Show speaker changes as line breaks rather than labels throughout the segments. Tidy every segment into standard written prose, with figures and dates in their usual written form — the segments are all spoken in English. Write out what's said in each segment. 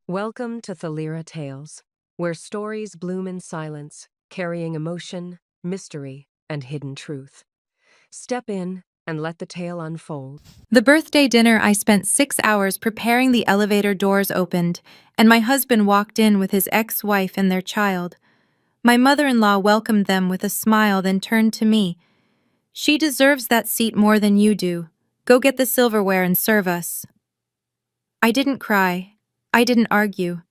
Welcome to Thalira Tales, where stories bloom in silence, carrying emotion, mystery, and hidden truth. Step in and let the tale unfold.
The birthday dinner, I spent 6 hours preparing. The elevator doors opened, and my husband walked in with his ex-wife and their child. My mother-in-law welcomed them with a smile, then turned to me. "She deserves that seat more than you do. Go get the silverware and serve us." I didn't cry. I didn't argue.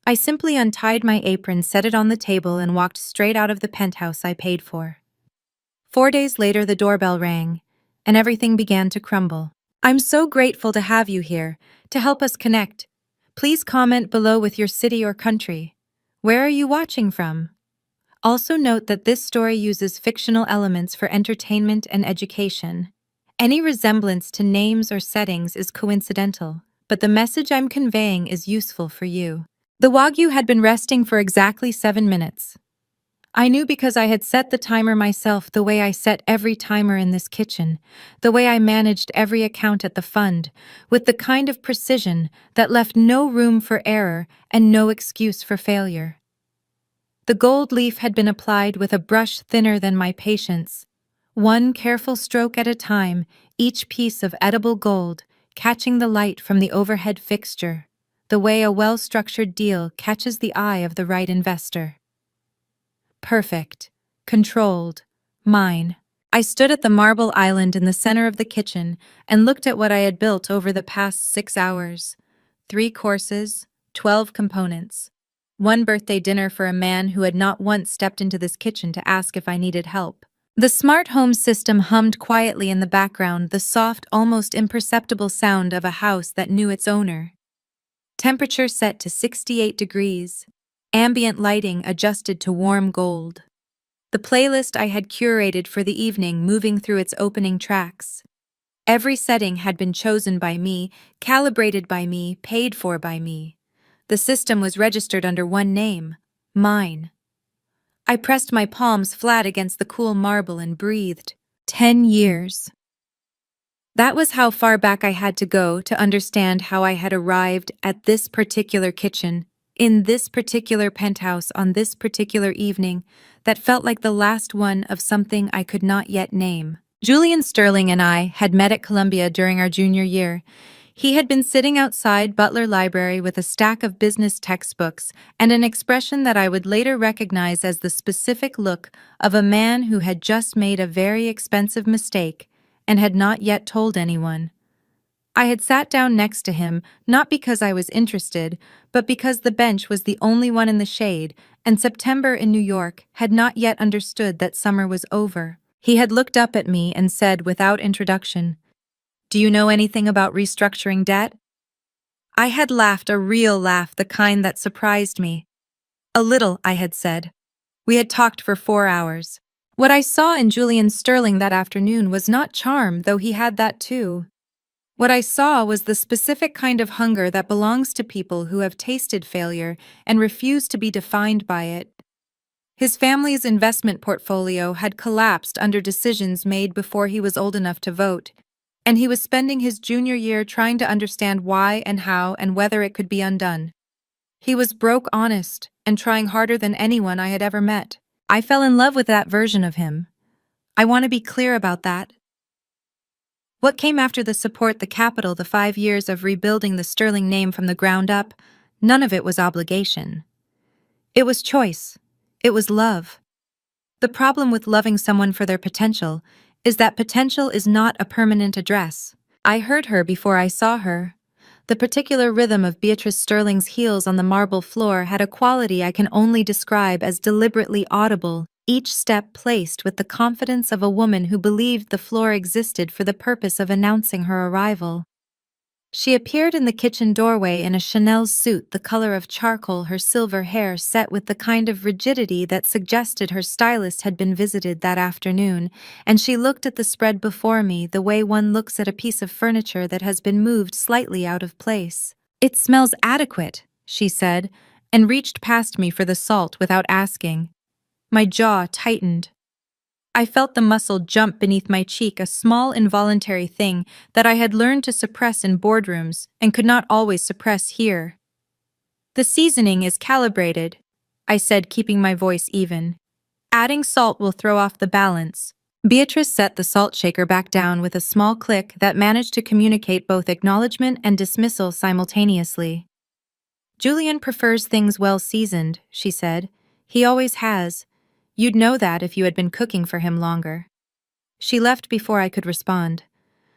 I simply untied my apron, set it on the table, and walked straight out of the penthouse I paid for. 4 days later, the doorbell rang, and everything began to crumble. "I'm so grateful to have you here, to help us connect. Please comment below with your city or country. Where are you watching from?" Also note that this story uses fictional elements for entertainment and education. Any resemblance to names or settings is coincidental, but the message I'm conveying is useful for you. The Wagyu had been resting for exactly 7 minutes. I knew because I had set the timer myself, the way I set every timer in this kitchen, the way I managed every account at the fund, with the kind of precision that left no room for error and no excuse for failure. The gold leaf had been applied with a brush thinner than my patience. One careful stroke at a time, each piece of edible gold catching the light from the overhead fixture, the way a well-structured deal catches the eye of the right investor. Perfect. Controlled. Mine. I stood at the marble island in the center of the kitchen and looked at what I had built over the past 6 hours. 3 courses, 12 components. One birthday dinner for a man who had not once stepped into this kitchen to ask if I needed help. The smart home system hummed quietly in the background, the soft, almost imperceptible sound of a house that knew its owner. Temperature set to 68 degrees. Ambient lighting adjusted to warm gold. The playlist I had curated for the evening moving through its opening tracks. Every setting had been chosen by me, calibrated by me, paid for by me. The system was registered under one name, mine. I pressed my palms flat against the cool marble and breathed. 10 years. That was how far back I had to go to understand how I had arrived at this particular kitchen, in this particular penthouse on this particular evening that felt like the last one of something I could not yet name. Julian Sterling and I had met at Columbia during our junior year. He had been sitting outside Butler Library with a stack of business textbooks and an expression that I would later recognize as the specific look of a man who had just made a very expensive mistake and had not yet told anyone. I had sat down next to him, not because I was interested, but because the bench was the only one in the shade, and September in New York had not yet understood that summer was over. He had looked up at me and said without introduction, "Do you know anything about restructuring debt?" I had laughed, a real laugh, the kind that surprised me. "A little," I had said. We had talked for 4 hours. What I saw in Julian Sterling that afternoon was not charm, though he had that too. What I saw was the specific kind of hunger that belongs to people who have tasted failure and refuse to be defined by it. His family's investment portfolio had collapsed under decisions made before he was old enough to vote, and he was spending his junior year trying to understand why and how and whether it could be undone. He was broke honest and trying harder than anyone I had ever met. I fell in love with that version of him. I want to be clear about that. What came after the support, the capital, the 5 years of rebuilding the Sterling name from the ground up, none of it was obligation. It was choice. It was love. The problem with loving someone for their potential is that potential is not a permanent address. I heard her before I saw her. The particular rhythm of Beatrice Sterling's heels on the marble floor had a quality I can only describe as deliberately audible, each step placed with the confidence of a woman who believed the floor existed for the purpose of announcing her arrival. She appeared in the kitchen doorway in a Chanel suit the color of charcoal, her silver hair set with the kind of rigidity that suggested her stylist had been visited that afternoon, and she looked at the spread before me the way one looks at a piece of furniture that has been moved slightly out of place. "It smells adequate," she said, and reached past me for the salt without asking. My jaw tightened. I felt the muscle jump beneath my cheek, a small involuntary thing that I had learned to suppress in boardrooms and could not always suppress here. The seasoning is calibrated, I said, keeping my voice even. Adding salt will throw off the balance. Beatrice set the salt shaker back down with a small click that managed to communicate both acknowledgement and dismissal simultaneously. Julian prefers things well seasoned, she said. He always has. You'd know that if you had been cooking for him longer. She left before I could respond.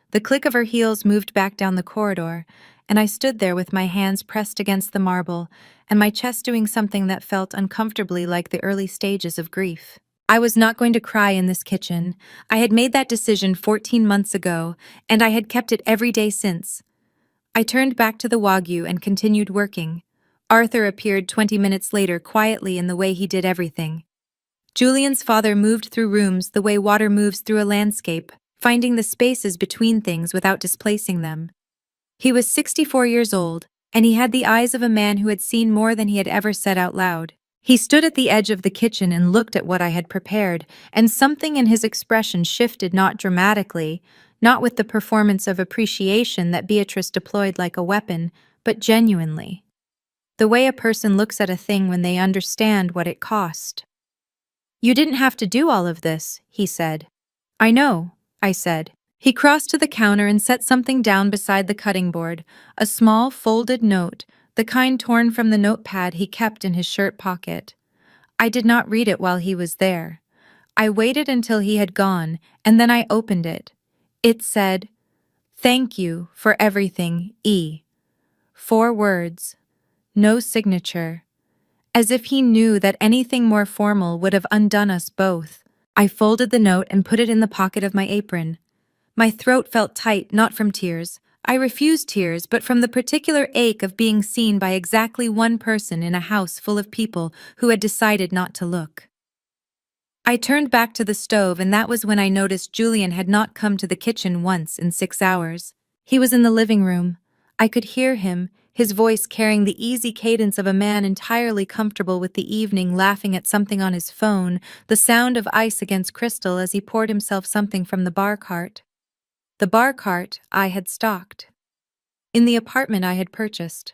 The click of her heels moved back down the corridor, and I stood there with my hands pressed against the marble and my chest doing something that felt uncomfortably like the early stages of grief. I was not going to cry in this kitchen. I had made that decision 14 months ago, and I had kept it every day since. I turned back to the Wagyu and continued working. Arthur appeared 20 minutes later quietly in the way he did everything. Julian's father moved through rooms the way water moves through a landscape, finding the spaces between things without displacing them. He was 64 years old, and he had the eyes of a man who had seen more than he had ever said out loud. He stood at the edge of the kitchen and looked at what I had prepared, and something in his expression shifted, not dramatically, not with the performance of appreciation that Beatrice deployed like a weapon, but genuinely. The way a person looks at a thing when they understand what it cost. "You didn't have to do all of this," he said. "I know," I said. He crossed to the counter and set something down beside the cutting board, a small folded note, the kind torn from the notepad he kept in his shirt pocket. I did not read it while he was there. I waited until he had gone, and then I opened it. It said, "Thank you for everything, E." 4 words. No signature. As if he knew that anything more formal would have undone us both. I folded the note and put it in the pocket of my apron. My throat felt tight, not from tears. I refused tears, but from the particular ache of being seen by exactly one person in a house full of people who had decided not to look. I turned back to the stove, and that was when I noticed Julian had not come to the kitchen once in 6 hours. He was in the living room. I could hear him, his voice carrying the easy cadence of a man entirely comfortable with the evening, laughing at something on his phone, the sound of ice against crystal as he poured himself something from the bar cart. The bar cart I had stocked. In the apartment I had purchased.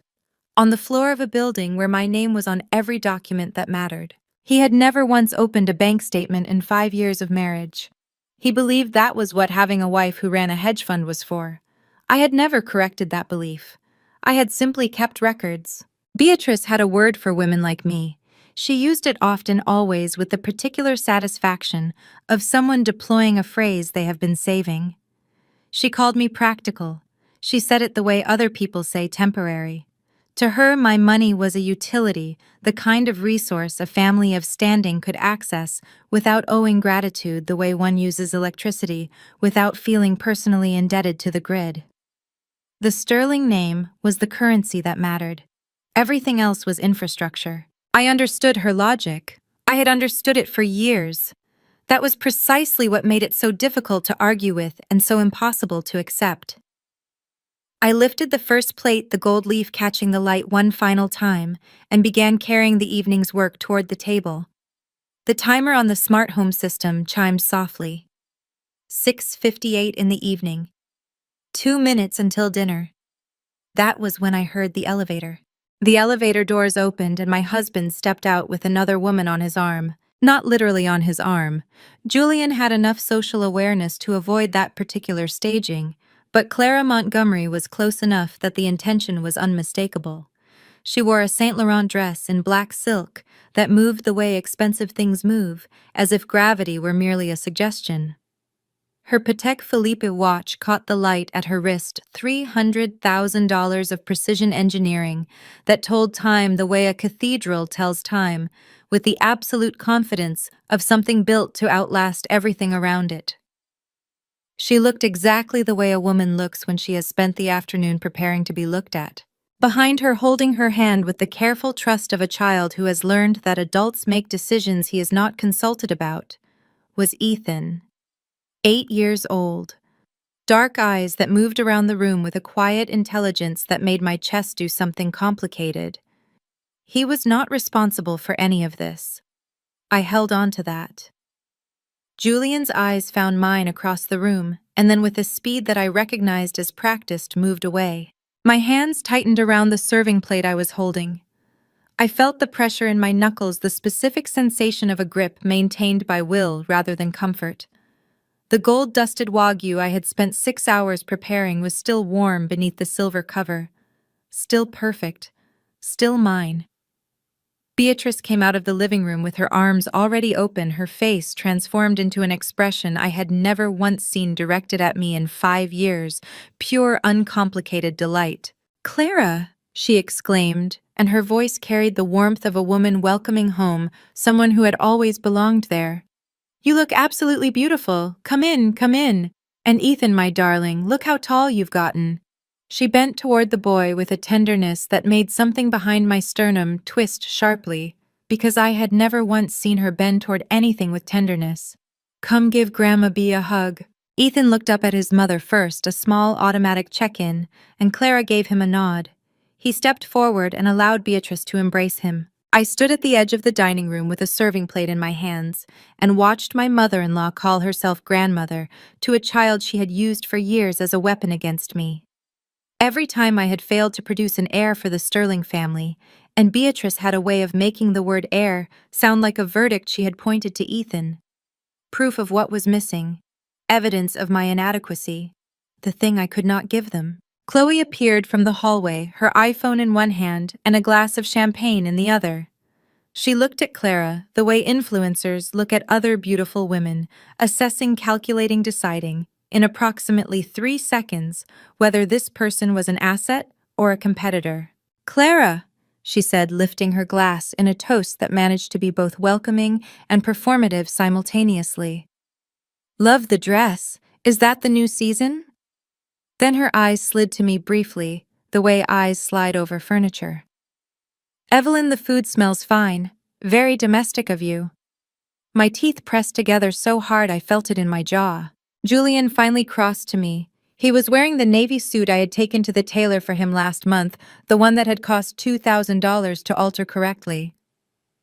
On the floor of a building where my name was on every document that mattered. He had never once opened a bank statement in 5 years of marriage. He believed that was what having a wife who ran a hedge fund was for. I had never corrected that belief. I had simply kept records. Beatrice had a word for women like me. She used it often, always, with the particular satisfaction of someone deploying a phrase they have been saving. She called me practical. She said it the way other people say temporary. To her, my money was a utility, the kind of resource a family of standing could access without owing gratitude the way one uses electricity, without feeling personally indebted to the grid. The sterling name was the currency that mattered. Everything else was infrastructure. I understood her logic. I had understood it for years. That was precisely what made it so difficult to argue with and so impossible to accept. I lifted the first plate, the gold leaf catching the light one final time, and began carrying the evening's work toward the table. The timer on the smart home system chimed softly. 6:58 in the evening. 2 minutes until dinner. That was when I heard the elevator. The elevator doors opened and my husband stepped out with another woman on his arm. Not literally on his arm. Julian had enough social awareness to avoid that particular staging, but Clara Montgomery was close enough that the intention was unmistakable. She wore a Saint Laurent dress in black silk that moved the way expensive things move, as if gravity were merely a suggestion. Her Patek Philippe watch caught the light at her wrist, $300,000 of precision engineering that told time the way a cathedral tells time, with the absolute confidence of something built to outlast everything around it. She looked exactly the way a woman looks when she has spent the afternoon preparing to be looked at. Behind her, holding her hand with the careful trust of a child who has learned that adults make decisions he is not consulted about, was Ethan. 8 years old. Dark eyes that moved around the room with a quiet intelligence that made my chest do something complicated. He was not responsible for any of this. I held on to that. Julian's eyes found mine across the room, and then with a speed that I recognized as practiced, moved away. My hands tightened around the serving plate I was holding. I felt the pressure in my knuckles, the specific sensation of a grip maintained by will rather than comfort. The gold-dusted wagyu I had spent 6 hours preparing was still warm beneath the silver cover. Still perfect. Still mine. Beatrice came out of the living room with her arms already open, her face transformed into an expression I had never once seen directed at me in 5 years, pure, uncomplicated delight. "Clara!" she exclaimed, and her voice carried the warmth of a woman welcoming home someone who had always belonged there. "You look absolutely beautiful. Come in, come in. And Ethan, my darling, look how tall you've gotten." She bent toward the boy with a tenderness that made something behind my sternum twist sharply, because I had never once seen her bend toward anything with tenderness. "Come give Grandma B a hug." Ethan looked up at his mother first, a small automatic check-in, and Clara gave him a nod. He stepped forward and allowed Beatrice to embrace him. I stood at the edge of the dining room with a serving plate in my hands and watched my mother-in-law call herself grandmother to a child she had used for years as a weapon against me. Every time I had failed to produce an heir for the Sterling family, and Beatrice had a way of making the word heir sound like a verdict, she had pointed to Ethan. Proof of what was missing. Evidence of my inadequacy. The thing I could not give them. Chloe appeared from the hallway, her iPhone in one hand and a glass of champagne in the other. She looked at Clara the way influencers look at other beautiful women, assessing, calculating, deciding, in approximately 3 seconds, whether this person was an asset or a competitor. "Clara," she said, lifting her glass in a toast that managed to be both welcoming and performative simultaneously. "Love the dress. Is that the new season?" Then her eyes slid to me briefly, the way eyes slide over furniture. "Evelyn, the food smells fine. Very domestic of you." My teeth pressed together so hard I felt it in my jaw. Julian finally crossed to me. He was wearing the navy suit I had taken to the tailor for him last month, the one that had cost $2,000 to alter correctly.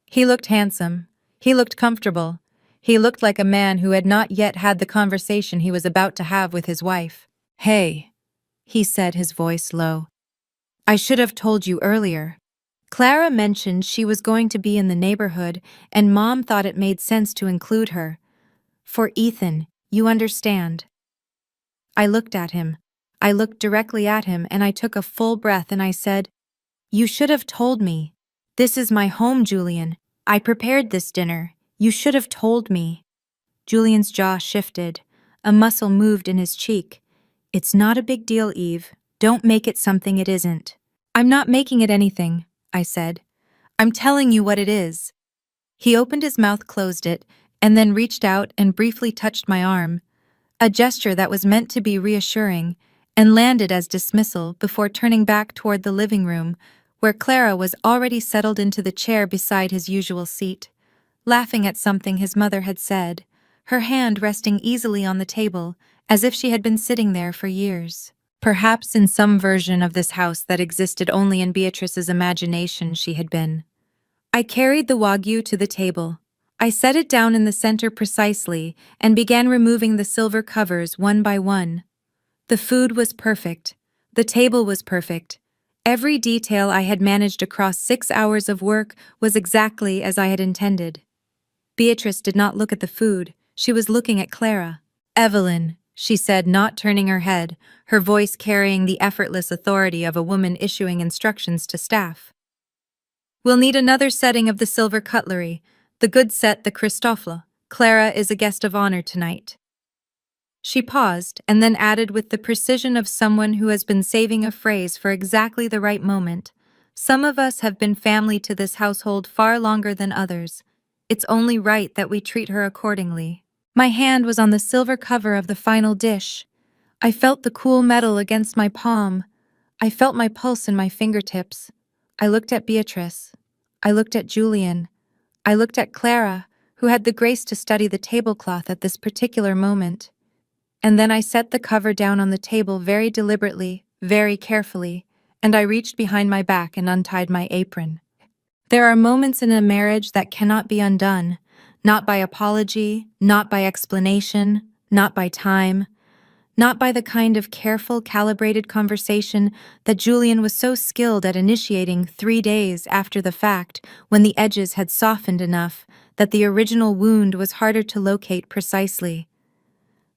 He looked handsome. He looked comfortable. He looked like a man who had not yet had the conversation he was about to have with his wife. "Hey," he said, his voice low. "I should have told you earlier. Clara mentioned she was going to be in the neighborhood, and Mom thought it made sense to include her. For Ethan, you understand." I looked at him. I looked directly at him, and I took a full breath and I said, "You should have told me. This is my home, Julian. I prepared this dinner. You should have told me." Julian's jaw shifted. A muscle moved in his cheek. "It's not a big deal, Eve. Don't make it something it isn't." "I'm not making it anything," I said. "I'm telling you what it is." He opened his mouth, closed it, and then reached out and briefly touched my arm, a gesture that was meant to be reassuring, and landed as dismissal before turning back toward the living room, where Clara was already settled into the chair beside his usual seat, laughing at something his mother had said, her hand resting easily on the table, as if she had been sitting there for years. Perhaps in some version of this house that existed only in Beatrice's imagination she had been. I carried the wagyu to the table. I set it down in the center precisely and began removing the silver covers one by one. The food was perfect. The table was perfect. Every detail I had managed across 6 hours of work was exactly as I had intended. Beatrice did not look at the food. She was looking at Clara. "Evelyn," she said, not turning her head, her voice carrying the effortless authority of a woman issuing instructions to staff. "We'll need another setting of the silver cutlery, the good set, the Christoffel. Clara is a guest of honor tonight." She paused and then added with the precision of someone who has been saving a phrase for exactly the right moment. "Some of us have been family to this household far longer than others. It's only right that we treat her accordingly." My hand was on the silver cover of the final dish. I felt the cool metal against my palm. I felt my pulse in my fingertips. I looked at Beatrice. I looked at Julian. I looked at Clara, who had the grace to study the tablecloth at this particular moment. And then I set the cover down on the table very deliberately, very carefully, and I reached behind my back and untied my apron. There are moments in a marriage that cannot be undone, not by apology, not by explanation, not by time, not by the kind of careful, calibrated conversation that Julian was so skilled at initiating 3 days after the fact, when the edges had softened enough that the original wound was harder to locate precisely.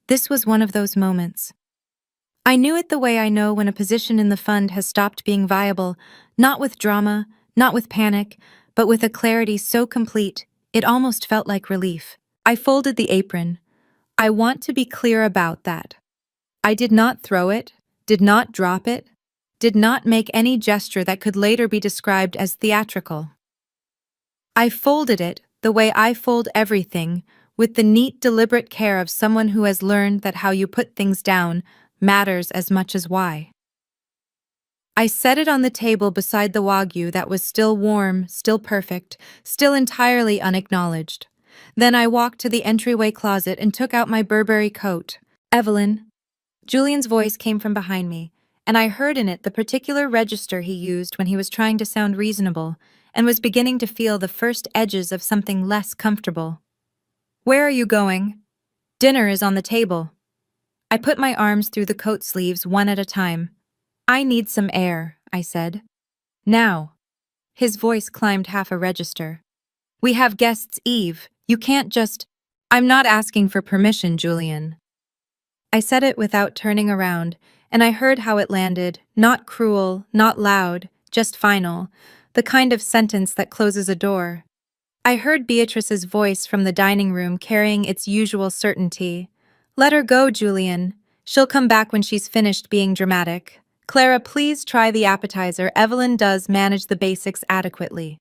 This was one of those moments. I knew it the way I know when a position in the fund has stopped being viable, not with drama, not with panic, but with a clarity so complete, it almost felt like relief. I folded the apron. I want to be clear about that. I did not throw it, did not drop it, did not make any gesture that could later be described as theatrical. I folded it the way I fold everything, with the neat, deliberate care of someone who has learned that how you put things down matters as much as why. I set it on the table beside the wagyu that was still warm, still perfect, still entirely unacknowledged. Then I walked to the entryway closet and took out my Burberry coat. "Evelyn." Julian's voice came from behind me, and I heard in it the particular register he used when he was trying to sound reasonable and was beginning to feel the first edges of something less comfortable. "Where are you going?" "Dinner is on the table." I put my arms through the coat sleeves one at a time. "I need some air," I said. "Now." His voice climbed half a register. "We have guests, Eve. You can't just—" "I'm not asking for permission, Julian." I said it without turning around, and I heard how it landed, not cruel, not loud, just final, the kind of sentence that closes a door. I heard Beatrice's voice from the dining room carrying its usual certainty. "Let her go, Julian. She'll come back when she's finished being dramatic. Clara, please try the appetizer. Evelyn does manage the basics adequately."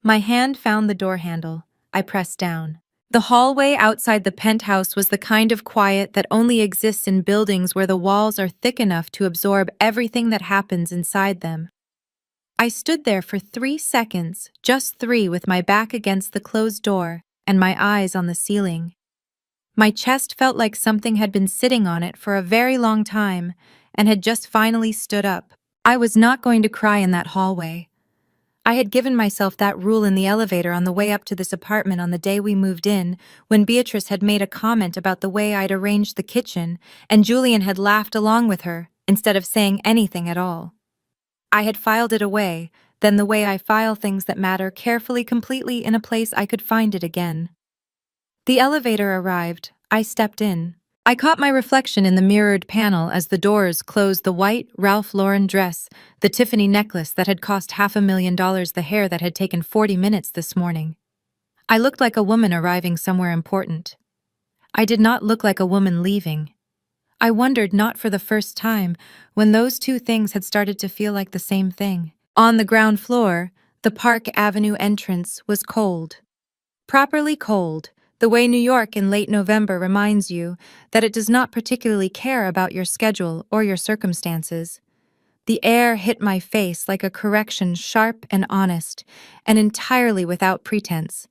My hand found the door handle. I pressed down. The hallway outside the penthouse was the kind of quiet that only exists in buildings where the walls are thick enough to absorb everything that happens inside them. I stood there for 3 seconds, just 3, with my back against the closed door and my eyes on the ceiling. My chest felt like something had been sitting on it for a very long time and had just finally stood up. I was not going to cry in that hallway. I had given myself that rule in the elevator on the way up to this apartment on the day we moved in, when Beatrice had made a comment about the way I'd arranged the kitchen, and Julian had laughed along with her, instead of saying anything at all. I had filed it away, then the way I file things that matter, carefully, completely in a place I could find it again. The elevator arrived. I stepped in. I caught my reflection in the mirrored panel as the doors closed. The white Ralph Lauren dress, the Tiffany necklace that had cost $500,000, the hair that had taken 40 minutes this morning. I looked like a woman arriving somewhere important. I did not look like a woman leaving. I wondered, not for the first time, when those two things had started to feel like the same thing. On the ground floor, the Park Avenue entrance was cold. Properly cold, the way New York in late November reminds you that it does not particularly care about your schedule or your circumstances. The air hit my face like a correction, sharp and honest, and entirely without pretense.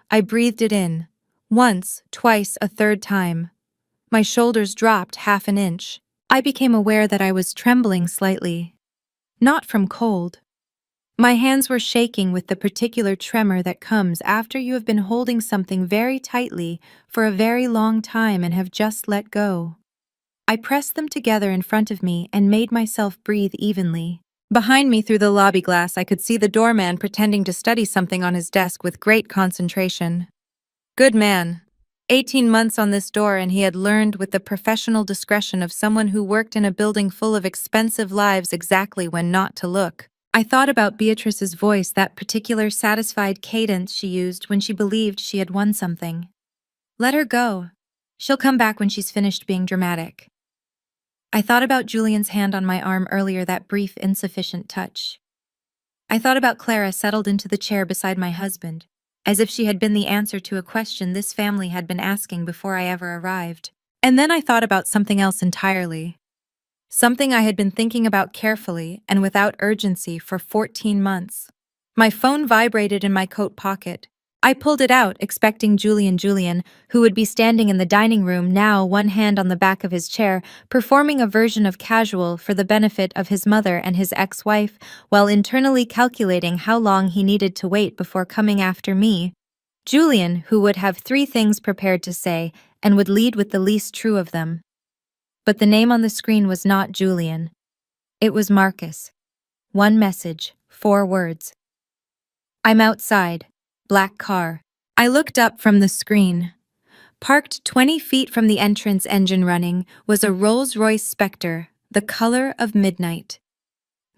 I breathed it in. Once, twice, a third time. My shoulders dropped half an inch. I became aware that I was trembling slightly. Not from cold. My hands were shaking with the particular tremor that comes after you have been holding something very tightly for a very long time and have just let go. I pressed them together in front of me and made myself breathe evenly. Behind me, through the lobby glass, I could see the doorman pretending to study something on his desk with great concentration. Good man. 18 months on this door, and he had learned with the professional discretion of someone who worked in a building full of expensive lives exactly when not to look. I thought about Beatrice's voice, that particular satisfied cadence she used when she believed she had won something. Let her go. She'll come back when she's finished being dramatic. I thought about Julian's hand on my arm earlier, that brief, insufficient touch. I thought about Clara settled into the chair beside my husband, as if she had been the answer to a question this family had been asking before I ever arrived. And then I thought about something else entirely. Something I had been thinking about carefully and without urgency for 14 months. My phone vibrated in my coat pocket. I pulled it out, expecting Julian, who would be standing in the dining room now, one hand on the back of his chair, performing a version of casual for the benefit of his mother and his ex-wife, while internally calculating how long he needed to wait before coming after me. Julian, who would have 3 things prepared to say and would lead with the least true of them. But the name on the screen was not Julian. It was Marcus. One message, 4 words. I'm outside. Black car. I looked up from the screen. Parked 20 feet from the entrance, engine running, was a Rolls-Royce Spectre, the color of midnight.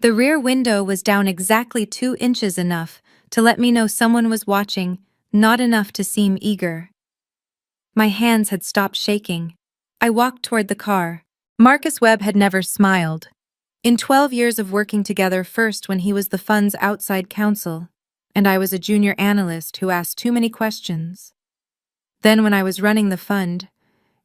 The rear window was down exactly 2 inches, enough to let me know someone was watching, not enough to seem eager. My hands had stopped shaking. I walked toward the car. Marcus Webb had never smiled. In 12 years of working together, first when he was the fund's outside counsel, and I was a junior analyst who asked too many questions. Then when I was running the fund,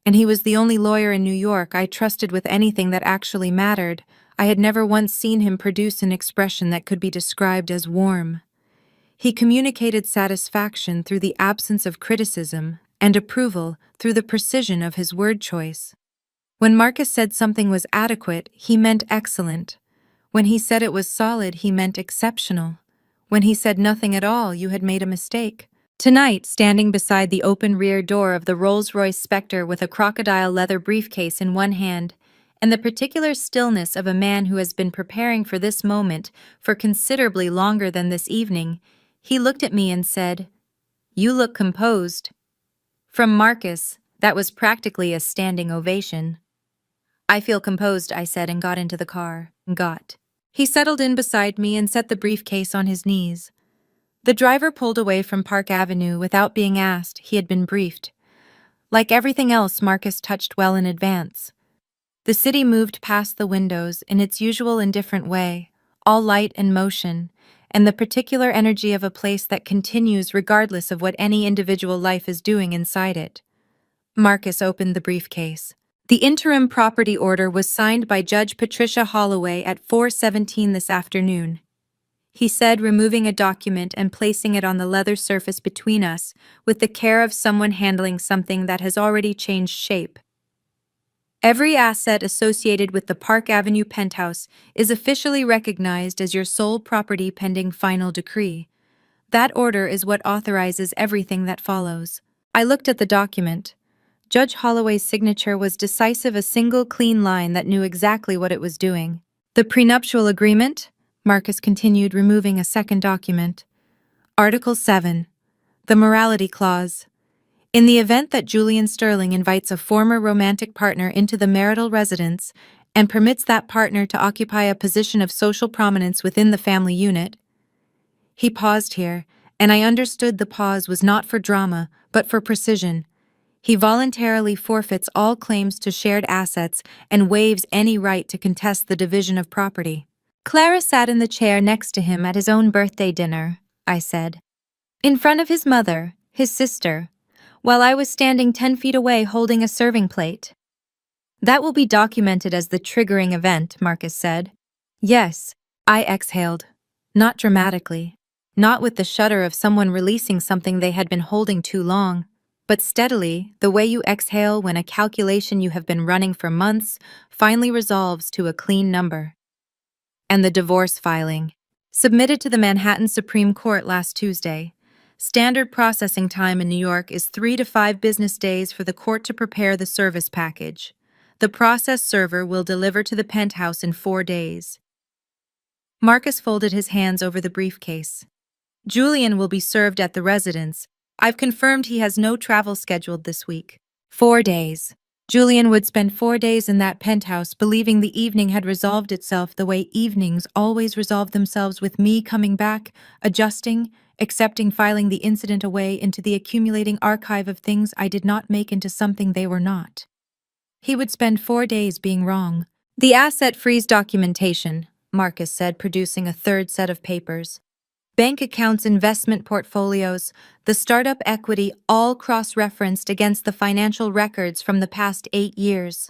and he was the only lawyer in New York I trusted with anything that actually mattered, I had never once seen him produce an expression that could be described as warm. He communicated satisfaction through the absence of criticism and approval through the precision of his word choice. When Marcus said something was adequate, he meant excellent. When he said it was solid, he meant exceptional. When he said nothing at all, you had made a mistake. Tonight, standing beside the open rear door of the Rolls-Royce Spectre with a crocodile leather briefcase in one hand, and the particular stillness of a man who has been preparing for this moment for considerably longer than this evening, he looked at me and said, "You look composed." From Marcus, that was practically a standing ovation. "I feel composed," I said, and got into the car. He settled in beside me and set the briefcase on his knees. The driver pulled away from Park Avenue without being asked. He had been briefed. Like everything else, Marcus touched well in advance. The city moved past the windows in its usual indifferent way, all light and motion, and the particular energy of a place that continues regardless of what any individual life is doing inside it. Marcus opened the briefcase. The interim property order was signed by Judge Patricia Holloway at 4:17 this afternoon, he said, removing a document and placing it on the leather surface between us with the care of someone handling something that has already changed shape. Every asset associated with the Park Avenue penthouse is officially recognized as your sole property pending final decree. That order is what authorizes everything that follows. I looked at the document. Judge Holloway's signature was decisive, a single clean line that knew exactly what it was doing. The prenuptial agreement? Marcus continued, removing a second document. Article 7. The morality clause. In the event that Julian Sterling invites a former romantic partner into the marital residence and permits that partner to occupy a position of social prominence within the family unit. He paused here, and I understood the pause was not for drama, but for precision. He voluntarily forfeits all claims to shared assets and waives any right to contest the division of property. Clara sat in the chair next to him at his own birthday dinner, I said. In front of his mother, his sister, while I was standing 10 feet away holding a serving plate. That will be documented as the triggering event, Marcus said. Yes, I exhaled. Not dramatically. Not with the shudder of someone releasing something they had been holding too long, but steadily, the way you exhale when a calculation you have been running for months finally resolves to a clean number. And the divorce filing. Submitted to the Manhattan Supreme Court last Tuesday. Standard processing time in New York is 3 to 5 business days for the court to prepare the service package. The process server will deliver to the penthouse in 4 days. Marcus folded his hands over the briefcase. Julian will be served at the residence. I've confirmed he has no travel scheduled this week. 4 days. Julian would spend 4 days in that penthouse, believing the evening had resolved itself the way evenings always resolve themselves, with me coming back, adjusting, accepting, filing the incident away into the accumulating archive of things I did not make into something they were not. He would spend 4 days being wrong. The asset freeze documentation, Marcus said, producing a third set of papers. Bank accounts, investment portfolios, the startup equity, all cross-referenced against the financial records from the past 8 years.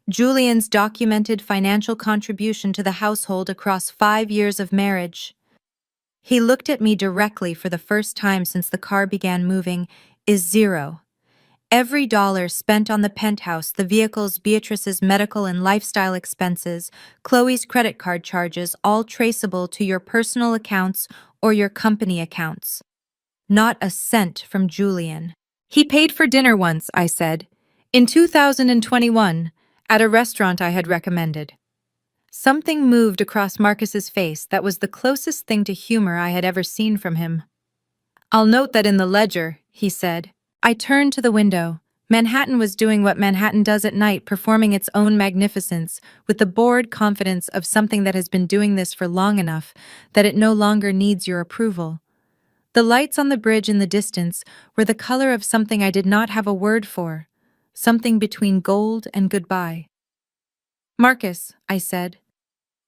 Julian's documented financial contribution to the household across 5 years of marriage. He looked at me directly for the first time since the car began moving, is 0. Every dollar spent on the penthouse, the vehicles, Beatrice's medical and lifestyle expenses, Chloe's credit card charges, all traceable to your personal accounts or your company accounts. Not a cent from Julian. He paid for dinner once, I said. In 2021, At a restaurant I had recommended. Something moved across Marcus's face that was the closest thing to humor I had ever seen from him. "I'll note that in the ledger," he said. I turned to the window. Manhattan was doing what Manhattan does at night, performing its own magnificence, with the bored confidence of something that has been doing this for long enough that it no longer needs your approval. The lights on the bridge in the distance were the color of something I did not have a word for, something between gold and goodbye. "Marcus," I said.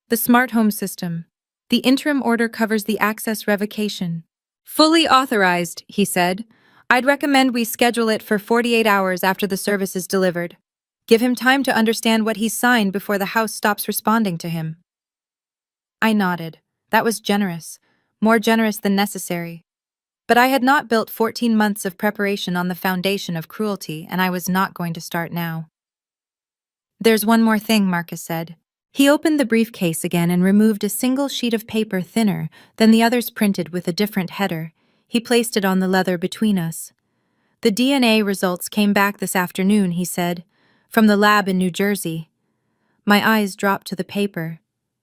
"The smart home system. The interim order covers the access revocation." "Fully authorized," he said. "I'd recommend we schedule it for 48 hours after the service is delivered. Give him time to understand what he's signed before the house stops responding to him." I nodded. That was generous, more generous than necessary. But I had not built 14 months of preparation on the foundation of cruelty, and I was not going to start now. "There's one more thing," Marcus said. He opened the briefcase again and removed a single sheet of paper thinner than the others printed with a different header. He placed it on the leather between us. "The DNA results came back this afternoon," he said, "from the lab in New Jersey." My eyes dropped to the paper.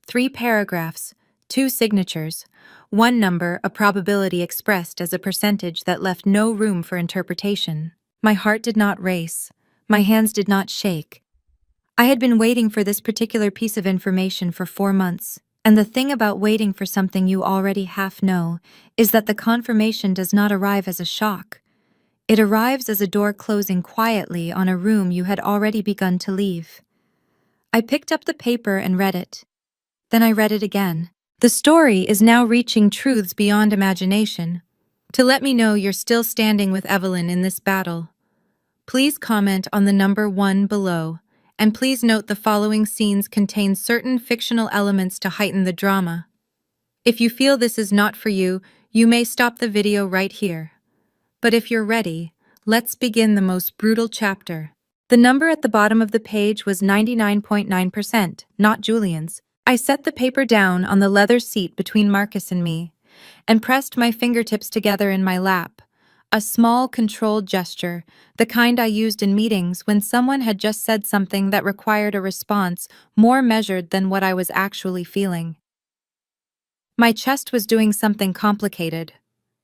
3 paragraphs, 2 signatures, one number, a probability expressed as a percentage that left no room for interpretation. My heart did not race. My hands did not shake. I had been waiting for this particular piece of information for 4 months, and the thing about waiting for something you already half know is that the confirmation does not arrive as a shock. It arrives as a door closing quietly on a room you had already begun to leave. I picked up the paper and read it. Then I read it again. "The story is now reaching truths beyond imagination. To let me know you're still standing with Evelyn in this battle. Please comment on the number 1 below. And please note the following scenes contain certain fictional elements to heighten the drama. If you feel this is not for you, you may stop the video right here. But if you're ready, let's begin the most brutal chapter." The number at the bottom of the page was 99.9%, not Julian's. I set the paper down on the leather seat between Marcus and me, and pressed my fingertips together in my lap. A small, controlled gesture, the kind I used in meetings when someone had just said something that required a response more measured than what I was actually feeling. My chest was doing something complicated.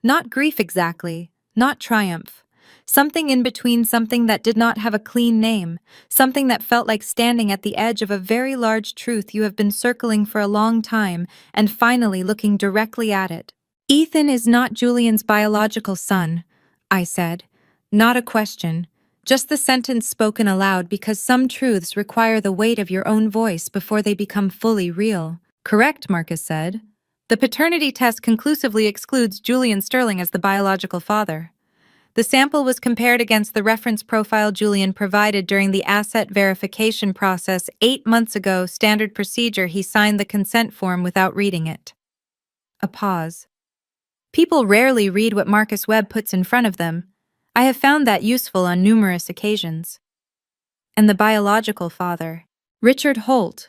Not grief exactly, not triumph. Something in between, something that did not have a clean name, something that felt like standing at the edge of a very large truth you have been circling for a long time and finally looking directly at it. "Ethan is not Julian's biological son," I said. Not a question, just the sentence spoken aloud because some truths require the weight of your own voice before they become fully real. "Correct," Marcus said. "The paternity test conclusively excludes Julian Sterling as the biological father." The sample was compared against the reference profile Julian provided during the asset verification process 8 months ago. Standard procedure. He signed the consent form without reading it. A pause. People rarely read what Marcus Webb puts in front of them. I have found that useful on numerous occasions. "And the biological father, Richard Holt."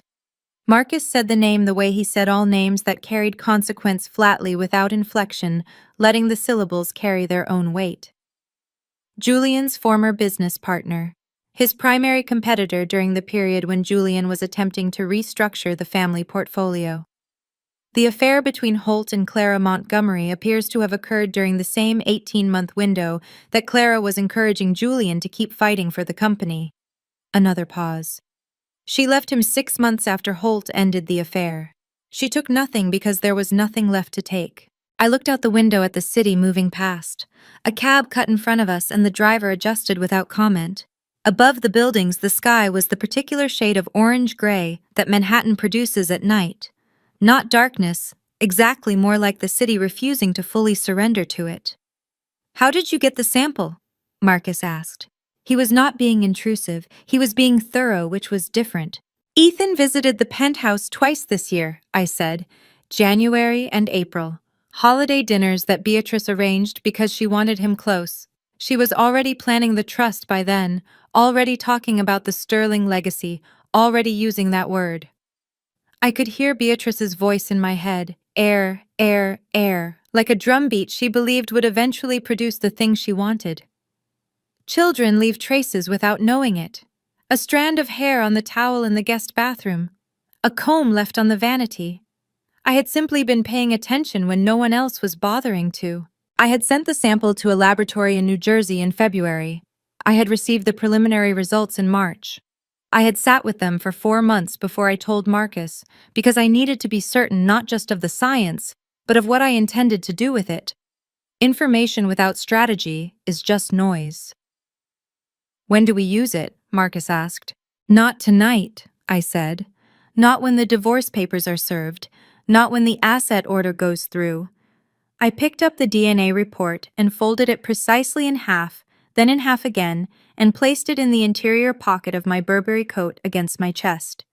Marcus said the name the way he said all names that carried consequence, flatly without inflection, letting the syllables carry their own weight. "Julian's former business partner. His primary competitor during the period when Julian was attempting to restructure the family portfolio. The affair between Holt and Clara Montgomery appears to have occurred during the same 18-month window that Clara was encouraging Julian to keep fighting for the company." Another pause. "She left him 6 months after Holt ended the affair. She took nothing because there was nothing left to take." I looked out the window at the city moving past. A cab cut in front of us and the driver adjusted without comment. Above the buildings, the sky was the particular shade of orange-gray that Manhattan produces at night. Not darkness, exactly, more like the city refusing to fully surrender to it. "How did you get the sample?" Marcus asked. He was not being intrusive, he was being thorough, which was different. "Ethan visited the penthouse twice this year," I said. "January and April. Holiday dinners that Beatrice arranged because she wanted him close. She was already planning the trust by then, already talking about the Sterling legacy, already using that word." I could hear Beatrice's voice in my head, air, air, air, like a drumbeat she believed would eventually produce the thing she wanted. "Children leave traces without knowing it." A strand of hair on the towel in the guest bathroom. A comb left on the vanity. I had simply been paying attention when no one else was bothering to. I had sent the sample to a laboratory in New Jersey in February. I had received the preliminary results in March. I had sat with them for 4 months before I told Marcus, because I needed to be certain not just of the science, but of what I intended to do with it. Information without strategy is just noise. "When do we use it?" Marcus asked. "Not tonight," I said. "Not when the divorce papers are served. Not when the asset order goes through." I picked up the DNA report and folded it precisely in half, then in half again, and placed it in the interior pocket of my Burberry coat against my chest.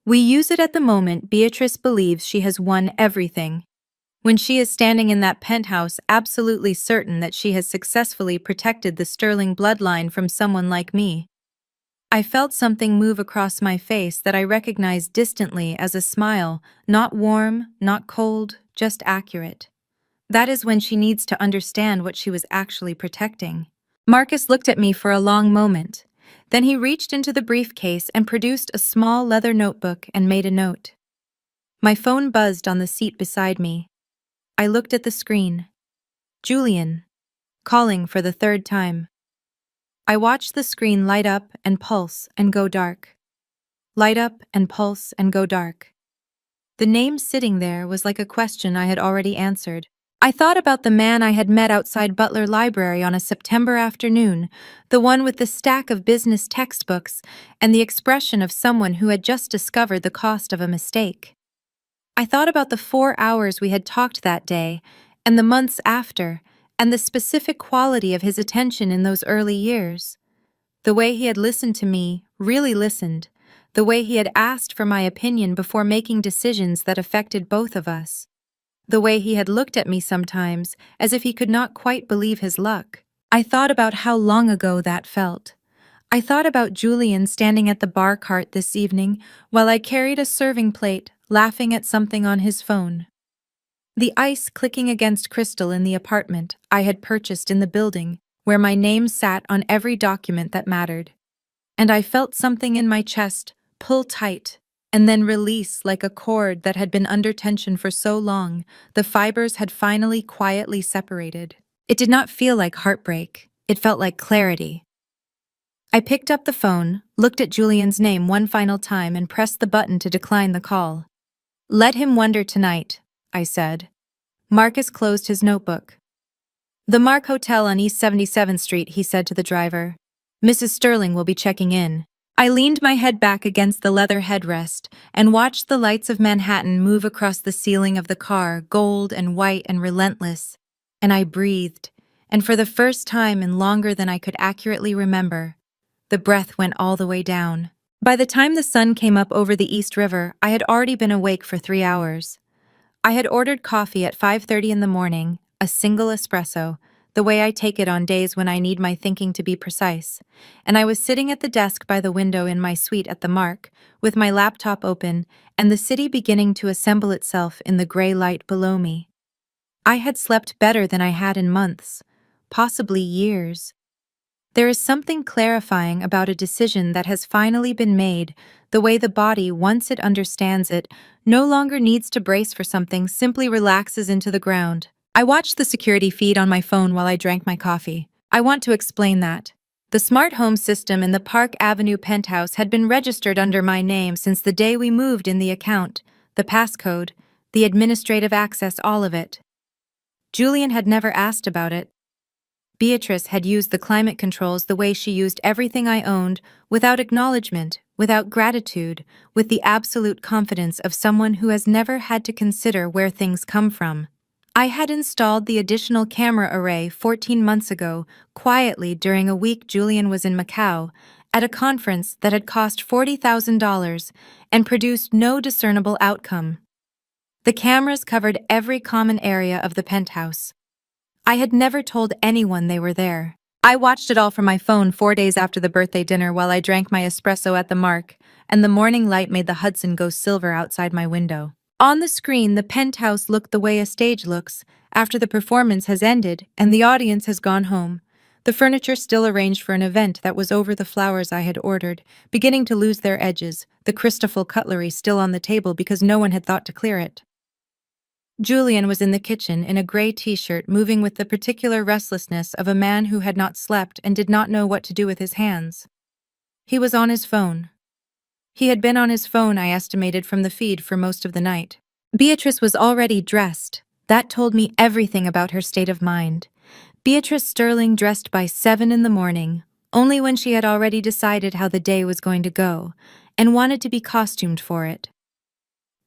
"We use it at the moment Beatrice believes she has won everything. When she is standing in that penthouse absolutely certain that she has successfully protected the Sterling bloodline from someone like me." I felt something move across my face that I recognized distantly as a smile, not warm, not cold, just accurate. That is when she needs to understand what she was actually protecting. Marcus looked at me for a long moment. Then he reached into the briefcase and produced a small leather notebook and made a note. My phone buzzed on the seat beside me. I looked at the screen. Julian. Calling for the third time. I watched the screen light up and pulse and go dark. Light up and pulse and go dark. The name sitting there was like a question I had already answered. I thought about the man I had met outside Butler Library on a September afternoon, the one with the stack of business textbooks and the expression of someone who had just discovered the cost of a mistake. I thought about the 4 hours we had talked that day, and the months after, and the specific quality of his attention in those early years. The way he had listened to me, really listened, the way he had asked for my opinion before making decisions that affected both of us. The way he had looked at me sometimes, as if he could not quite believe his luck. I thought about how long ago that felt. I thought about Julian standing at the bar cart this evening while I carried a serving plate, laughing at something on his phone. The ice clicking against crystal in the apartment I had purchased in the building, where my name sat on every document that mattered. And I felt something in my chest pull tight, and then release like a cord that had been under tension for so long, the fibers had finally quietly separated. It did not feel like heartbreak, it felt like clarity. I picked up the phone, looked at Julian's name one final time and pressed the button to decline the call. "Let him wonder tonight," I said. Marcus closed his notebook. "The Mark Hotel on East 77th Street, he said to the driver. "Mrs. Sterling will be checking in." I leaned my head back against the leather headrest and watched the lights of Manhattan move across the ceiling of the car, gold and white and relentless. And I breathed, and for the first time in longer than I could accurately remember, the breath went all the way down. By the time the sun came up over the East River, I had already been awake for 3 hours. I had ordered coffee at 5:30 in the morning, a single espresso, the way I take it on days when I need my thinking to be precise, and I was sitting at the desk by the window in my suite at the Mark, with my laptop open and the city beginning to assemble itself in the gray light below me. I had slept better than I had in months, possibly years. There is something clarifying about a decision that has finally been made, the way the body, once it understands it, no longer needs to brace for something, simply relaxes into the ground. I watched the security feed on my phone while I drank my coffee. I want to explain that. The smart home system in the Park Avenue penthouse had been registered under my name since the day we moved in the account, the passcode, the administrative access, all of it. Julian had never asked about it. Beatrice had used the climate controls the way she used everything I owned, without acknowledgement, without gratitude, with the absolute confidence of someone who has never had to consider where things come from. I had installed the additional camera array 14 months ago, quietly during a week Julian was in Macau, at a conference that had cost $40,000 and produced no discernible outcome. The cameras covered every common area of the penthouse. I had never told anyone they were there. I watched it all from my phone 4 days after the birthday dinner while I drank my espresso at the Mark, and the morning light made the Hudson go silver outside my window. On the screen, the penthouse looked the way a stage looks after the performance has ended and the audience has gone home. the furniture still arranged for an event that was over the flowers I had ordered, beginning to lose their edges, the crystal cutlery still on the table because no one had thought to clear it. Julian was in the kitchen in a gray t-shirt, moving with the particular restlessness of a man who had not slept and did not know what to do with his hands. He was on his phone. He had been on his phone, I estimated from the feed, for most of the night. Beatrice was already dressed. That told me everything about her state of mind. Beatrice Sterling dressed by 7 in the morning, only when she had already decided how the day was going to go, and wanted to be costumed for it.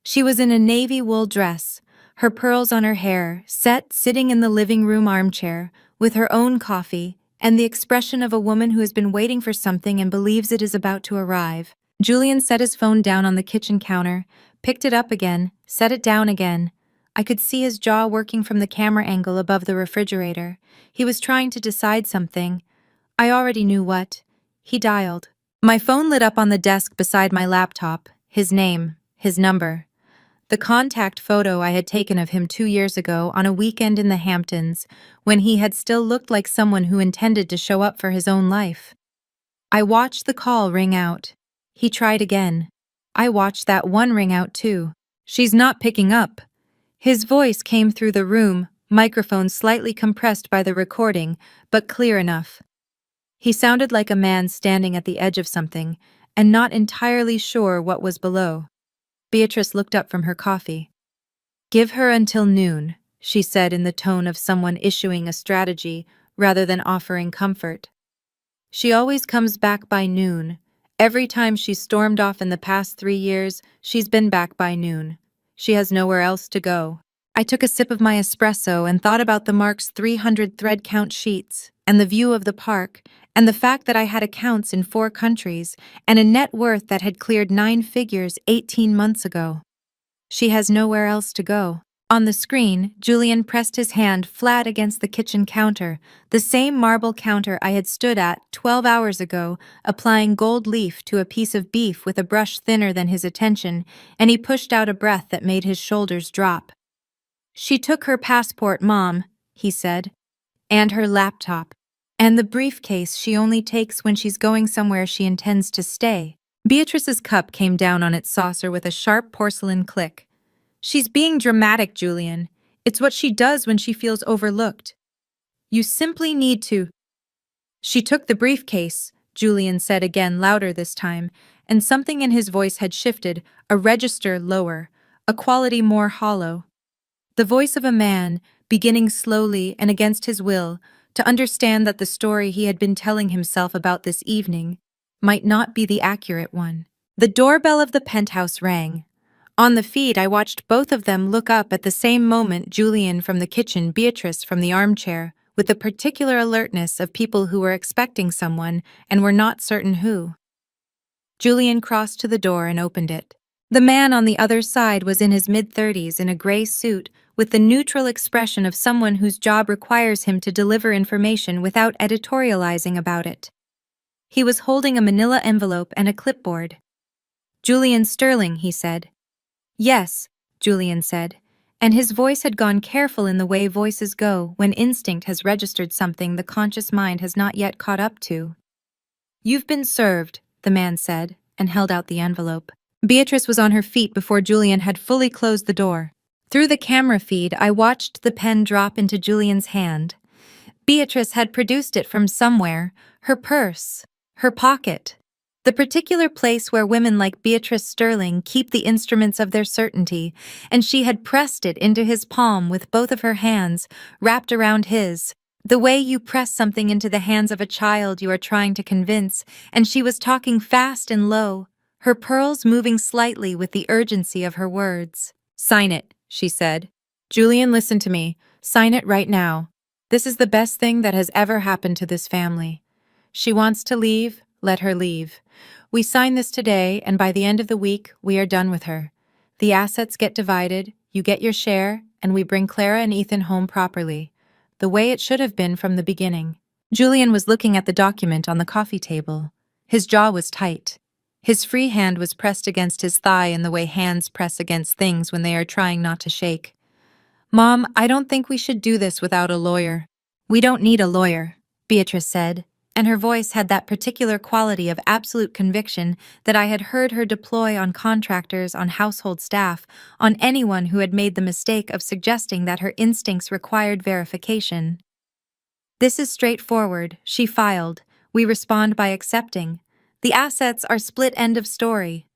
She was in a navy wool dress, her pearls on her hair, sitting in the living room armchair, with her own coffee, and the expression of a woman who has been waiting for something and believes it is about to arrive. Julian set his phone down on the kitchen counter, picked it up again, set it down again. I could see his jaw working from the camera angle above the refrigerator. He was trying to decide something. I already knew what. He dialed. My phone lit up on the desk beside my laptop. His name, his number. The contact photo I had taken of him 2 years ago on a weekend in the Hamptons, when he had still looked like someone who intended to show up for his own life. I watched the call ring out. He tried again. I watched that one ring out too. "She's not picking up." His voice came through the room, microphone slightly compressed by the recording, but clear enough. He sounded like a man standing at the edge of something, and not entirely sure what was below. Beatrice looked up from her coffee. "Give her until noon," she said in the tone of someone issuing a strategy rather than offering comfort. "She always comes back by noon. Every time she's stormed off in the past 3 years, she's been back by noon. She has nowhere else to go." I took a sip of my espresso and thought about the Mark's 300 thread count sheets, and the view of the park, and the fact that I had accounts in 4 countries, and a net worth that had cleared 9 figures 18 months ago. She has nowhere else to go. On the screen, Julian pressed his hand flat against the kitchen counter, the same marble counter I had stood at 12 hours ago, applying gold leaf to a piece of beef with a brush thinner than his attention, and he pushed out a breath that made his shoulders drop. "She took her passport, Mom," he said, "and her laptop, and the briefcase she only takes when she's going somewhere she intends to stay." Beatrice's cup came down on its saucer with a sharp porcelain click. "She's being dramatic, Julian. It's what she does when she feels overlooked. You simply need to—" "She took the briefcase," Julian said again, louder this time, and something in his voice had shifted, a register lower, a quality more hollow. The voice of a man, beginning slowly and against his will, to understand that the story he had been telling himself about this evening might not be the accurate one. The doorbell of the penthouse rang. On the feed, I watched both of them look up at the same moment, Julian from the kitchen, Beatrice from the armchair, with the particular alertness of people who were expecting someone and were not certain who. Julian crossed to the door and opened it. The man on the other side was in his mid-30s in a gray suit, with the neutral expression of someone whose job requires him to deliver information without editorializing about it. He was holding a manila envelope and a clipboard. "Julian Sterling," he said. "Yes," Julian said, and his voice had gone careful in the way voices go when instinct has registered something the conscious mind has not yet caught up to. "You've been served," the man said, and held out the envelope. Beatrice was on her feet before Julian had fully closed the door. Through the camera feed, I watched the pen drop into Julian's hand. Beatrice had produced it from somewhere, her purse, her pocket, the particular place where women like Beatrice Sterling keep the instruments of their certainty, and she had pressed it into his palm with both of her hands, wrapped around his, the way you press something into the hands of a child you are trying to convince, and she was talking fast and low, her pearls moving slightly with the urgency of her words. "Sign it," she said. "Julian, listen to me. Sign it right now. This is the best thing that has ever happened to this family. She wants to leave, let her leave. We sign this today, and by the end of the week, we are done with her. The assets get divided, you get your share, and we bring Clara and Ethan home properly, the way it should have been from the beginning." Julian was looking at the document on the coffee table. His jaw was tight. His free hand was pressed against his thigh in the way hands press against things when they are trying not to shake. "Mom, I don't think we should do this without a lawyer." "We don't need a lawyer," Beatrice said, and her voice had that particular quality of absolute conviction that I had heard her deploy on contractors, on household staff, on anyone who had made the mistake of suggesting that her instincts required verification. This is straightforward, she filed. We respond by accepting. The assets are split, end of story.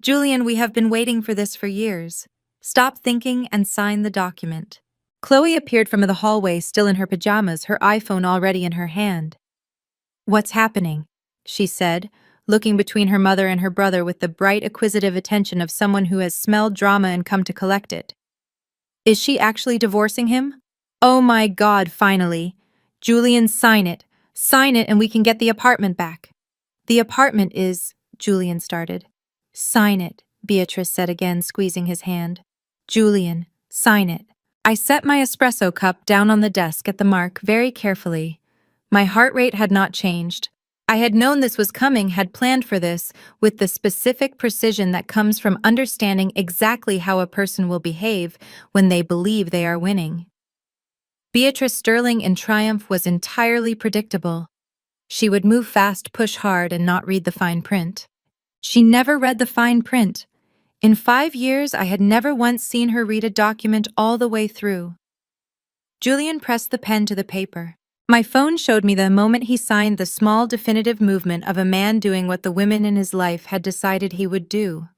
Julian, we have been waiting for this for years. Stop thinking and sign the document. Chloe appeared from the hallway, still in her pajamas, her iPhone already in her hand. What's happening? She said, looking between her mother and her brother with the bright, acquisitive attention of someone who has smelled drama and come to collect it. Is she actually divorcing him? Oh my God, finally. Julian, sign it. Sign it and we can get the apartment back. The apartment is, Julian started. Sign it, Beatrice said again, squeezing his hand. Julian, sign it. I set my espresso cup down on the desk at the mark very carefully. My heart rate had not changed. I had known this was coming, had planned for this, with the specific precision that comes from understanding exactly how a person will behave when they believe they are winning. Beatrice Sterling in triumph was entirely predictable. She would move fast, push hard, and not read the fine print. She never read the fine print. In 5 years, I had never once seen her read a document all the way through. Julian pressed the pen to the paper. My phone showed me the moment he signed the small definitive movement of a man doing what the women in his life had decided he would do.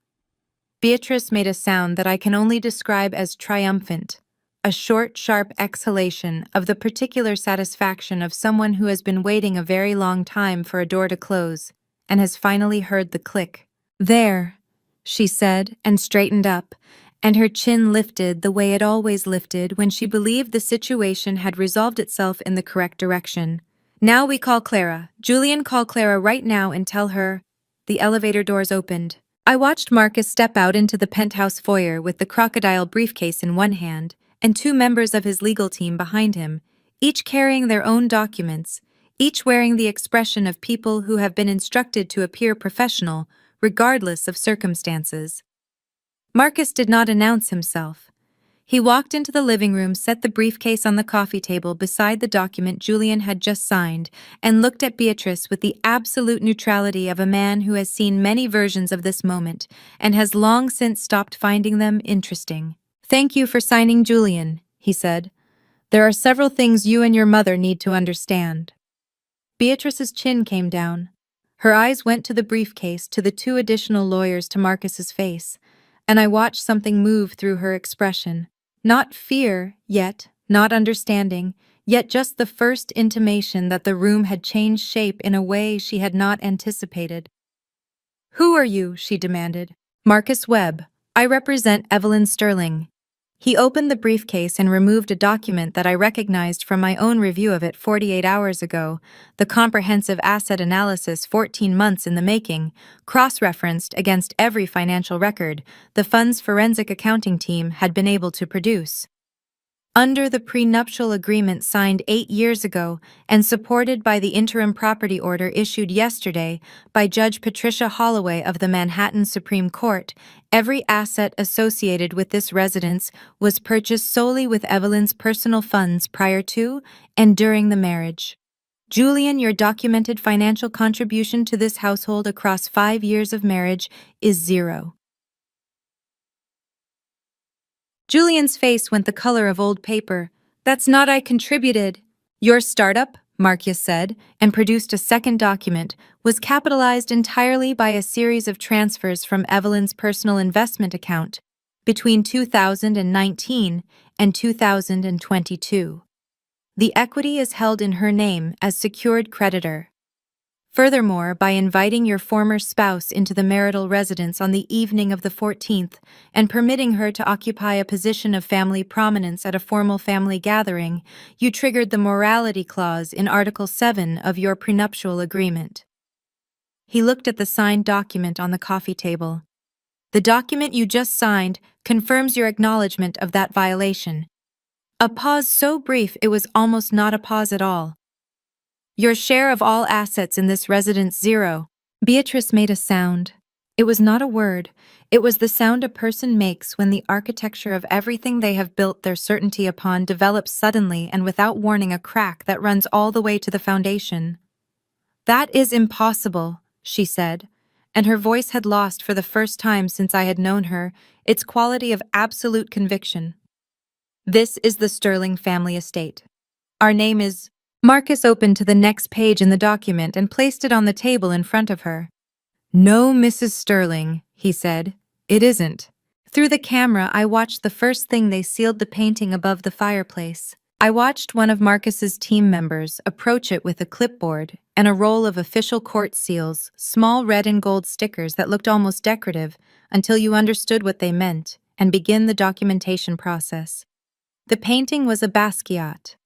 Beatrice made a sound that I can only describe as triumphant, a short, sharp exhalation of the particular satisfaction of someone who has been waiting a very long time for a door to close and has finally heard the click. There, she said, and straightened up, and her chin lifted the way it always lifted when she believed the situation had resolved itself in the correct direction. Now we call Clara. Julian, call Clara right now and tell her. The elevator doors opened. I watched Marcus step out into the penthouse foyer with the crocodile briefcase in one hand and 2 members of his legal team behind him, each carrying their own documents, each wearing the expression of people who have been instructed to appear professional, regardless of circumstances. Marcus did not announce himself. He walked into the living room, set the briefcase on the coffee table beside the document Julian had just signed, and looked at Beatrice with the absolute neutrality of a man who has seen many versions of this moment and has long since stopped finding them interesting. Thank you for signing, Julian, he said. There are several things you and your mother need to understand. Beatrice's chin came down. Her eyes went to the briefcase, to the 2 additional lawyers, to Marcus's face, and I watched something move through her expression. Not fear, yet, not understanding, yet just the first intimation that the room had changed shape in a way she had not anticipated. Who are you? She demanded. Marcus Webb. I represent Evelyn Sterling. He opened the briefcase and removed a document that I recognized from my own review of it 48 hours ago, the comprehensive asset analysis 14 months in the making, cross-referenced against every financial record the fund's forensic accounting team had been able to produce. Under the prenuptial agreement signed 8 years ago and supported by the interim property order issued yesterday by Judge Patricia Holloway of the Manhattan Supreme Court, every asset associated with this residence was purchased solely with Evelyn's personal funds prior to and during the marriage. Julian, your documented financial contribution to this household across 5 years of marriage is 0. Julian's face went the color of old paper. That's not I contributed. Your startup, Marcus said, and produced a second document, was capitalized entirely by a series of transfers from Evelyn's personal investment account between 2019 and 2022. The equity is held in her name as secured creditor. Furthermore, by inviting your former spouse into the marital residence on the evening of the 14th and permitting her to occupy a position of family prominence at a formal family gathering, you triggered the morality clause in Article 7 of your prenuptial agreement. He looked at the signed document on the coffee table. The document you just signed confirms your acknowledgement of that violation. A pause so brief it was almost not a pause at all. Your share of all assets in this residence 0. Beatrice made a sound. It was not a word. It was the sound a person makes when the architecture of everything they have built their certainty upon develops suddenly and without warning a crack that runs all the way to the foundation. "That is impossible," she said, and her voice had lost for the first time since I had known her its quality of absolute conviction. "This is the Sterling family estate. Our name is—" Marcus opened to the next page in the document and placed it on the table in front of her. "No, Mrs. Sterling," he said. "It isn't." Through the camera, I watched the first thing they sealed the painting above the fireplace. I watched one of Marcus's team members approach it with a clipboard and a roll of official court seals, small red and gold stickers that looked almost decorative until you understood what they meant, and begin the documentation process. The painting was a Basquiat,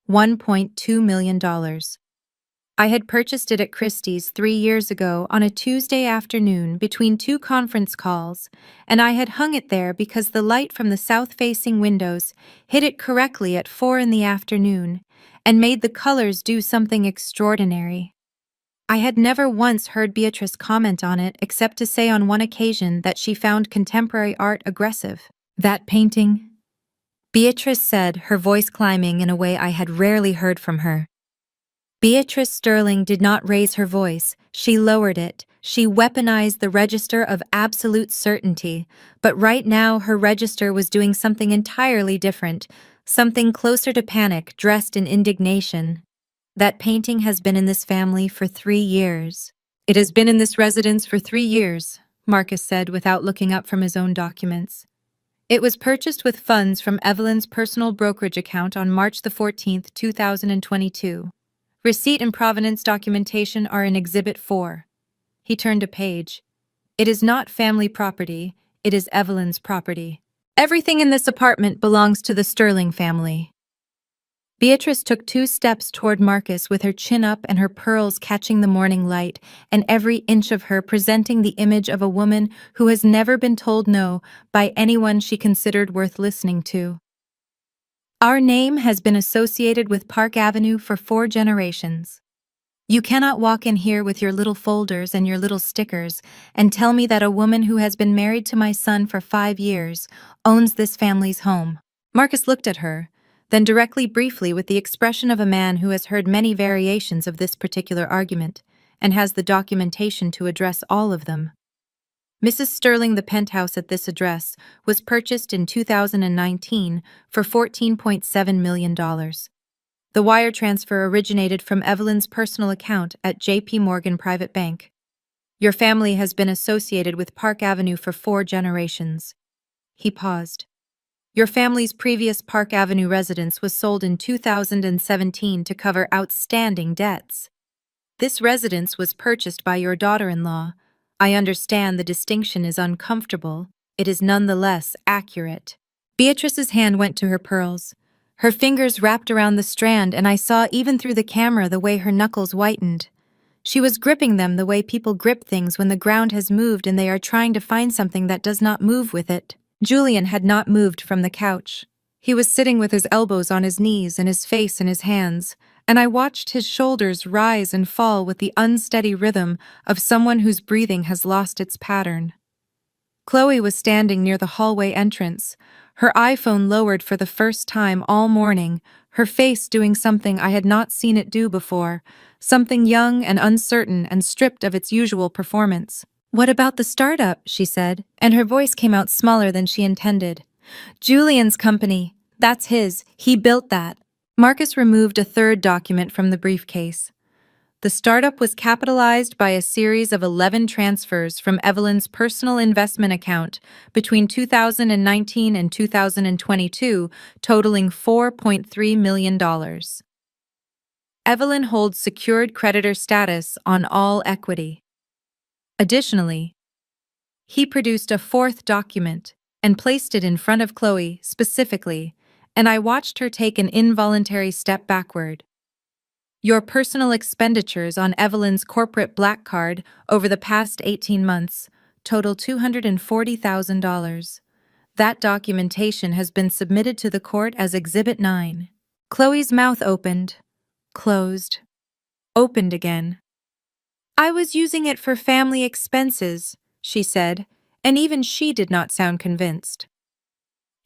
$1.2 million. I had purchased it at Christie's 3 years ago on a Tuesday afternoon between 2 conference calls, and I had hung it there because the light from the south-facing windows hit it correctly at 4 in the afternoon and made the colors do something extraordinary. I had never once heard Beatrice comment on it except to say on one occasion that she found contemporary art aggressive. "That painting?" Beatrice said, her voice climbing in a way I had rarely heard from her. Beatrice Sterling did not raise her voice, she lowered it. She weaponized the register of absolute certainty, but right now her register was doing something entirely different, something closer to panic dressed in indignation. "That painting has been in this family for 3 years. It has been in this residence for 3 years, Marcus said without looking up from his own documents. "It was purchased with funds from Evelyn's personal brokerage account on March the 14th, 2022. Receipt and provenance documentation are in Exhibit 4. He turned a page. "It is not family property, it is Evelyn's property. Everything in this apartment belongs to the Sterling family." Beatrice took 2 steps toward Marcus with her chin up and her pearls catching the morning light, and every inch of her presenting the image of a woman who has never been told no by anyone she considered worth listening to. "Our name has been associated with Park Avenue for 4 generations. You cannot walk in here with your little folders and your little stickers and tell me that a woman who has been married to my son for 5 years owns this family's home." Marcus looked at her, then directly briefly with the expression of a man who has heard many variations of this particular argument and has the documentation to address all of them. "Mrs. Sterling, the penthouse at this address, was purchased in 2019 for $14.7 million. The wire transfer originated from Evelyn's personal account at J.P. Morgan Private Bank. Your family has been associated with Park Avenue for 4 generations." He paused. "Your family's previous Park Avenue residence was sold in 2017 to cover outstanding debts. This residence was purchased by your daughter-in-law. I understand the distinction is uncomfortable. It is nonetheless accurate." Beatrice's hand went to her pearls. Her fingers wrapped around the strand, and I saw even through the camera the way her knuckles whitened. She was gripping them the way people grip things when the ground has moved and they are trying to find something that does not move with it. Julian had not moved from the couch. He was sitting with his elbows on his knees and his face in his hands, and I watched his shoulders rise and fall with the unsteady rhythm of someone whose breathing has lost its pattern. Chloe was standing near the hallway entrance, her iPhone lowered for the first time all morning, her face doing something I had not seen it do before, something young and uncertain and stripped of its usual performance. "What about the startup?" she said, and her voice came out smaller than she intended. "Julian's company. That's his. He built that." Marcus removed a 3rd document from the briefcase. The startup was capitalized by a series of 11 transfers from Evelyn's personal investment account between 2019 and 2022, totaling $4.3 million. Evelyn holds secured creditor status on all equity. Additionally, he produced a 4th document and placed it in front of Chloe specifically, and I watched her take an involuntary step backward. "Your personal expenditures on Evelyn's corporate black card over the past 18 months total $240,000. That documentation has been submitted to the court as Exhibit 9. Chloe's mouth opened, closed, opened again. "I was using it for family expenses," she said, and even she did not sound convinced.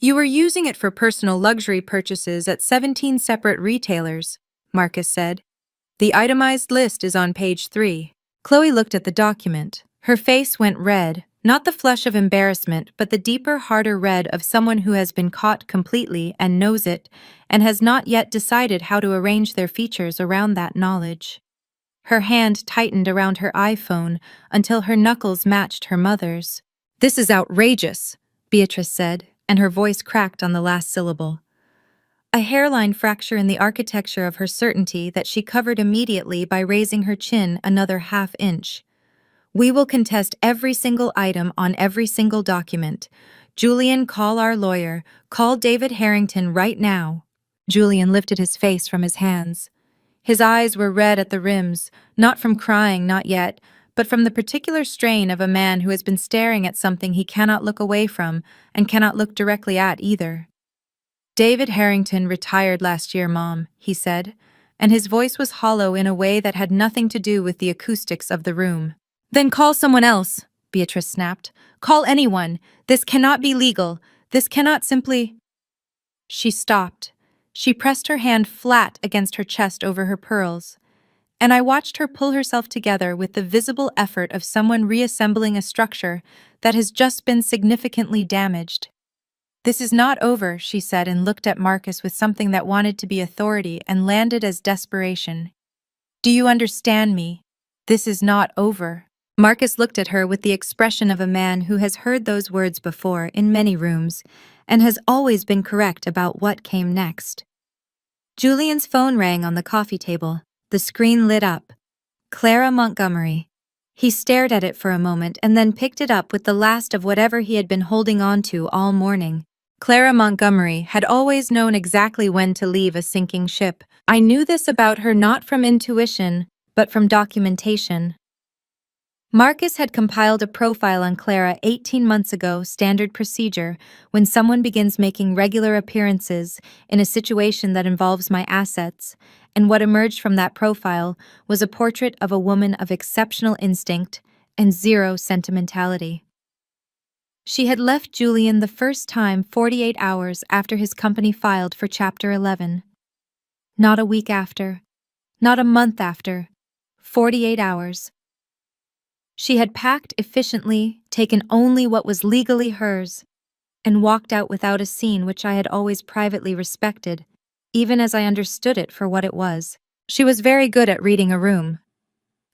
You were using it for personal luxury purchases at 17 separate retailers, Marcus said. The itemized list is on page 3. Chloe looked at the document. Her face went red, not the flush of embarrassment, but the deeper, harder red of someone who has been caught completely and knows it, and has not yet decided how to arrange their features around that knowledge. Her hand tightened around her iPhone until her knuckles matched her mother's. This is outrageous, Beatrice said, and her voice cracked on the last syllable. A hairline fracture in the architecture of her certainty that she covered immediately by raising her chin another half-inch. We will contest every single item on every single document. Julian, call our lawyer. Call David Harrington right now. Julian lifted his face from his hands. His eyes were red at the rims, not from crying, not yet, but from the particular strain of a man who has been staring at something he cannot look away from and cannot look directly at either. David Harrington retired last year, Mom, he said, and his voice was hollow in a way that had nothing to do with the acoustics of the room. Then call someone else, Beatrice snapped. Call anyone. This cannot be legal. This cannot simply... She stopped. She pressed her hand flat against her chest over her pearls, and I watched her pull herself together with the visible effort of someone reassembling a structure that has just been significantly damaged. This is not over, she said, and looked at Marcus with something that wanted to be authority and landed as desperation. Do you understand me? This is not over. Marcus looked at her with the expression of a man who has heard those words before in many rooms and has always been correct about what came next. Julian's phone rang on the coffee table. The screen lit up. Clara Montgomery. He stared at it for a moment and then picked it up with the last of whatever he had been holding on to all morning. Clara Montgomery had always known exactly when to leave a sinking ship. I knew this about her not from intuition, but from documentation. Marcus had compiled a profile on Clara 18 months ago, standard procedure, when someone begins making regular appearances in a situation that involves my assets, and what emerged from that profile was a portrait of a woman of exceptional instinct and zero sentimentality. She had left Julian the first time 48 hours after his company filed for Chapter 11. Not a week after, not a month after, 48 hours. She had packed efficiently, taken only what was legally hers, and walked out without a scene which I had always privately respected, even as I understood it for what it was. She was very good at reading a room.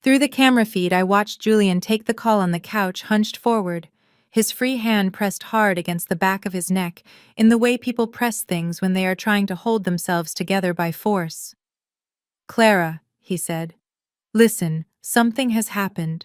Through the camera feed, I watched Julian take the call on the couch, hunched forward, his free hand pressed hard against the back of his neck in the way people press things when they are trying to hold themselves together by force. Clara, he said, listen, something has happened.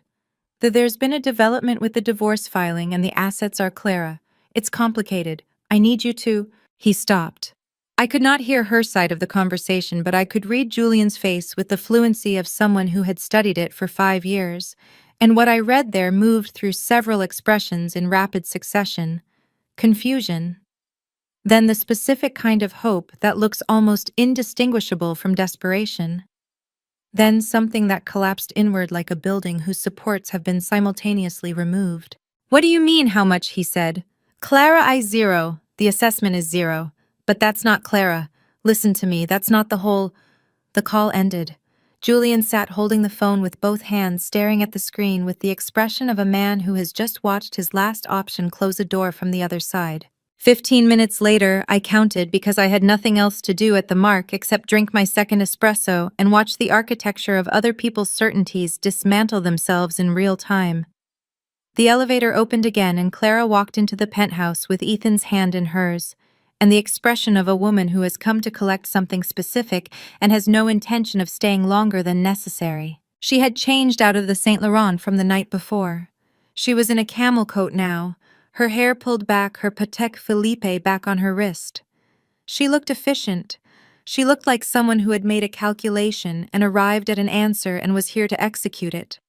There's been a development with the divorce filing and the assets are Clara. It's complicated. I need you to... He stopped. I could not hear her side of the conversation, but I could read Julian's face with the fluency of someone who had studied it for 5 years, and what I read there moved through several expressions in rapid succession. Confusion. Then the specific kind of hope that looks almost indistinguishable from desperation. Then something that collapsed inward like a building whose supports have been simultaneously removed. What do you mean, how much? He said. Clara, I zero. The assessment is 0. But that's not Clara. Listen to me, that's not the whole... The call ended. Julian sat holding the phone with both hands, staring at the screen with the expression of a man who has just watched his last option close a door from the other side. 15 minutes later, I counted because I had nothing else to do at the mark except drink my second espresso and watch the architecture of other people's certainties dismantle themselves in real time. The elevator opened again and Clara walked into the penthouse with Ethan's hand in hers, and the expression of a woman who has come to collect something specific and has no intention of staying longer than necessary. She had changed out of the Saint Laurent from the night before. She was in a camel coat now, her hair pulled back, her Patek Philippe back on her wrist. She looked efficient. She looked like someone who had made a calculation and arrived at an answer and was here to execute it.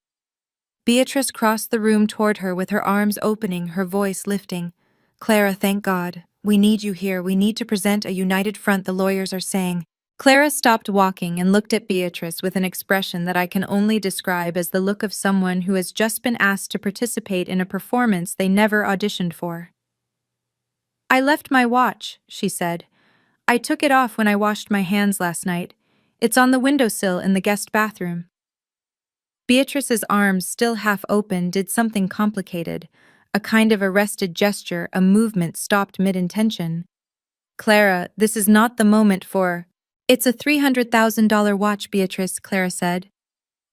Beatrice crossed the room toward her with her arms opening, her voice lifting. Clara, thank God. We need you here. We need to present a united front, the lawyers are saying. Clara stopped walking and looked at Beatrice with an expression that I can only describe as the look of someone who has just been asked to participate in a performance they never auditioned for. "I left my watch," she said. "I took it off when I washed my hands last night. It's on the windowsill in the guest bathroom." Beatrice's arms, still half open, did something complicated. A kind of arrested gesture, a movement stopped mid-intention. "Clara, this is not the moment for—" "It's a $300,000 watch, Beatrice," Clara said.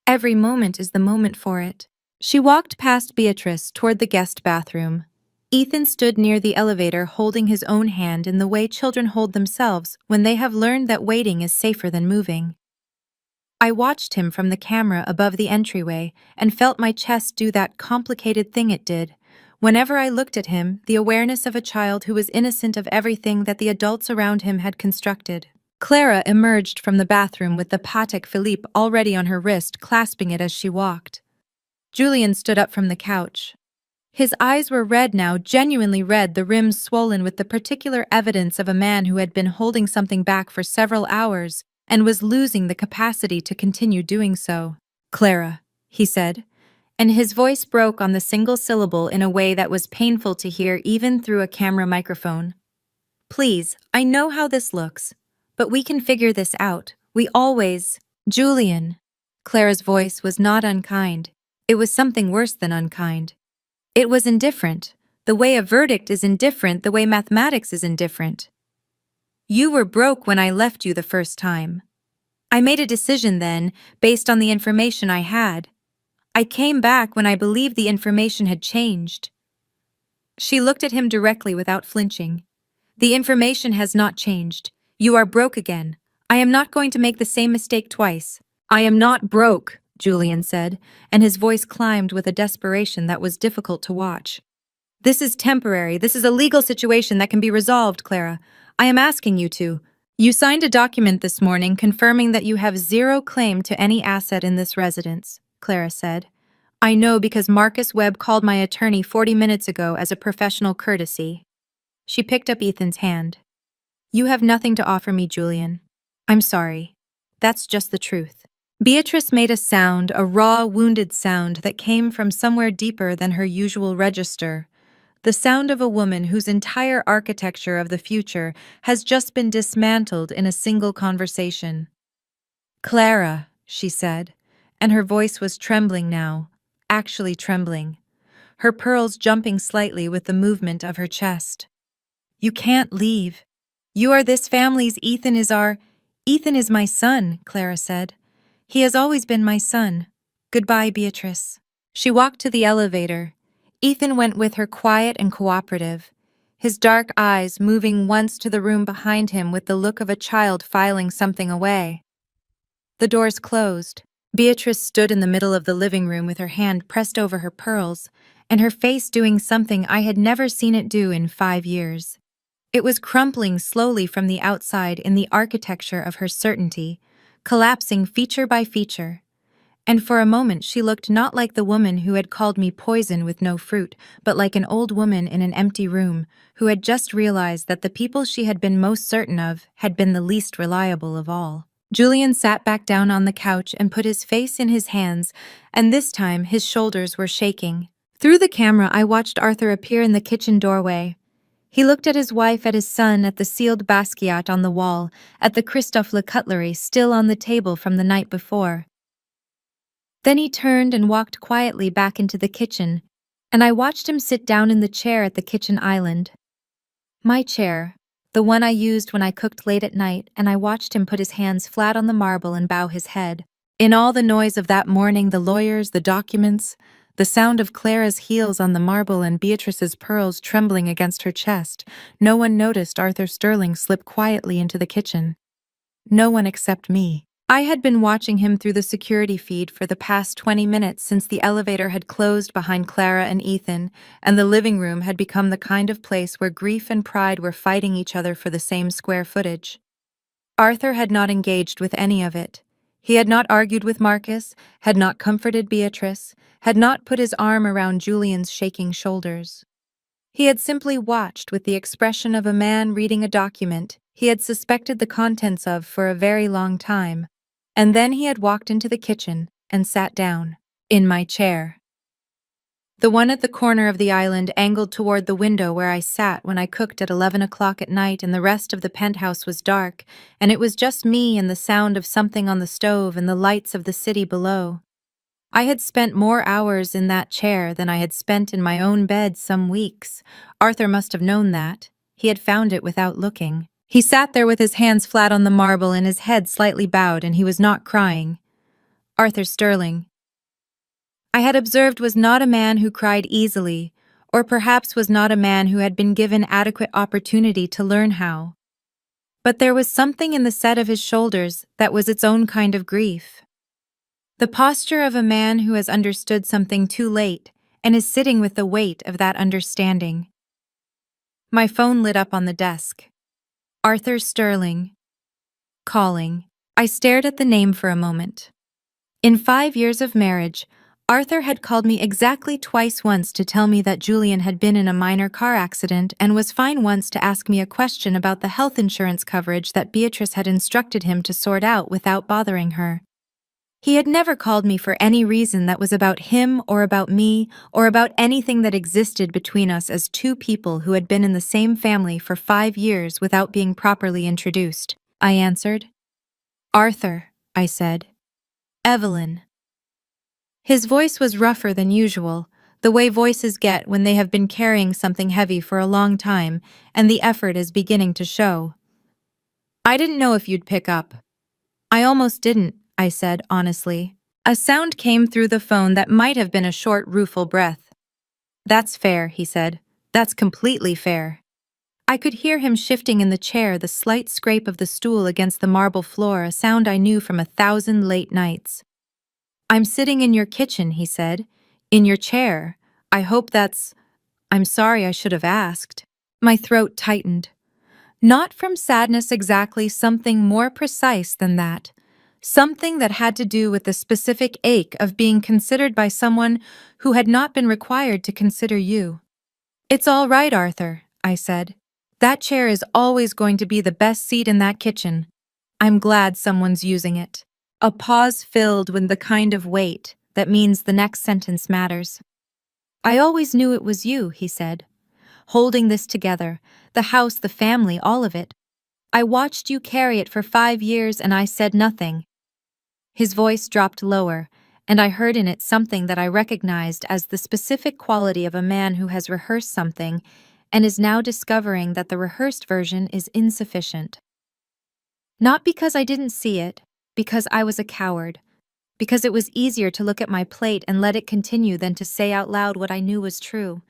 "Every moment is the moment for it." She walked past Beatrice toward the guest bathroom. Ethan stood near the elevator holding his own hand in the way children hold themselves when they have learned that waiting is safer than moving. I watched him from the camera above the entryway and felt my chest do that complicated thing it did. Whenever I looked at him, the awareness of a child who was innocent of everything that the adults around him had constructed. Clara emerged from the bathroom with the Patek Philippe already on her wrist, clasping it as she walked. Julian stood up from the couch. His eyes were red now, genuinely red, the rims swollen with the particular evidence of a man who had been holding something back for several hours and was losing the capacity to continue doing so. "Clara," he said, and his voice broke on the single syllable in a way that was painful to hear even through a camera microphone. "Please, I know how this looks, but we can figure this out. We always—" "Julian." Clara's voice was not unkind. It was something worse than unkind. It was indifferent. The way a verdict is indifferent, the way mathematics is indifferent. "You were broke when I left you the first time. I made a decision then, based on the information I had. I came back when I believed the information had changed." She looked at him directly without flinching. "The information has not changed. You are broke again. I am not going to make the same mistake twice." "I am not broke," Julian said, and his voice climbed with a desperation that was difficult to watch. "This is temporary. This is a legal situation that can be resolved, Clara. I am asking you to. You signed a document this morning confirming that you have zero claim to any asset in this residence," Clara said. "I know because Marcus Webb called my attorney 40 minutes ago as a professional courtesy." She picked up Ethan's hand. "You have nothing to offer me, Julian. I'm sorry. That's just the truth." Beatrice made a sound, a raw, wounded sound that came from somewhere deeper than her usual register. The sound of a woman whose entire architecture of the future has just been dismantled in a single conversation. "Clara," she said, and her voice was trembling now, actually trembling, her pearls jumping slightly with the movement of her chest. "You can't leave. You are this family's Ethan is my son," Clara said. "He has always been my son. Goodbye, Beatrice." She walked to the elevator. Ethan went with her, quiet and cooperative, his dark eyes moving once to the room behind him with the look of a child filing something away. The doors closed. Beatrice stood in the middle of the living room with her hand pressed over her pearls, and her face doing something I had never seen it do in 5 years. It was crumpling slowly from the outside in the architecture of her certainty, collapsing feature by feature. And for a moment she looked not like the woman who had called me poison with no fruit, but like an old woman in an empty room who had just realized that the people she had been most certain of had been the least reliable of all. Julian sat back down on the couch and put his face in his hands, and this time his shoulders were shaking. Through the camera I watched Arthur appear in the kitchen doorway. He looked at his wife, at his son, at the sealed Basquiat on the wall, at the Christophe Le cutlery still on the table from the night before. Then he turned and walked quietly back into the kitchen, and I watched him sit down in the chair at the kitchen island. My chair, the one I used when I cooked late at night, and I watched him put his hands flat on the marble and bow his head. In all the noise of that morning, the lawyers, the documents, the sound of Clara's heels on the marble and Beatrice's pearls trembling against her chest, no one noticed Arthur Sterling slip quietly into the kitchen. No one except me. I had been watching him through the security feed for the past 20 minutes since the elevator had closed behind Clara and Ethan, and the living room had become the kind of place where grief and pride were fighting each other for the same square footage. Arthur had not engaged with any of it. He had not argued with Marcus, had not comforted Beatrice, had not put his arm around Julian's shaking shoulders. He had simply watched with the expression of a man reading a document, he had suspected the contents of for a very long time, and then he had walked into the kitchen and sat down, in my chair. The one at the corner of the island angled toward the window where I sat when I cooked at 11 o'clock at night and the rest of the penthouse was dark, and it was just me and the sound of something on the stove and the lights of the city below. I had spent more hours in that chair than I had spent in my own bed some weeks. Arthur must have known that. He had found it without looking. He sat there with his hands flat on the marble and his head slightly bowed, and he was not crying. Arthur Sterling, I had observed, was not a man who cried easily, or perhaps was not a man who had been given adequate opportunity to learn how. But there was something in the set of his shoulders that was its own kind of grief. The posture of a man who has understood something too late and is sitting with the weight of that understanding. My phone lit up on the desk. Arthur Sterling. Calling. I stared at the name for a moment. In 5 years of marriage, Arthur had called me exactly twice, once to tell me that Julian had been in a minor car accident and was fine, once to ask me a question about the health insurance coverage that Beatrice had instructed him to sort out without bothering her. He had never called me for any reason that was about him or about me or about anything that existed between us as two people who had been in the same family for 5 years without being properly introduced. I answered. Arthur, I said. Evelyn. His voice was rougher than usual, the way voices get when they have been carrying something heavy for a long time and the effort is beginning to show. I didn't know if you'd pick up. I almost didn't, I said honestly. A sound came through the phone that might have been a short, rueful breath. That's fair, he said. That's completely fair. I could hear him shifting in the chair, the slight scrape of the stool against the marble floor, a sound I knew from 1,000 late nights. I'm sitting in your kitchen, he said. In your chair. I hope that's... I'm sorry, I should have asked. My throat tightened. Not from sadness exactly, something more precise than that. Something that had to do with the specific ache of being considered by someone who had not been required to consider you. It's all right, Arthur, I said. That chair is always going to be the best seat in that kitchen. I'm glad someone's using it. A pause filled with the kind of weight that means the next sentence matters. I always knew it was you, he said. Holding this together, the house, the family, all of it. I watched you carry it for 5 years and I said nothing. His voice dropped lower, and I heard in it something that I recognized as the specific quality of a man who has rehearsed something and is now discovering that the rehearsed version is insufficient. Not because I didn't see it, because I was a coward, because it was easier to look at my plate and let it continue than to say out loud what I knew was true.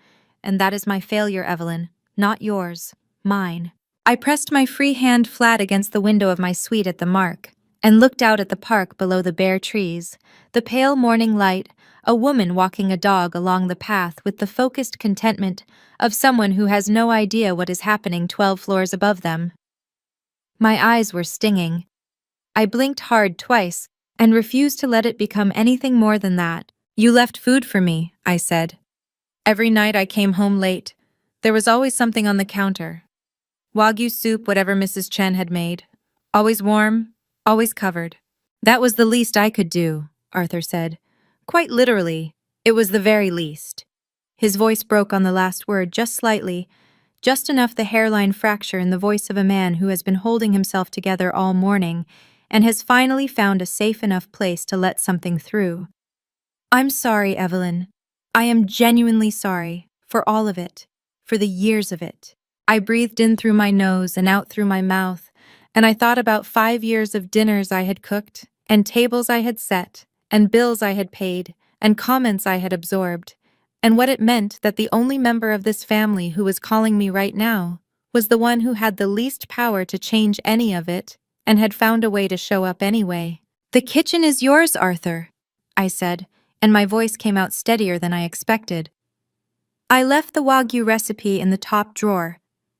And that is my failure, Evelyn, not yours, mine. I pressed my free hand flat against the window of my suite at the Mark, and looked out at the park below the bare trees, the pale morning light, a woman walking a dog along the path with the focused contentment of someone who has no idea what is happening 12 floors above them. My eyes were stinging. I blinked hard twice and refused to let it become anything more than that. You left food for me, I said. Every night I came home late. There was always something on the counter. Wagyu soup, whatever Mrs. Chen had made. Always warm, always covered. That was the least I could do, Arthur said. Quite literally, it was the very least. His voice broke on the last word just slightly, just enough the hairline fracture in the voice of a man who has been holding himself together all morning and has finally found a safe enough place to let something through. I'm sorry, Evelyn. I am genuinely sorry, for all of it, for the years of it. I breathed in through my nose and out through my mouth, and I thought about 5 years of dinners I had cooked, and tables I had set, and bills I had paid, and comments I had absorbed, and what it meant that the only member of this family who was calling me right now was the one who had the least power to change any of it, and had found a way to show up anyway. The kitchen is yours, Arthur, I said, and my voice came out steadier than I expected. I left the Wagyu recipe in the top drawer,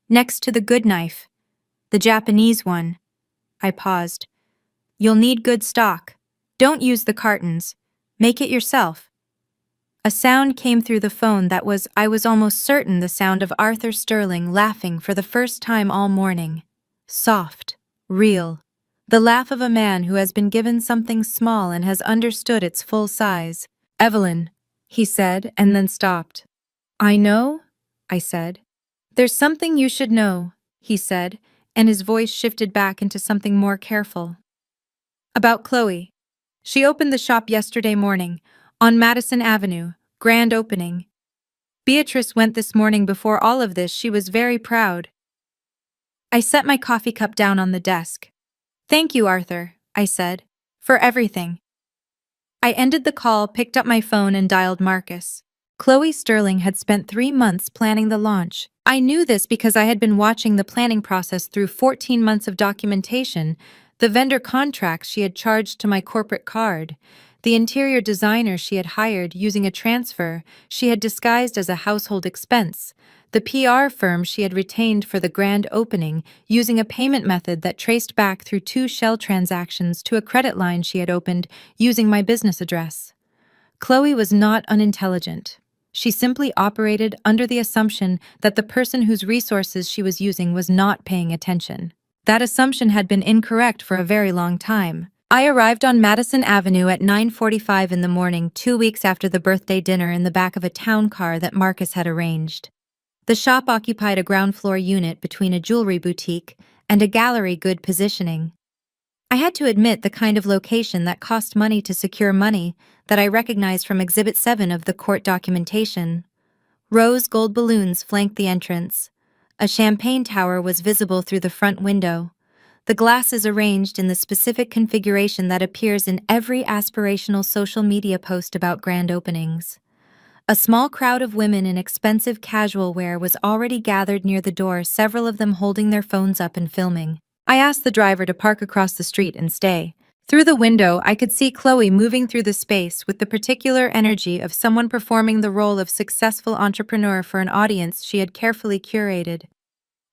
next to the good knife, the Japanese one. I paused. You'll need good stock. Don't use the cartons. Make it yourself. A sound came through the phone that was, I was almost certain, the sound of Arthur Sterling laughing for the first time all morning. soft, real. The laugh of a man who has been given something small and has understood its full size. "Evelyn," he said, and then stopped. "I know," I said. "There's something you should know," he said, and his voice shifted back into something more careful. "About Chloe. She opened the shop yesterday morning, on Madison Avenue, grand opening. Beatrice went this morning. Before all of this, she was very proud." I set my coffee cup down on the desk. "Thank you, Arthur," I said, "for everything." I ended the call, picked up my phone, and dialed Marcus. Chloe Sterling had spent 3 months planning the launch. I knew this because I had been watching the planning process through 14 months of documentation, the vendor contracts she had charged to my corporate card, the interior designer she had hired using a transfer she had disguised as a household expense, the PR firm she had retained for the grand opening using a payment method that traced back through 2 shell transactions to a credit line she had opened using my business address. Chloe was not unintelligent. She simply operated under the assumption that the person whose resources she was using was not paying attention. That assumption had been incorrect for a very long time. I arrived on Madison Avenue at 9:45 in the morning, 2 weeks after the birthday dinner, in the back of a town car that Marcus had arranged. The shop occupied a ground-floor unit between a jewelry boutique and a gallery, good positioning. I had to admit, the kind of location that cost money to secure money that I recognized from Exhibit 7 of the court documentation. Rose gold balloons flanked the entrance. A champagne tower was visible through the front window. The glass is arranged in the specific configuration that appears in every aspirational social media post about grand openings. A small crowd of women in expensive casual wear was already gathered near the door, several of them holding their phones up and filming. I asked the driver to park across the street and stay. Through the window, I could see Chloe moving through the space with the particular energy of someone performing the role of successful entrepreneur for an audience she had carefully curated.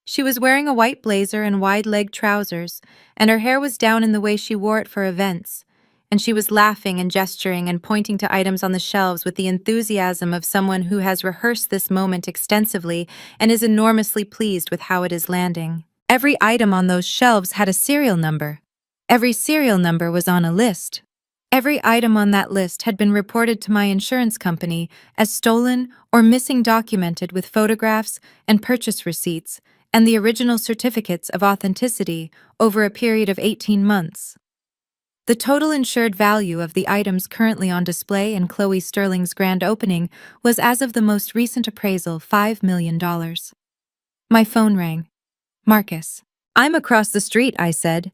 She was wearing a white blazer and wide-legged trousers, and her hair was down in the way she wore it for events. And she was laughing and gesturing and pointing to items on the shelves with the enthusiasm of someone who has rehearsed this moment extensively and is enormously pleased with how it is landing. Every item on those shelves had a serial number. Every serial number was on a list. Every item on that list had been reported to my insurance company as stolen or missing, documented with photographs and purchase receipts and the original certificates of authenticity over a period of 18 months. The total insured value of the items currently on display in Chloe Sterling's grand opening was, as of the most recent appraisal, $5 million. My phone rang. "Marcus." "I'm across the street," I said.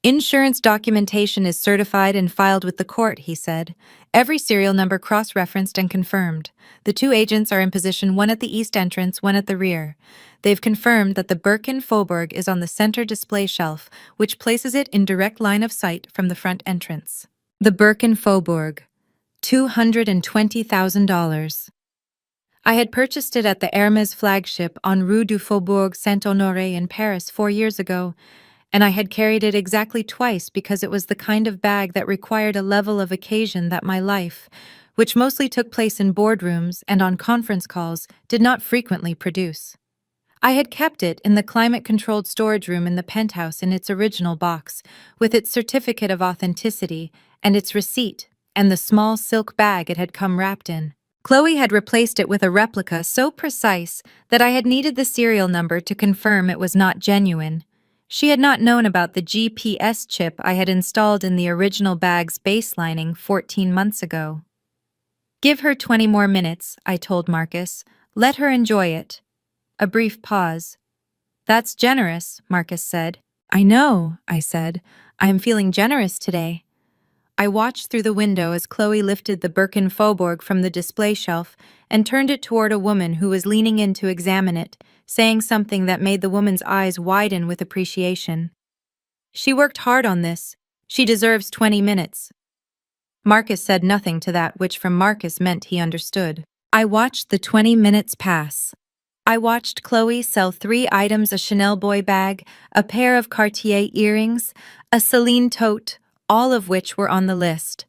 "Insurance documentation is certified and filed with the court," he said. "Every serial number cross-referenced and confirmed. The 2 agents are in position, one at the east entrance, one at the rear. They've confirmed that the Birkin Faubourg is on the center display shelf, which places it in direct line of sight from the front entrance." The Birkin Faubourg. $220,000. I had purchased it at the Hermès flagship on Rue du Faubourg Saint-Honoré in Paris 4 years ago, and I had carried it exactly twice because it was the kind of bag that required a level of occasion that my life, which mostly took place in boardrooms and on conference calls, did not frequently produce. I had kept it in the climate-controlled storage room in the penthouse in its original box, with its certificate of authenticity and its receipt and the small silk bag it had come wrapped in. Chloe had replaced it with a replica so precise that I had needed the serial number to confirm it was not genuine. She had not known about the GPS chip I had installed in the original bag's base lining 14 months ago. "Give her 20 more minutes," I told Marcus. "Let her enjoy it." A brief pause. "That's generous," Marcus said. "I know," I said. "I am feeling generous today." I watched through the window as Chloe lifted the Birkin Faubourg from the display shelf and turned it toward a woman who was leaning in to examine it, saying something that made the woman's eyes widen with appreciation. "She worked hard on this. She deserves 20 minutes. Marcus said nothing to that, which from Marcus meant he understood. I watched the 20 minutes pass. I watched Chloe sell 3 items: a Chanel boy bag, a pair of Cartier earrings, a Celine tote, all of which were on the list.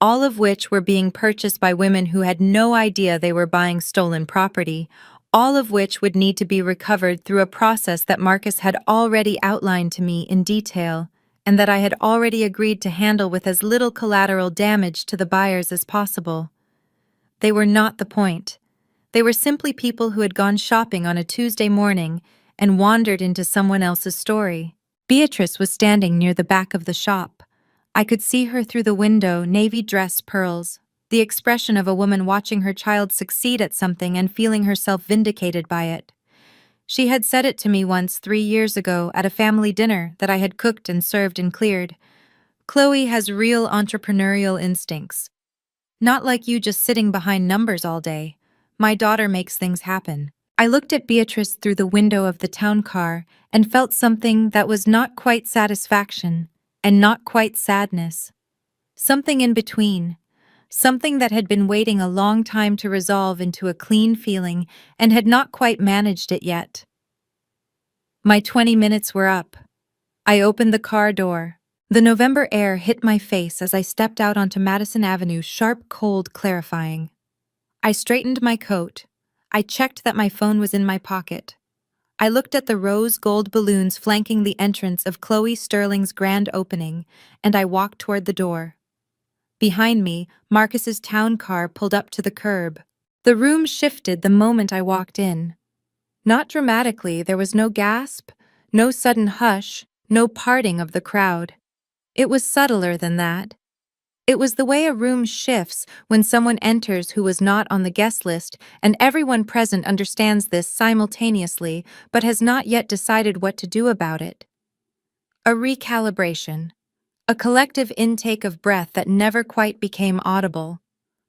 All of which were being purchased by women who had no idea they were buying stolen property, all of which would need to be recovered through a process that Marcus had already outlined to me in detail, and that I had already agreed to handle with as little collateral damage to the buyers as possible. They were not the point. They were simply people who had gone shopping on a Tuesday morning and wandered into someone else's story. Beatrice was standing near the back of the shop. I could see her through the window, navy dress pearls, the expression of a woman watching her child succeed at something and feeling herself vindicated by it. She had said it to me once 3 years ago at a family dinner that I had cooked and served and cleared. Chloe has real entrepreneurial instincts. Not like you just sitting behind numbers all day. My daughter makes things happen. I looked at Beatrice through the window of the town car and felt something that was not quite satisfaction and not quite sadness. Something in between. Something that had been waiting a long time to resolve into a clean feeling and had not quite managed it yet. My 20 minutes were up. I opened the car door. The November air hit my face as I stepped out onto Madison Avenue, sharp, cold, clarifying. I straightened my coat. I checked that my phone was in my pocket. I looked at the rose gold balloons flanking the entrance of Chloe Sterling's grand opening, and I walked toward the door. Behind me, Marcus's town car pulled up to the curb. The room shifted the moment I walked in. Not dramatically, there was no gasp, no sudden hush, no parting of the crowd. It was subtler than that. It was the way a room shifts when someone enters who was not on the guest list, and everyone present understands this simultaneously but has not yet decided what to do about it. A recalibration. A collective intake of breath that never quite became audible.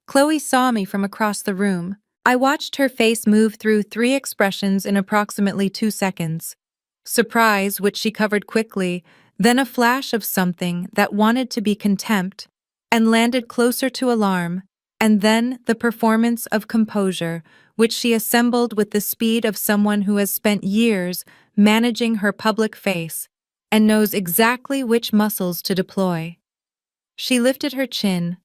Chloe saw me from across the room. I watched her face move through 3 expressions in approximately 2 seconds. Surprise, which she covered quickly, then a flash of something that wanted to be contempt, and landed closer to alarm, and then the performance of composure, which she assembled with the speed of someone who has spent years managing her public face and knows exactly which muscles to deploy. She lifted her chin.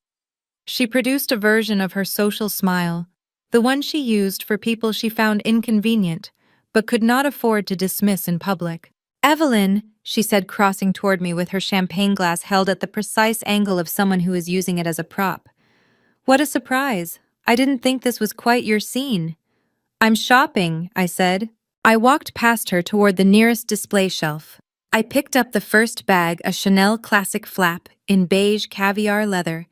She produced a version of her social smile, the one she used for people she found inconvenient, but could not afford to dismiss in public. "Evelyn," she said, crossing toward me with her champagne glass held at the precise angle of someone who is using it as a prop. "What a surprise. I didn't think this was quite your scene." "I'm shopping," I said. I walked past her toward the nearest display shelf. I picked up the first bag, a Chanel classic flap in beige caviar leather,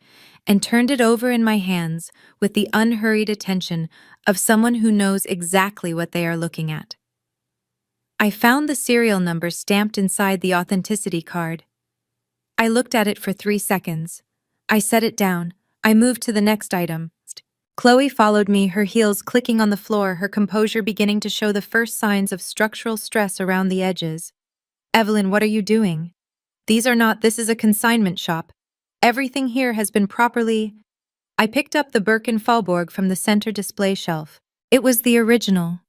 and turned it over in my hands with the unhurried attention of someone who knows exactly what they are looking at. I found the serial number stamped inside the authenticity card. I looked at it for 3 seconds. I set it down. I moved to the next item. Chloe followed me, her heels clicking on the floor, her composure beginning to show the first signs of structural stress around the edges. "Evelyn, what are you doing? This is a consignment shop. Everything here has been properly—" I picked up the Birkin Faubourg from the center display shelf. It was the original.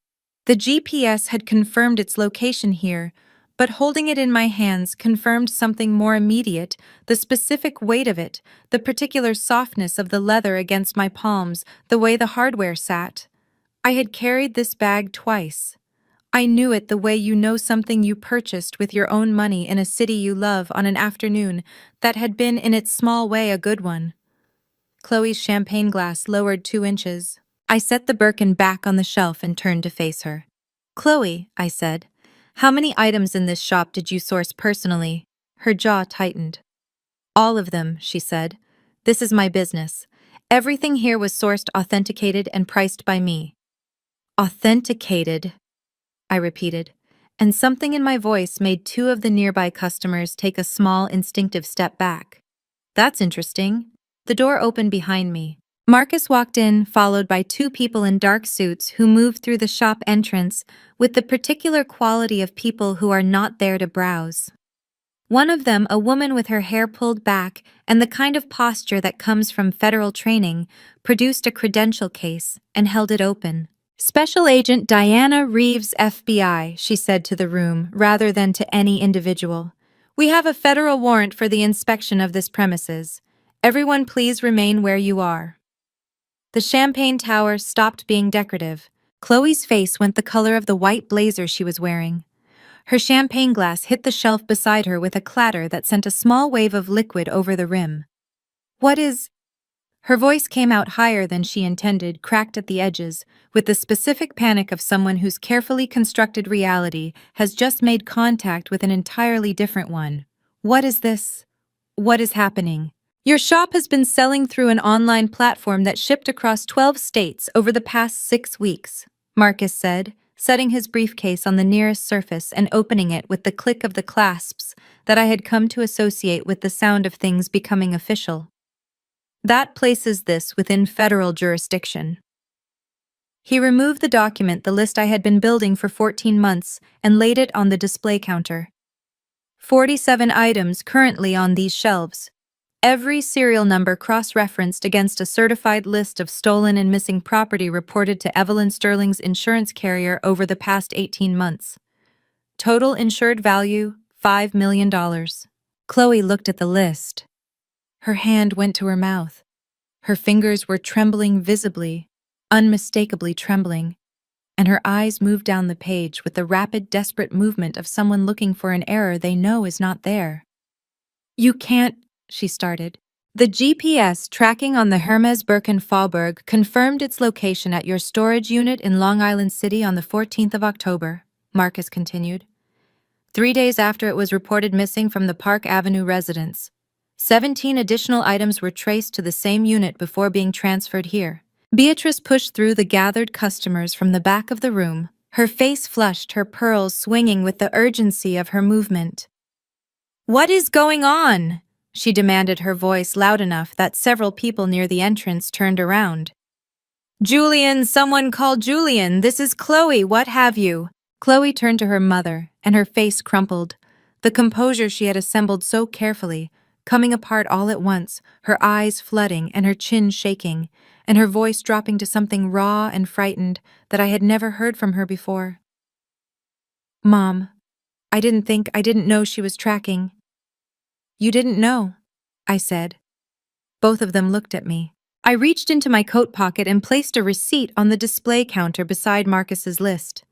The GPS had confirmed its location here, but holding it in my hands confirmed something more immediate, the specific weight of it, the particular softness of the leather against my palms, the way the hardware sat. I had carried this bag twice. I knew it the way you know something you purchased with your own money in a city you love on an afternoon that had been in its small way a good one. Chloe's champagne glass lowered 2 inches. I set the Birkin back on the shelf and turned to face her. "Chloe," I said, "how many items in this shop did you source personally?" Her jaw tightened. "All of them," she said. "This is my business. Everything here was sourced, authenticated, and priced by me." "Authenticated," I repeated, and something in my voice made 2 of the nearby customers take a small, instinctive step back. "That's interesting." The door opened behind me. Marcus walked in, followed by 2 people in dark suits who moved through the shop entrance with the particular quality of people who are not there to browse. One of them, a woman with her hair pulled back and the kind of posture that comes from federal training, produced a credential case and held it open. "Special Agent Diana Reeves, FBI," she said to the room rather than to any individual. "We have a federal warrant for the inspection of this premises. Everyone please remain where you are." The champagne tower stopped being decorative. Chloe's face went the color of the white blazer she was wearing. Her champagne glass hit the shelf beside her with a clatter that sent a small wave of liquid over the rim. What is... Her voice came out higher than she intended, cracked at the edges, with the specific panic of someone whose carefully constructed reality has just made contact with an entirely different one. What is this? What is happening? Your shop has been selling through an online platform that shipped across 12 states over the past 6 weeks, Marcus said, setting his briefcase on the nearest surface and opening it with the click of the clasps that I had come to associate with the sound of things becoming official. That places this within federal jurisdiction. He removed the document, the list I had been building for 14 months, and laid it on the display counter. 47 items currently on these shelves. Every serial number cross-referenced against a certified list of stolen and missing property reported to Evelyn Sterling's insurance carrier over the past 18 months. Total insured value, $5 million. Chloe looked at the list. Her hand went to her mouth. Her fingers were trembling visibly, unmistakably trembling, and her eyes moved down the page with the rapid, desperate movement of someone looking for an error they know is not there. You can't, she started. The GPS tracking on the Hermes Birken Faubourg confirmed its location at your storage unit in Long Island City on the 14th of October, Marcus continued. 3 days after it was reported missing from the Park Avenue residence. 17 additional items were traced to the same unit before being transferred here. Beatrice pushed through the gathered customers from the back of the room, her face flushed, her pearls swinging with the urgency of her movement. What is going on? She demanded, her voice loud enough that several people near the entrance turned around. Julian, someone call Julian. This is Chloe, what have you? Chloe turned to her mother, and her face crumpled. The composure she had assembled so carefully, coming apart all at once, her eyes flooding and her chin shaking, and her voice dropping to something raw and frightened that I had never heard from her before. Mom, I didn't know she was tracking. You didn't know, I said. Both of them looked at me. I reached into my coat pocket and placed a receipt on the display counter beside Marcus's list.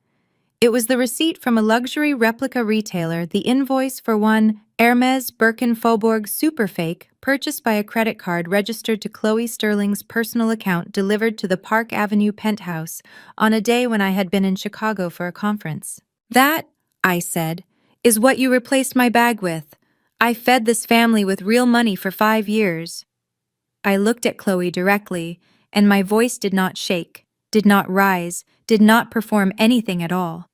It was the receipt from a luxury replica retailer, the invoice for one Hermes Birken Faubourg Superfake purchased by a credit card registered to Chloe Sterling's personal account delivered to the Park Avenue penthouse on a day when I had been in Chicago for a conference. That, I said, is what you replaced my bag with. I fed this family with real money for 5 years. I looked at Chloe directly, and my voice did not shake, did not rise, did not perform anything at all.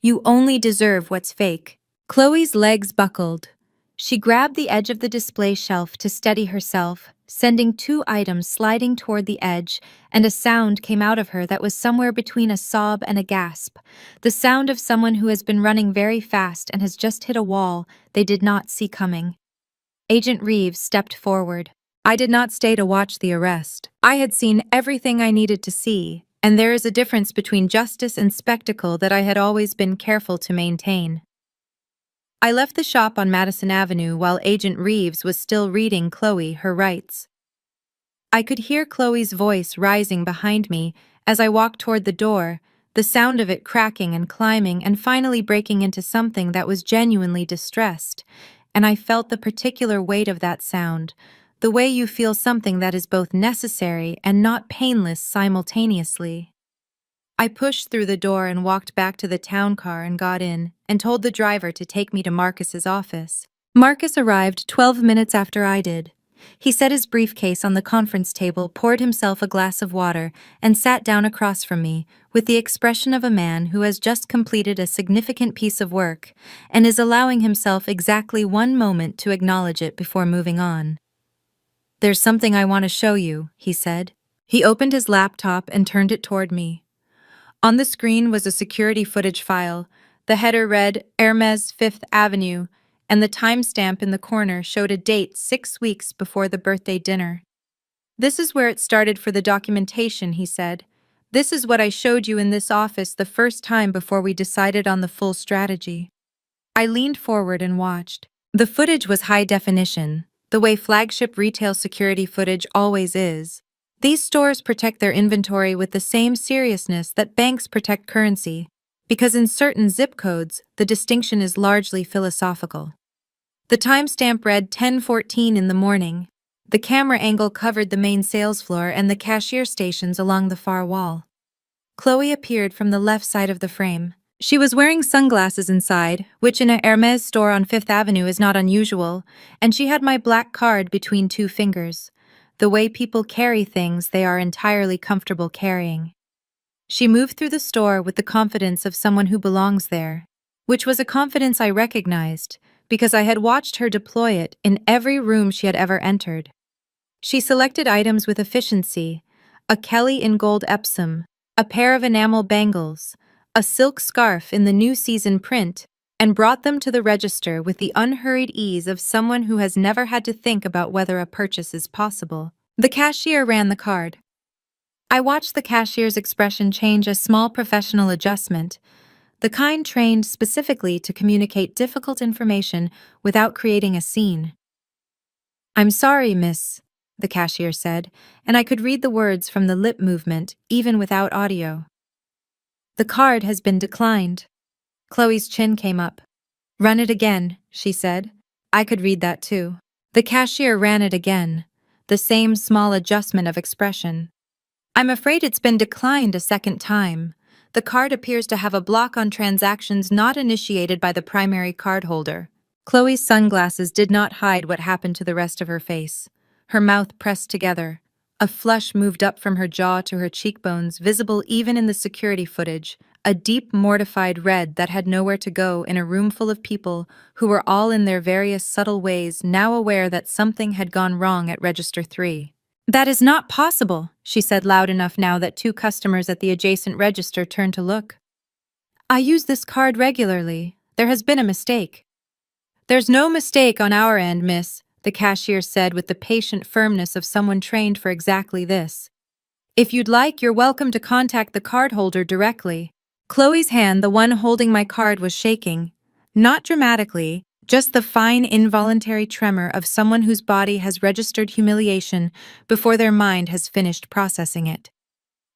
You only deserve what's fake. Chloe's legs buckled. She grabbed the edge of the display shelf to steady herself, sending 2 items sliding toward the edge, and a sound came out of her that was somewhere between a sob and a gasp, the sound of someone who has been running very fast and has just hit a wall they did not see coming. Agent Reeves stepped forward. I did not stay to watch the arrest. I had seen everything I needed to see, and there is a difference between justice and spectacle that I had always been careful to maintain. I left the shop on Madison Avenue while Agent Reeves was still reading Chloe her rights. I could hear Chloe's voice rising behind me as I walked toward the door, the sound of it cracking and climbing and finally breaking into something that was genuinely distressed, and I felt the particular weight of that sound, the way you feel something that is both necessary and not painless simultaneously. I pushed through the door and walked back to the town car and got in, and told the driver to take me to Marcus's office. Marcus arrived 12 minutes after I did. He set his briefcase on the conference table, poured himself a glass of water, and sat down across from me, with the expression of a man who has just completed a significant piece of work, and is allowing himself exactly 1 moment to acknowledge it before moving on. There's something I want to show you, he said. He opened his laptop and turned it toward me. On the screen was a security footage file. The header read Hermes 5th Avenue, and the timestamp in the corner showed a date 6 weeks before the birthday dinner. This is where it started for the documentation, he said. This is what I showed you in this office the first time before we decided on the full strategy. I leaned forward and watched. The footage was high definition, the way flagship retail security footage always is. These stores protect their inventory with the same seriousness that banks protect currency, because in certain zip codes, the distinction is largely philosophical. The timestamp read 10:14 in the morning. The camera angle covered the main sales floor and the cashier stations along the far wall. Chloe appeared from the left side of the frame. She was wearing sunglasses inside, which in a Hermes store on Fifth Avenue is not unusual, and she had my black card between two fingers. The way people carry things they are entirely comfortable carrying. She moved through the store with the confidence of someone who belongs there, which was a confidence I recognized because I had watched her deploy it in every room she had ever entered. She selected items with efficiency: a Kelly in gold Epsom, a pair of enamel bangles, a silk scarf in the new season print, and brought them to the register with the unhurried ease of someone who has never had to think about whether a purchase is possible. The cashier ran the card. I watched the cashier's expression change a small professional adjustment, the kind trained specifically to communicate difficult information without creating a scene. "I'm sorry, miss," the cashier said, and I could read the words from the lip movement, even without audio. "The card has been declined." Chloe's chin came up. "Run it again," she said. I could read that too. The cashier ran it again, the same small adjustment of expression. "I'm afraid it's been declined a second time. The card appears to have a block on transactions not initiated by the primary cardholder." Chloe's sunglasses did not hide what happened to the rest of her face. Her mouth pressed together. A flush moved up from her jaw to her cheekbones, visible even in the security footage, a deep, mortified red that had nowhere to go in a room full of people who were all in their various subtle ways now aware that something had gone wrong at Register 3. "That is not possible," she said loud enough now that two customers at the adjacent register turned to look. "I use this card regularly. There has been a mistake." "There's no mistake on our end, miss," the cashier said with the patient firmness of someone trained for exactly this. "If you'd like, you're welcome to contact the cardholder directly." Chloe's hand, the one holding my card, was shaking. Not dramatically, just the fine, involuntary tremor of someone whose body has registered humiliation before their mind has finished processing it.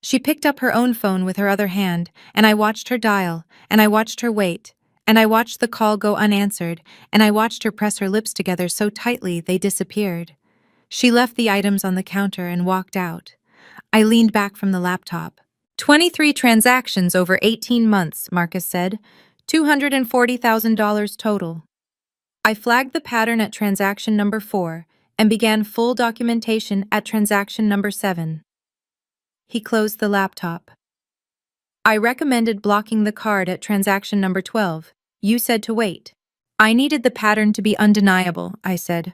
She picked up her own phone with her other hand, and I watched her dial, and I watched her wait, and I watched the call go unanswered, and I watched her press her lips together so tightly they disappeared. She left the items on the counter and walked out. I leaned back from the laptop. 23 transactions over 18 months, Marcus said. $240,000 total. I flagged the pattern at transaction number 4 and began full documentation at transaction number 7. He closed the laptop. "I recommended blocking the card at transaction number 12. You said to wait." "I needed the pattern to be undeniable," I said.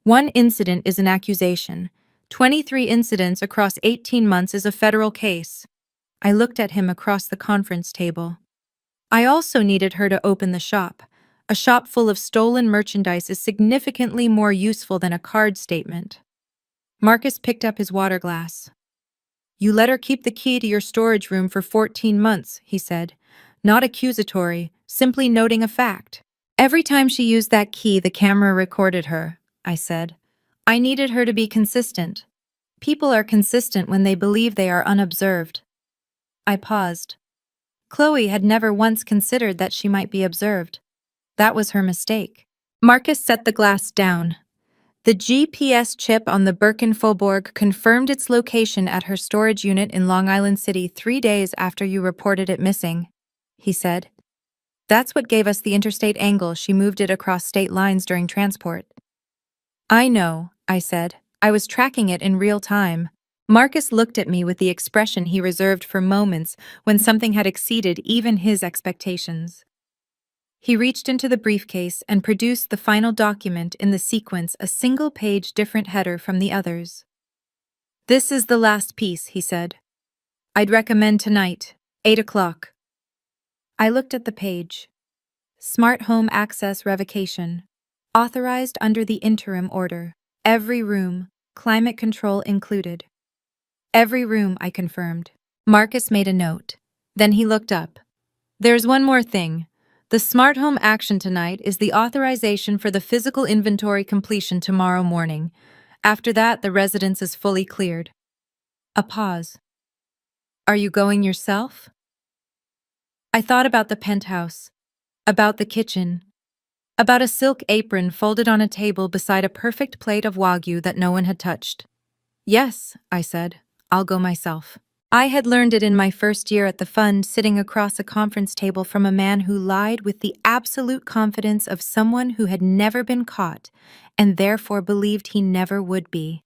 "One incident is an accusation. 23 incidents across 18 months is a federal case." I looked at him across the conference table. "I also needed her to open the shop. A shop full of stolen merchandise is significantly more useful than a card statement." Marcus picked up his water glass. "You let her keep the key to your storage room for 14 months, he said. Not accusatory, simply noting a fact. "Every time she used that key, the camera recorded her," I said. "I needed her to be consistent. People are consistent when they believe they are unobserved." I paused. Chloe had never once considered that she might be observed. That was her mistake. Marcus set the glass down. "The GPS chip on the Birkenfaubourg confirmed its location at her storage unit in Long Island City 3 days after you reported it missing," he said. "That's what gave us the interstate angle. She moved it across state lines during transport." "I know," I said. "I was tracking it in real time." Marcus looked at me with the expression he reserved for moments when something had exceeded even his expectations. He reached into the briefcase and produced the final document in the sequence, a single-page different header from the others. "This is the last piece," he said. "I'd recommend tonight, 8 o'clock. I looked at the page. Smart Home Access Revocation. Authorized under the interim order. Every room, climate control included. Every room, I confirmed. Marcus made a note. Then he looked up. "There's one more thing. The smart home action tonight is the authorization for the physical inventory completion tomorrow morning. After that, the residence is fully cleared." A pause. Are you going yourself? I thought about the penthouse, about the kitchen, about a silk apron folded on a table beside a perfect plate of wagyu that no one had touched. Yes, I said, I'll go myself. I had learned it in my first year at the fund, sitting across a conference table from a man who lied with the absolute confidence of someone who had never been caught and therefore believed he never would be.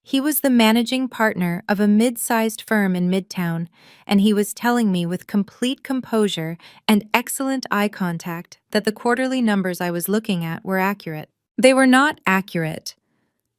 He was the managing partner of a mid-sized firm in Midtown, and he was telling me with complete composure and excellent eye contact that the quarterly numbers I was looking at were accurate. They were not accurate.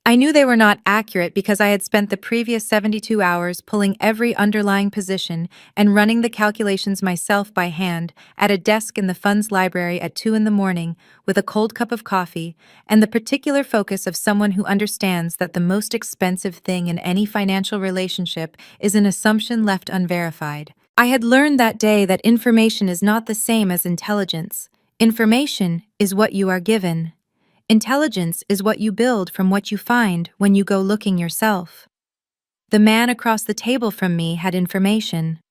I knew they were not accurate because I had spent the previous 72 hours pulling every underlying position and running the calculations myself by hand at a desk in the fund's library at 2 in the morning with a cold cup of coffee and the particular focus of someone who understands that the most expensive thing in any financial relationship is an assumption left unverified. I had learned that day that information is not the same as intelligence. Information is what you are given. Intelligence is what you build from what you find when you go looking yourself. The man across the table from me had information.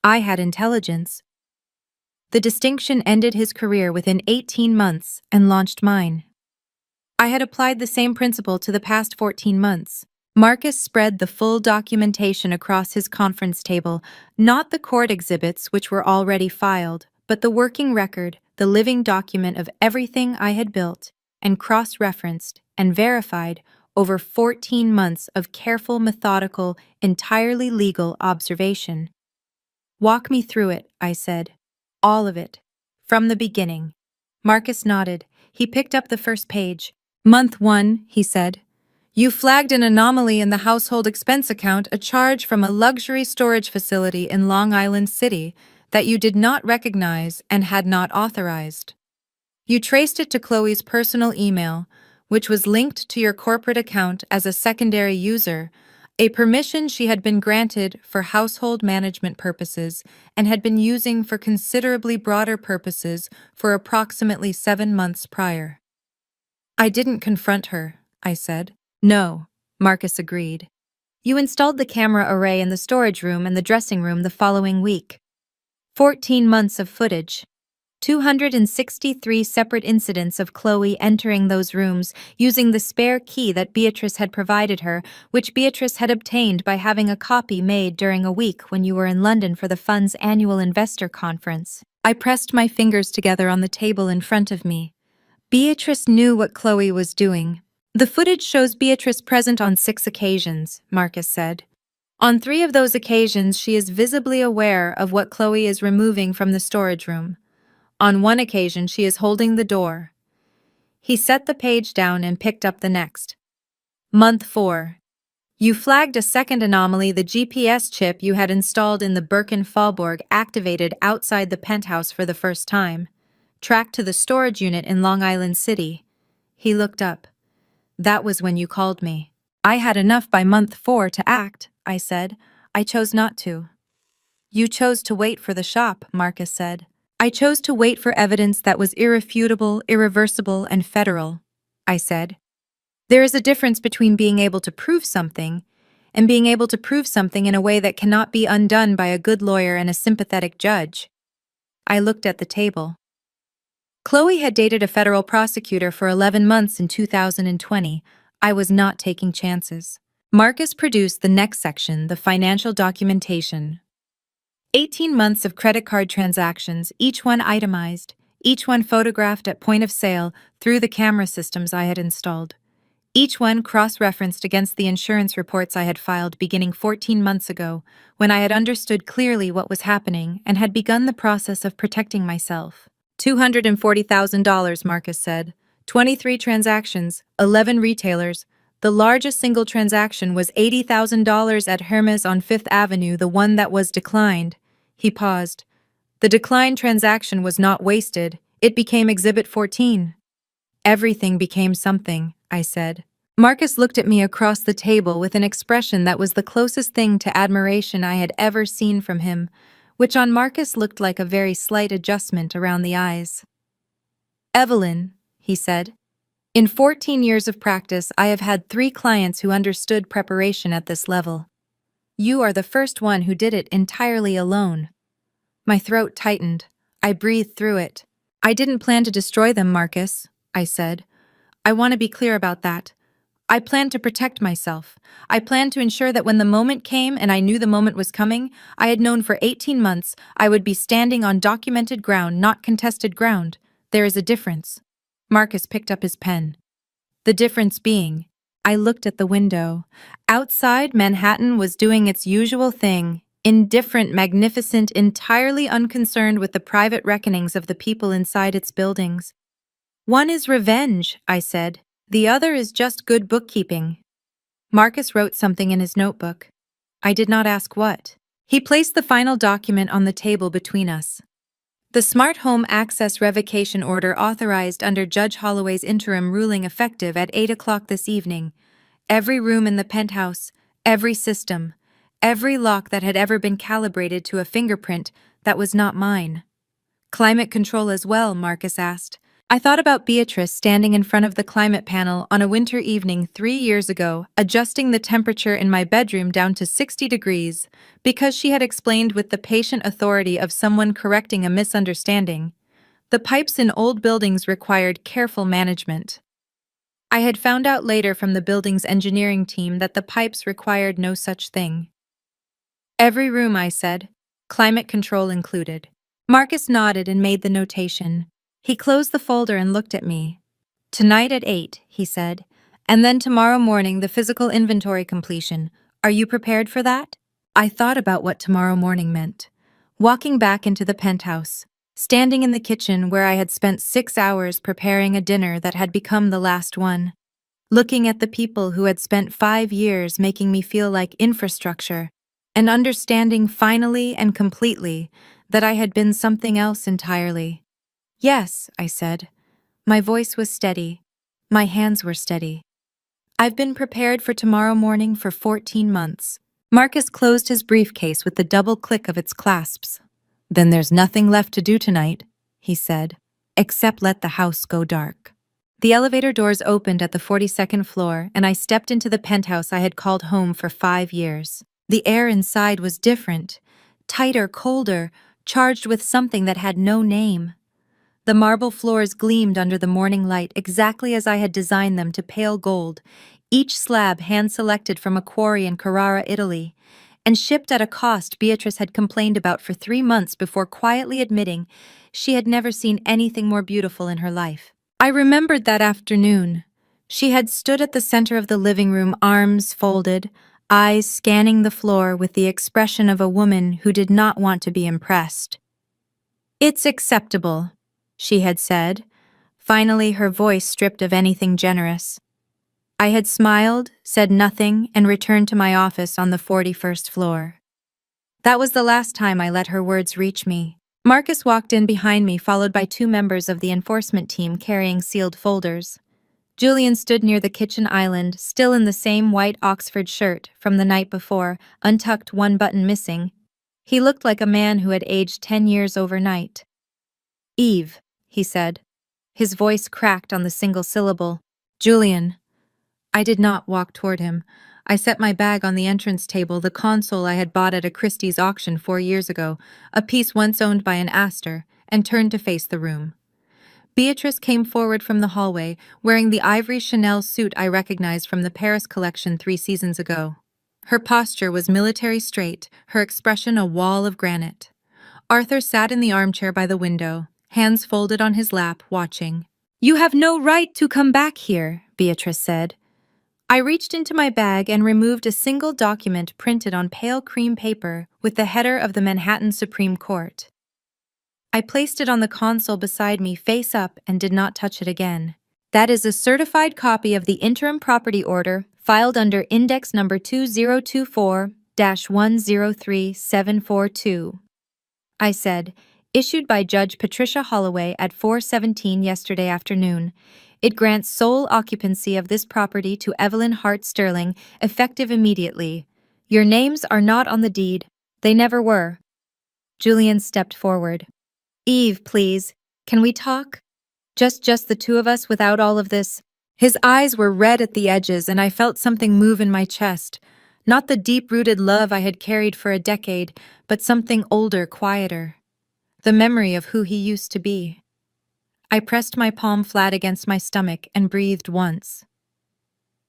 I had intelligence. The distinction ended his career within 18 months and launched mine. I had applied the same principle to the past 14 months. Marcus spread the full documentation across his conference table, not the court exhibits which were already filed, but the working record, the living document of everything I had built and cross-referenced and verified over 14 months of careful, methodical, entirely legal observation. Walk me through it, I said. All of it. From the beginning. Marcus nodded. He picked up the first page. Month 1, he said. You flagged an anomaly in the household expense account, a charge from a luxury storage facility in Long Island City that you did not recognize and had not authorized. You traced it to Chloe's personal email, which was linked to your corporate account as a secondary user, a permission she had been granted for household management purposes and had been using for considerably broader purposes for approximately 7 months prior. I didn't confront her, I said. No, Marcus agreed. You installed the camera array in the storage room and the dressing room the following week. 14 months of footage. 263 separate incidents of Chloe entering those rooms using the spare key that Beatrice had provided her, which Beatrice had obtained by having a copy made during a week when you were in London for the fund's annual investor conference. I pressed my fingers together on the table in front of me. Beatrice knew what Chloe was doing. The footage shows Beatrice present on 6 occasions, Marcus said. On 3 of those occasions, she is visibly aware of what Chloe is removing from the storage room. On 1 occasion, she is holding the door. He set the page down and picked up the next. Month 4. You flagged a second anomaly. The GPS chip you had installed in the Birken-Fallborg activated outside the penthouse for the first time, tracked to the storage unit in Long Island City. He looked up. That was when you called me. I had enough by month 4 to act, I said. I chose not to. You chose to wait for the shop, Marcus said. I chose to wait for evidence that was irrefutable, irreversible, and federal, I said. There is a difference between being able to prove something and being able to prove something in a way that cannot be undone by a good lawyer and a sympathetic judge. I looked at the table. Chloe had dated a federal prosecutor for 11 months in 2020. I was not taking chances. Marcus produced the next section, the financial documentation. 18 months of credit card transactions, each one itemized, each one photographed at point of sale through the camera systems I had installed. Each one cross-referenced against the insurance reports I had filed beginning 14 months ago, when I had understood clearly what was happening and had begun the process of protecting myself. $240,000, Marcus said. 23 transactions, 11 retailers. The largest single transaction was $80,000 at Hermes on Fifth Avenue, the one that was declined. He paused. The declined transaction was not wasted. It became Exhibit 14. Everything became something, I said. Marcus looked at me across the table with an expression that was the closest thing to admiration I had ever seen from him, which on Marcus looked like a very slight adjustment around the eyes. Evelyn, he said. In 14 years of practice, I have had 3 clients who understood preparation at this level. You are the first one who did it entirely alone. My throat tightened. I breathed through it. I didn't plan to destroy them, Marcus, I said. I want to be clear about that. I planned to protect myself. I planned to ensure that when the moment came and I knew the moment was coming, I had known for 18 months I would be standing on documented ground, not contested ground. There is a difference. Marcus picked up his pen. The difference being, I looked at the window. Outside, Manhattan was doing its usual thing, indifferent, magnificent, entirely unconcerned with the private reckonings of the people inside its buildings. One is revenge, I said. The other is just good bookkeeping. Marcus wrote something in his notebook. I did not ask what. He placed the final document on the table between us. The Smart Home Access Revocation Order authorized under Judge Holloway's interim ruling effective at 8 o'clock this evening. Every room in the penthouse, every system, every lock that had ever been calibrated to a fingerprint that was not mine. Climate control as well, Marcus asked. I thought about Beatrice standing in front of the climate panel on a winter evening 3 years ago, adjusting the temperature in my bedroom down to 60 degrees, because she had explained with the patient authority of someone correcting a misunderstanding. The pipes in old buildings required careful management. I had found out later from the building's engineering team that the pipes required no such thing. Every room, I said, climate control included. Marcus nodded and made the notation. He closed the folder and looked at me. Tonight at 8, he said, and then tomorrow morning the physical inventory completion. Are you prepared for that? I thought about what tomorrow morning meant. Walking back into the penthouse, standing in the kitchen where I had spent 6 hours preparing a dinner that had become the last one. Looking at the people who had spent 5 years making me feel like infrastructure, and understanding finally and completely that I had been something else entirely. Yes, I said. My voice was steady. My hands were steady. I've been prepared for tomorrow morning for 14 months. Marcus closed his briefcase with the double click of its clasps. Then there's nothing left to do tonight, he said, except let the house go dark. The elevator doors opened at the 42nd floor, and I stepped into the penthouse I had called home for 5 years. The air inside was different, tighter, colder, charged with something that had no name. The marble floors gleamed under the morning light exactly as I had designed them to pale gold, each slab hand-selected from a quarry in Carrara, Italy, and shipped at a cost Beatrice had complained about for 3 months before quietly admitting she had never seen anything more beautiful in her life. I remembered that afternoon. She had stood at the center of the living room, arms folded, eyes scanning the floor with the expression of a woman who did not want to be impressed. "It's acceptable," she had said, finally her voice stripped of anything generous. I had smiled, said nothing, and returned to my office on the 41st floor. That was the last time I let her words reach me. Marcus walked in behind me, followed by 2 members of the enforcement team carrying sealed folders. Julian stood near the kitchen island, still in the same white Oxford shirt from the night before, untucked, one button missing. He looked like a man who had aged 10 years overnight. "Eve," he said. His voice cracked on the single syllable. "Julian." I did not walk toward him. I set my bag on the entrance table, the console I had bought at a Christie's auction 4 years ago, a piece once owned by an Astor, and turned to face the room. Beatrice came forward from the hallway, wearing the ivory Chanel suit I recognized from the Paris collection 3 seasons ago. Her posture was military straight, her expression a wall of granite. Arthur sat in the armchair by the window, hands folded on his lap, watching. "You have no right to come back here," Beatrice said. I reached into my bag and removed a single document printed on pale cream paper with the header of the Manhattan Supreme Court. I placed it on the console beside me, face up, and did not touch it again. "That is a certified copy of the interim property order filed under index number 2024-103742. I said, "issued by Judge Patricia Holloway at 4:17 yesterday afternoon. It grants sole occupancy of this property to Evelyn Hart Sterling, effective immediately. Your names are not on the deed. They never were." Julian stepped forward. "Eve, please, can we talk? Just the 2 of us without all of this." His eyes were red at the edges, and I felt something move in my chest. Not the deep-rooted love I had carried for a decade, but something older, quieter. The memory of who he used to be. I pressed my palm flat against my stomach and breathed once.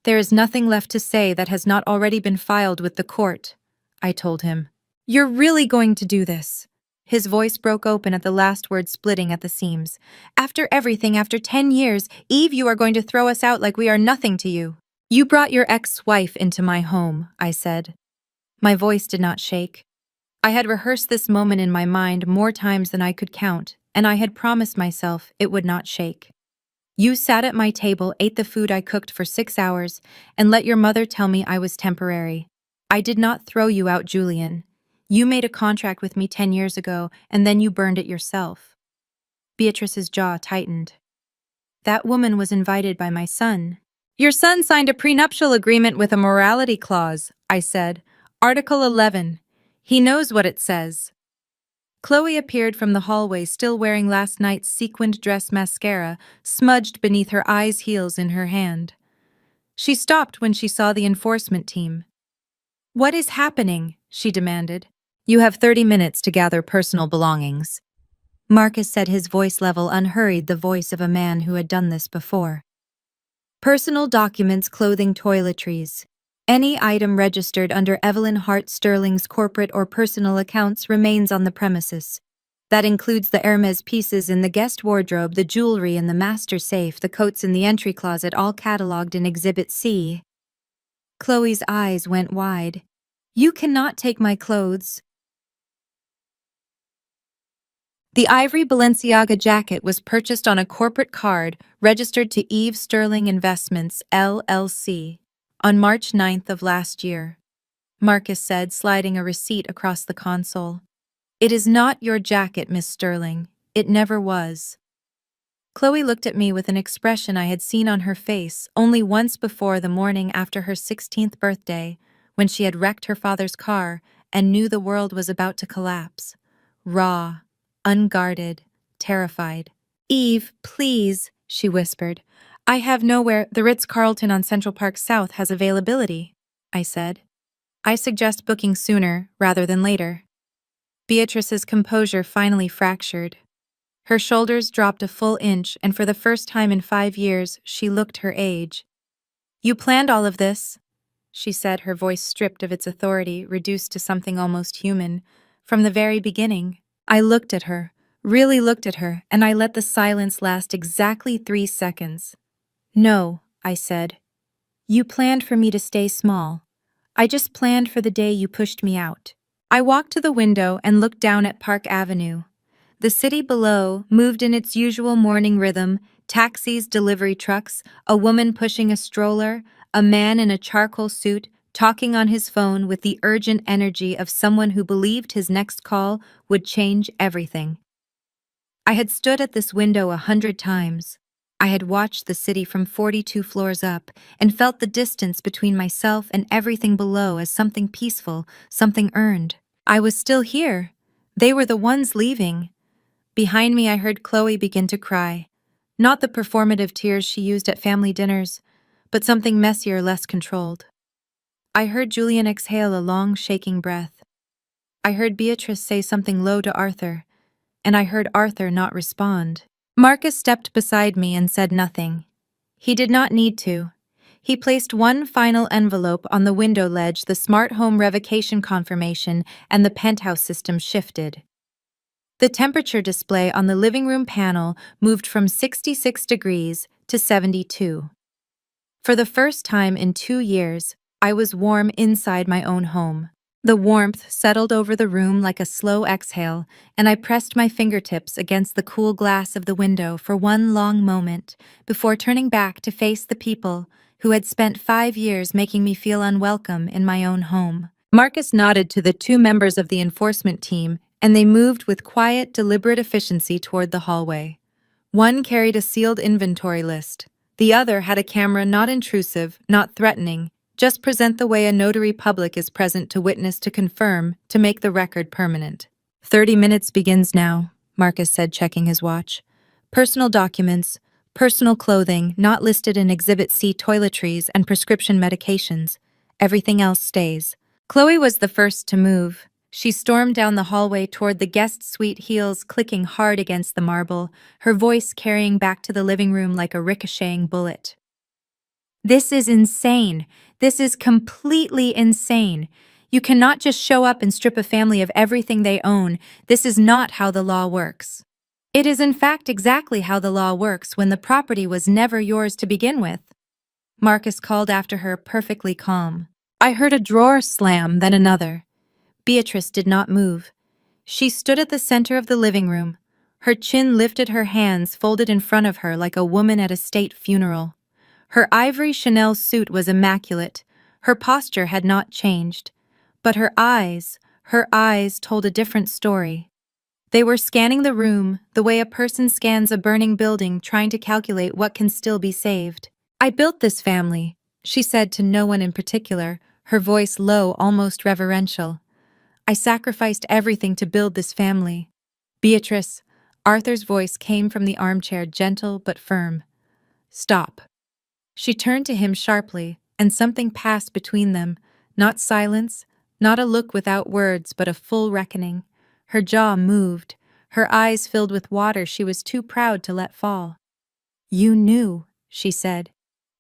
There is nothing left to say that has not already been filed with the court, I told him. You're really going to do this? His voice broke open at the last word, splitting at the seams. After everything, after 10 years, Eve, you are going to throw us out like we are nothing to you. You brought your ex-wife into my home, I said. My voice did not shake. I had rehearsed this moment in my mind more times than I could count, and I had promised myself it would not shake. You sat at my table, ate the food I cooked for 6 hours, and let your mother tell me I was temporary. I did not throw you out, Julian. You made a contract with me 10 years ago, and then you burned it yourself. Beatrice's jaw tightened. That woman was invited by my son. Your son signed a prenuptial agreement with a morality clause, I said. Article 11. He knows what it says. Chloe appeared from the hallway, still wearing last night's sequined dress mascara, smudged beneath her eyes' heels in her hand. She stopped when she saw the enforcement team. What is happening? She demanded. You have 30 minutes to gather personal belongings. Marcus said, his voice level unhurried, the voice of a man who had done this before. Personal documents, clothing, toiletries. Any item registered under Evelyn Hart Sterling's corporate or personal accounts remains on the premises. That includes the Hermes pieces in the guest wardrobe, the jewelry in the master safe, the coats in the entry closet, all catalogued in Exhibit C. Chloe's eyes went wide. You cannot take my clothes. The ivory Balenciaga jacket was purchased on a corporate card registered to Eve Sterling Investments, LLC, on March 9th of last year, Marcus said, sliding a receipt across the console. It is not your jacket, Miss Sterling. It never was. Chloe looked at me with an expression I had seen on her face only once before, the morning after her 16th birthday, when she had wrecked her father's car and knew the world was about to collapse. Raw, unguarded, terrified. Eve, please, she whispered. I have nowhere. The Ritz-Carlton on Central Park South has availability, I said. I suggest booking sooner rather than later. Beatrice's composure finally fractured. Her shoulders dropped a full inch, and for the first time in 5 years, she looked her age. You planned all of this, she said, her voice stripped of its authority, reduced to something almost human. From the very beginning. I looked at her, really looked at her, and I let the silence last exactly 3 seconds. No, I said. You planned for me to stay small. I just planned for the day you pushed me out. I walked to the window and looked down at Park Avenue. The city below moved in its usual morning rhythm: taxis, delivery trucks, a woman pushing a stroller, a man in a charcoal suit talking on his phone with the urgent energy of someone who believed his next call would change everything. I had stood at this window 100 times. I had watched the city from 42 floors up and felt the distance between myself and everything below as something peaceful, something earned. I was still here. They were the ones leaving. Behind me, I heard Chloe begin to cry. Not the performative tears she used at family dinners, but something messier, less controlled. I heard Julian exhale a long, shaking breath. I heard Beatrice say something low to Arthur, and I heard Arthur not respond. Marcus stepped beside me and said nothing. He did not need to. He placed one final envelope on the window ledge, the smart home revocation confirmation, and the penthouse system shifted. The temperature display on the living room panel moved from 66 degrees to 72. For the first time in 2 years, I was warm inside my own home. The warmth settled over the room like a slow exhale, and I pressed my fingertips against the cool glass of the window for one long moment before turning back to face the people who had spent 5 years making me feel unwelcome in my own home. Marcus nodded to the 2 members of the enforcement team, and they moved with quiet, deliberate efficiency toward the hallway. One carried a sealed inventory list. The other had a camera, not intrusive, not threatening, just present the way a notary public is present to witness, to confirm, to make the record permanent. 30 minutes begins now, Marcus said, checking his watch. Personal documents, personal clothing not listed in Exhibit C, toiletries and prescription medications. Everything else stays. Chloe was the first to move. She stormed down the hallway toward the guest suite, heels clicking hard against the marble, her voice carrying back to the living room like a ricocheting bullet. This is insane. This is completely insane. You cannot just show up and strip a family of everything they own. This is not how the law works. It is in fact exactly how the law works when the property was never yours to begin with. Marcus called after her, perfectly calm. I heard a drawer slam, then another. Beatrice did not move. She stood at the center of the living room. Her chin lifted, her hands folded in front of her like a woman at a state funeral. Her ivory Chanel suit was immaculate. Her posture had not changed. But her eyes told a different story. They were scanning the room the way a person scans a burning building, trying to calculate what can still be saved. I built this family, she said to no one in particular, her voice low, almost reverential. I sacrificed everything to build this family. Beatrice, Arthur's voice came from the armchair, gentle but firm. Stop. She turned to him sharply, and something passed between them, not silence, not a look without words, but a full reckoning. Her jaw moved, her eyes filled with water she was too proud to let fall. You knew, she said.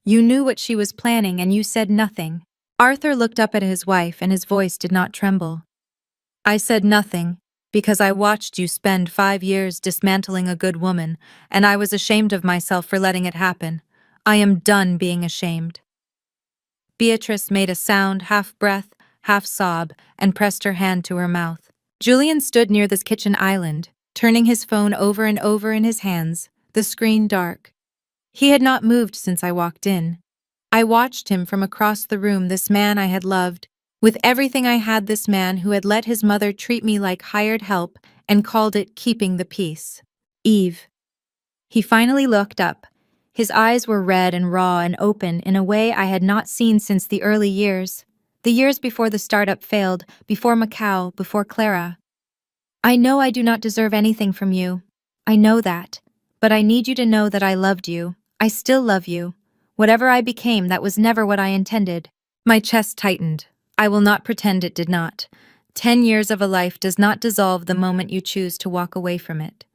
You knew what she was planning, and you said nothing. Arthur looked up at his wife, and his voice did not tremble. I said nothing, because I watched you spend 5 years dismantling a good woman, and I was ashamed of myself for letting it happen. I am done being ashamed. Beatrice made a sound, half breath, half sob, and pressed her hand to her mouth. Julian stood near this kitchen island, turning his phone over and over in his hands, the screen dark. He had not moved since I walked in. I watched him from across the room, this man I had loved. With everything I had, this man who had let his mother treat me like hired help and called it keeping the peace. Eve. He finally looked up. His eyes were red and raw and open in a way I had not seen since the early years. The years before the startup failed, before Macau, before Clara. I know I do not deserve anything from you. I know that. But I need you to know that I loved you. I still love you. Whatever I became, that was never what I intended. My chest tightened. I will not pretend it did not. 10 years of a life does not dissolve the moment you choose to walk away from it.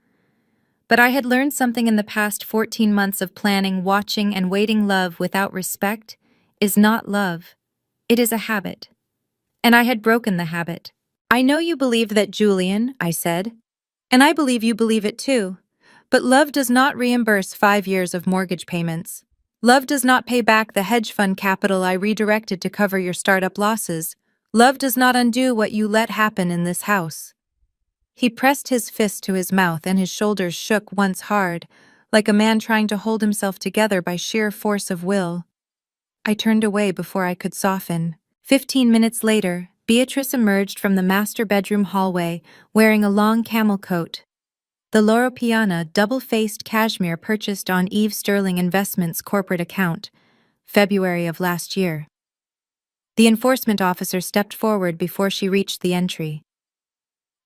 But I had learned something in the past 14 months of planning, watching, and waiting. Love without respect is not love. It is a habit. And I had broken the habit. I know you believe that, Julian, I said. And I believe you believe it too. But love does not reimburse 5 years of mortgage payments. Love does not pay back the hedge fund capital I redirected to cover your startup losses. Love does not undo what you let happen in this house. He pressed his fist to his mouth, and his shoulders shook once hard, like a man trying to hold himself together by sheer force of will. I turned away before I could soften. 15 minutes later, Beatrice emerged from the master bedroom hallway, wearing a long camel coat. The Loro Piana double-faced cashmere purchased on Eve Sterling Investments' corporate account, February of last year. The enforcement officer stepped forward before she reached the entry.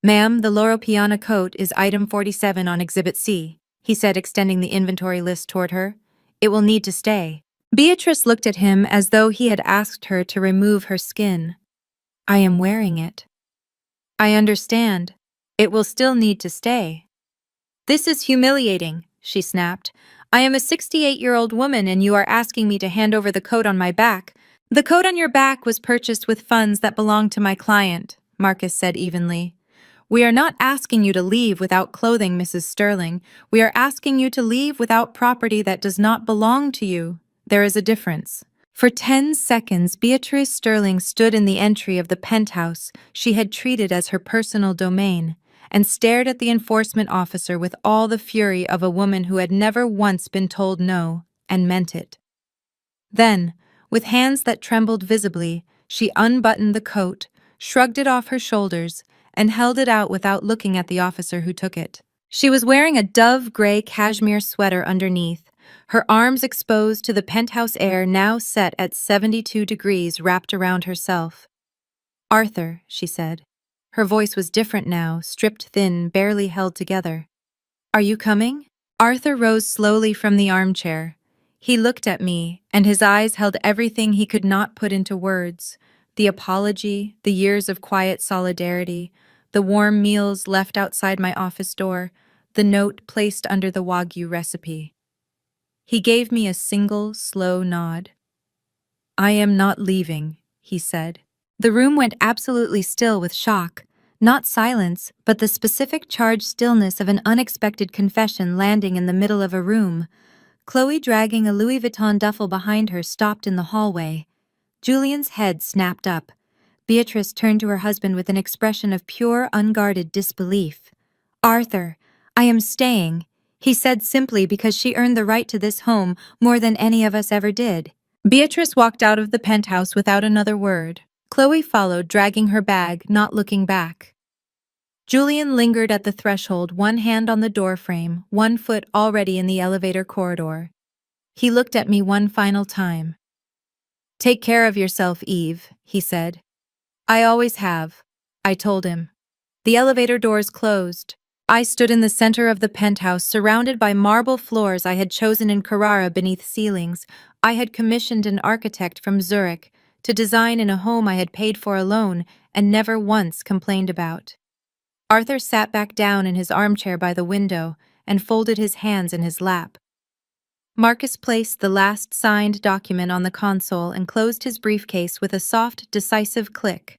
Ma'am, the Loro Piana coat is item 47 on Exhibit C, he said, extending the inventory list toward her. It will need to stay. Beatrice looked at him as though he had asked her to remove her skin. I am wearing it. I understand. It will still need to stay. This is humiliating, she snapped. I am a 68-year-old woman and you are asking me to hand over the coat on my back. The coat on your back was purchased with funds that belonged to my client, Marcus said evenly. We are not asking you to leave without clothing, Mrs. Sterling. We are asking you to leave without property that does not belong to you. There is a difference. For 10 seconds, Beatrice Sterling stood in the entry of the penthouse she had treated as her personal domain, and stared at the enforcement officer with all the fury of a woman who had never once been told no, and meant it. Then, with hands that trembled visibly, she unbuttoned the coat, shrugged it off her shoulders, and held it out without looking at the officer who took it. She was wearing a dove-gray cashmere sweater underneath, her arms exposed to the penthouse air now set at 72 degrees wrapped around herself. Arthur, she said. Her voice was different now, stripped thin, barely held together. Are you coming? Arthur rose slowly from the armchair. He looked at me, and his eyes held everything he could not put into words: the apology, the years of quiet solidarity, the warm meals left outside my office door, the note placed under the Wagyu recipe. He gave me a single, slow nod. "I am not leaving," he said. The room went absolutely still with shock. Not silence, but the specific charged stillness of an unexpected confession landing in the middle of a room. Chloe, dragging a Louis Vuitton duffel behind her, stopped in the hallway. Julian's head snapped up. Beatrice turned to her husband with an expression of pure, unguarded disbelief. "Arthur, I am staying," he said simply because she earned the right to this home more than any of us ever did. Beatrice walked out of the penthouse without another word. Chloe followed, dragging her bag, not looking back. Julian lingered at the threshold, one hand on the doorframe, one foot already in the elevator corridor. He looked at me one final time. "Take care of yourself, Eve," he said. "I always have," I told him. The elevator doors closed. I stood in the center of the penthouse, surrounded by marble floors I had chosen in Carrara beneath ceilings. I had commissioned an architect from Zurich to design in a home I had paid for alone and never once complained about. Arthur sat back down in his armchair by the window and folded his hands in his lap. Marcus placed the last signed document on the console and closed his briefcase with a soft, decisive click.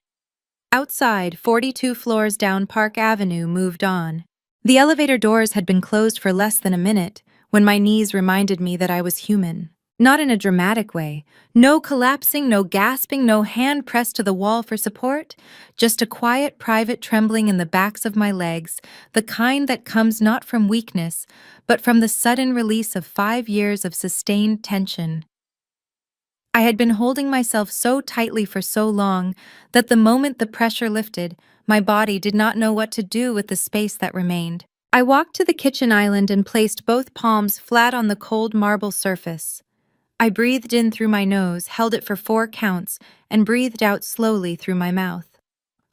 Outside, 42 floors down Park Avenue, moved on. The elevator doors had been closed for less than a minute when my knees reminded me that I was human. Not in a dramatic way. No collapsing, no gasping, no hand pressed to the wall for support. Just a quiet, private trembling in the backs of my legs, the kind that comes not from weakness, but from the sudden release of 5 years of sustained tension. I had been holding myself so tightly for so long that the moment the pressure lifted, my body did not know what to do with the space that remained. I walked to the kitchen island and placed both palms flat on the cold marble surface. I breathed in through my nose, held it for 4 counts, and breathed out slowly through my mouth.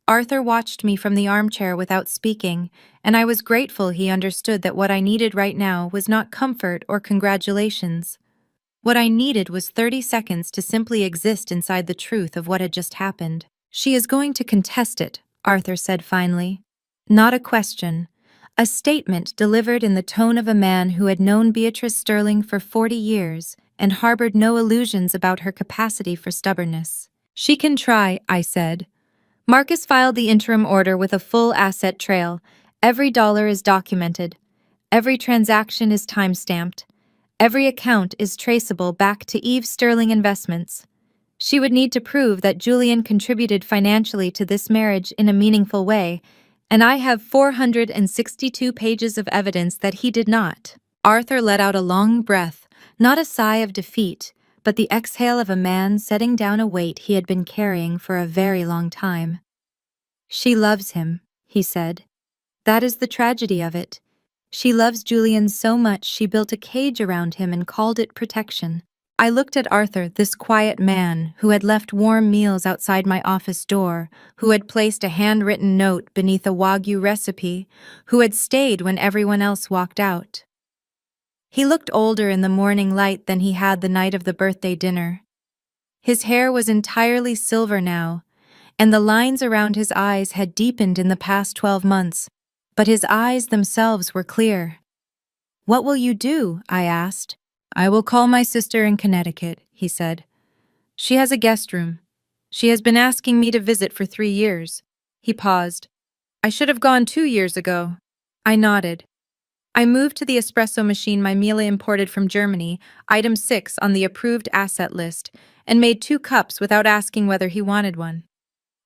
Arthur watched me from the armchair without speaking, and I was grateful he understood that what I needed right now was not comfort or congratulations. What I needed was 30 seconds to simply exist inside the truth of what had just happened. "She is going to contest it," Arthur said finally. Not a question. A statement delivered in the tone of a man who had known Beatrice Sterling for 40 years and harbored no illusions about her capacity for stubbornness. "She can try," I said. Marcus filed the interim order with a full asset trail. Every dollar is documented. Every transaction is time-stamped. Every account is traceable back to Eve Sterling Investments. She would need to prove that Julian contributed financially to this marriage in a meaningful way, and I have 462 pages of evidence that he did not. Arthur let out a long breath, not a sigh of defeat, but the exhale of a man setting down a weight he had been carrying for a very long time. "She loves him," he said. "That is the tragedy of it. She loves Julian so much she built a cage around him and called it protection." I looked at Arthur, this quiet man who had left warm meals outside my office door, who had placed a handwritten note beneath a Wagyu recipe, who had stayed when everyone else walked out. He looked older in the morning light than he had the night of the birthday dinner. His hair was entirely silver now, and the lines around his eyes had deepened in the past 12 months, but his eyes themselves were clear. "What will you do?" I asked. "I will call my sister in Connecticut," he said. "She has a guest room. She has been asking me to visit for 3 years. He paused. "I should have gone 2 years ago." I nodded. I moved to the espresso machine my Miele imported from Germany, item 6 on the approved asset list, and made 2 cups without asking whether he wanted one.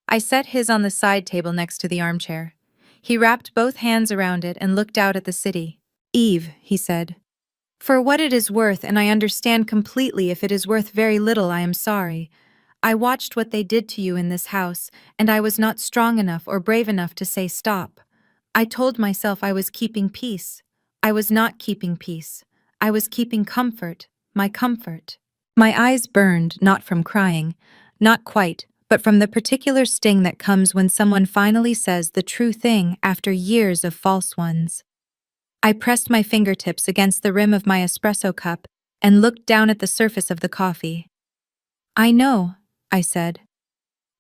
I set his on the side table next to the armchair. He wrapped both hands around it and looked out at the city. "Eve," he said. "For what it is worth, and I understand completely if it is worth very little, I am sorry. I watched what they did to you in this house, and I was not strong enough or brave enough to say stop. I told myself I was keeping peace. I was not keeping peace. I was keeping comfort, my comfort." My eyes burned, not from crying, not quite, but from the particular sting that comes when someone finally says the true thing after years of false ones. I pressed my fingertips against the rim of my espresso cup and looked down at the surface of the coffee. "I know," I said.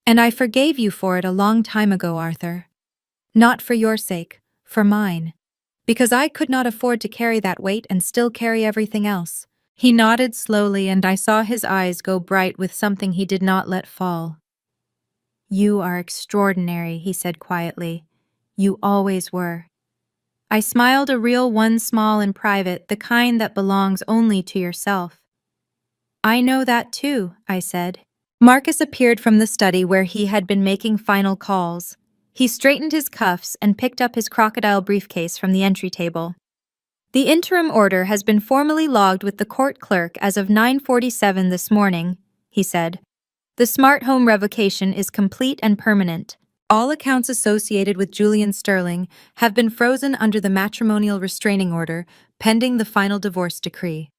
"And I forgave you for it a long time ago, Arthur. Not for your sake, for mine. Because I could not afford to carry that weight and still carry everything else." He nodded slowly, and I saw his eyes go bright with something he did not let fall. "You are extraordinary," he said quietly. "You always were." I smiled, a real one, small and private, the kind that belongs only to yourself. "I know that too," I said. Marcus appeared from the study where he had been making final calls. He straightened his cuffs and picked up his crocodile briefcase from the entry table. "The interim order has been formally logged with the court clerk as of 9:47 this morning," he said. "The smart home revocation is complete and permanent. All accounts associated with Julian Sterling have been frozen under the matrimonial restraining order, pending the final divorce decree.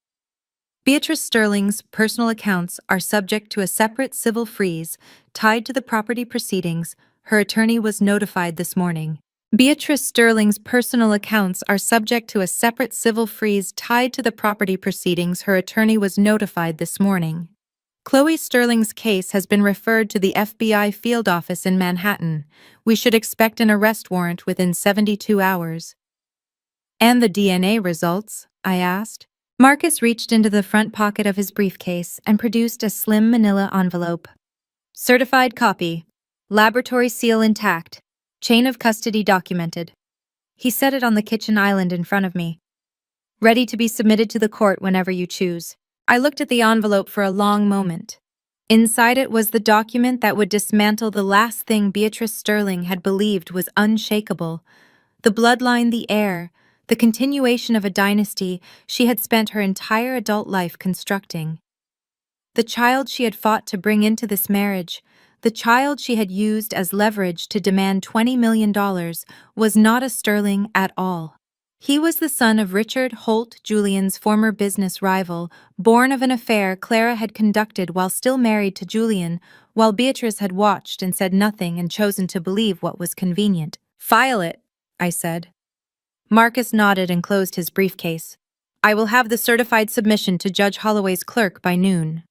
Beatrice Sterling's personal accounts are subject to a separate civil freeze tied to the property proceedings. Her attorney was notified this morning. Beatrice Sterling's personal accounts are subject to a separate civil freeze tied to the property proceedings. Her attorney was notified this morning. Chloe Sterling's case has been referred to the FBI field office in Manhattan. We should expect an arrest warrant within 72 hours. "And the DNA results?" I asked. Marcus reached into the front pocket of his briefcase and produced a slim manila envelope. "Certified copy. Laboratory seal intact. Chain of custody documented." He set it on the kitchen island in front of me. "Ready to be submitted to the court whenever you choose." I looked at the envelope for a long moment. Inside it was the document that would dismantle the last thing Beatrice Sterling had believed was unshakable: the bloodline, the heir, the continuation of a dynasty she had spent her entire adult life constructing. The child she had fought to bring into this marriage, the child she had used as leverage to demand $20 million, was not a Sterling at all. He was the son of Richard Holt, Julian's former business rival, born of an affair Clara had conducted while still married to Julian, while Beatrice had watched and said nothing and chosen to believe what was convenient. "File it," I said. Marcus nodded and closed his briefcase. "I will have the certified submission to Judge Holloway's clerk by noon."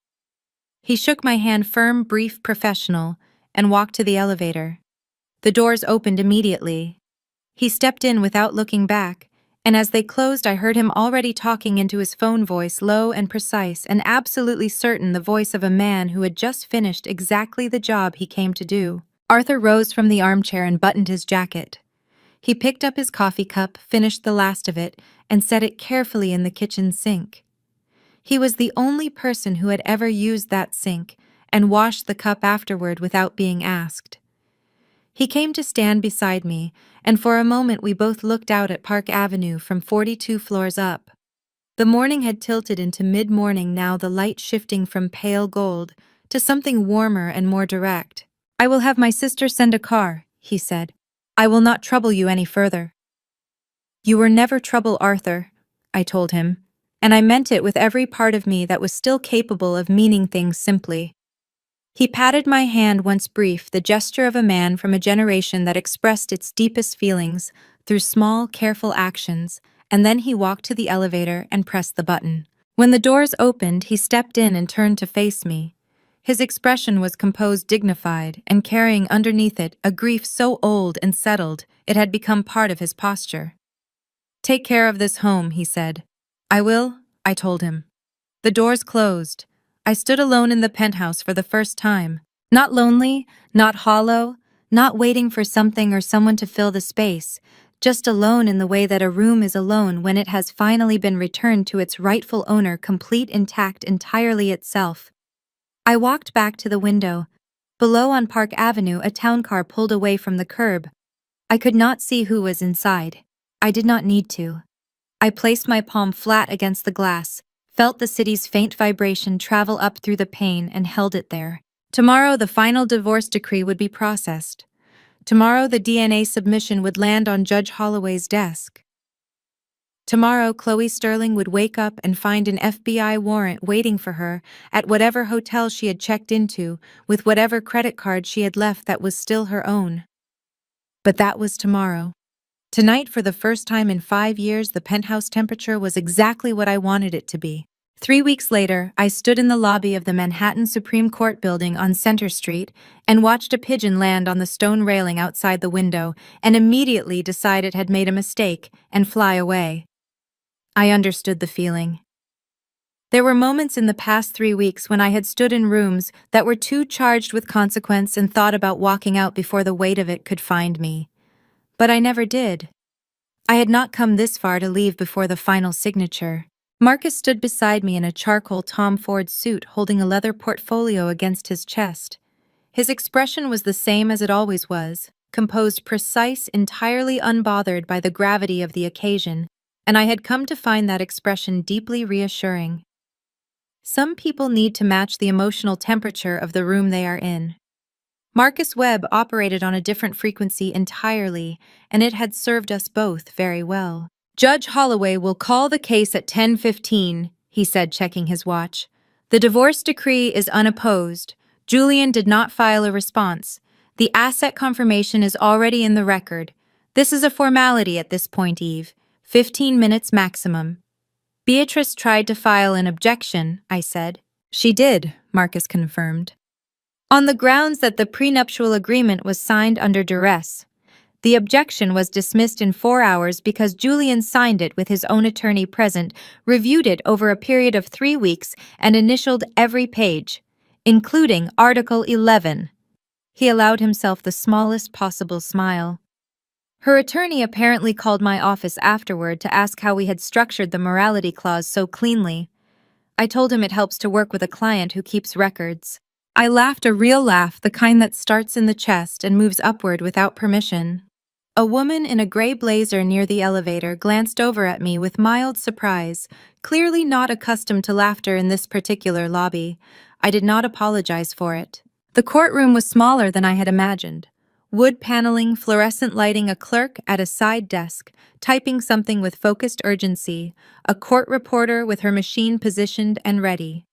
He shook my hand, firm, brief, professional, and walked to the elevator. The doors opened immediately. He stepped in without looking back, and as they closed I heard him already talking into his phone voice, low and precise and absolutely certain, the voice of a man who had just finished exactly the job he came to do. Arthur rose from the armchair and buttoned his jacket. He picked up his coffee cup, finished the last of it, and set it carefully in the kitchen sink. He was the only person who had ever used that sink and washed the cup afterward without being asked. He came to stand beside me, and for a moment we both looked out at Park Avenue from 42 floors up. The morning had tilted into mid-morning now, the light shifting from pale gold to something warmer and more direct. "I will have my sister send a car," he said. "I will not trouble you any further." "You were never trouble, Arthur," I told him, and I meant it with every part of me that was still capable of meaning things simply. He patted my hand once, brief, the gesture of a man from a generation that expressed its deepest feelings through small, careful actions, and then he walked to the elevator and pressed the button. When the doors opened, he stepped in and turned to face me. His expression was composed, dignified, and carrying underneath it a grief so old and settled it had become part of his posture. "Take care of this home," he said. "I will," I told him. The doors closed. I stood alone in the penthouse for the first time. Not lonely, not hollow, not waiting for something or someone to fill the space, just alone in the way that a room is alone when it has finally been returned to its rightful owner, complete, intact, entirely itself. I walked back to the window. Below on Park Avenue, a town car pulled away from the curb. I could not see who was inside. I did not need to. I placed my palm flat against the glass, felt the city's faint vibration travel up through the pane, and held it there. Tomorrow the final divorce decree would be processed. Tomorrow the DNA submission would land on Judge Holloway's desk. Tomorrow Chloe Sterling would wake up and find an FBI warrant waiting for her at whatever hotel she had checked into, with whatever credit card she had left that was still her own. But that was tomorrow. Tonight, for the first time in 5 years, the penthouse temperature was exactly what I wanted it to be. 3 weeks later, I stood in the lobby of the Manhattan Supreme Court building on Center Street and watched a pigeon land on the stone railing outside the window and immediately decide it had made a mistake and fly away. I understood the feeling. There were moments in the past 3 weeks when I had stood in rooms that were too charged with consequence and thought about walking out before the weight of it could find me. But I never did. I had not come this far to leave before the final signature. Marcus stood beside me in a charcoal Tom Ford suit holding a leather portfolio against his chest. His expression was the same as it always was, composed precise, entirely unbothered by the gravity of the occasion, and I had come to find that expression deeply reassuring. Some people need to match the emotional temperature of the room they are in. Marcus Webb operated on a different frequency entirely, and it had served us both very well. "Judge Holloway will call the case at 10:15, he said, checking his watch. "The divorce decree is unopposed. Julian did not file a response. The asset confirmation is already in the record. This is a formality at this point, Eve. 15 minutes maximum." "Beatrice tried to file an objection," I said. "She did," Marcus confirmed. "On the grounds that the prenuptial agreement was signed under duress. The objection was dismissed in 4 hours because Julian signed it with his own attorney present, reviewed it over a period of 3 weeks, and initialed every page, including Article 11. He allowed himself the smallest possible smile. Her attorney apparently called my office afterward to ask how we had structured the morality clause so cleanly. I told him it helps to work with a client who keeps records. I laughed a real laugh, the kind that starts in the chest and moves upward without permission. A woman in a gray blazer near the elevator glanced over at me with mild surprise, clearly not accustomed to laughter in this particular lobby. I did not apologize for it. The courtroom was smaller than I had imagined. Wood paneling, fluorescent lighting, a clerk at a side desk, typing something with focused urgency, a court reporter with her machine positioned and ready.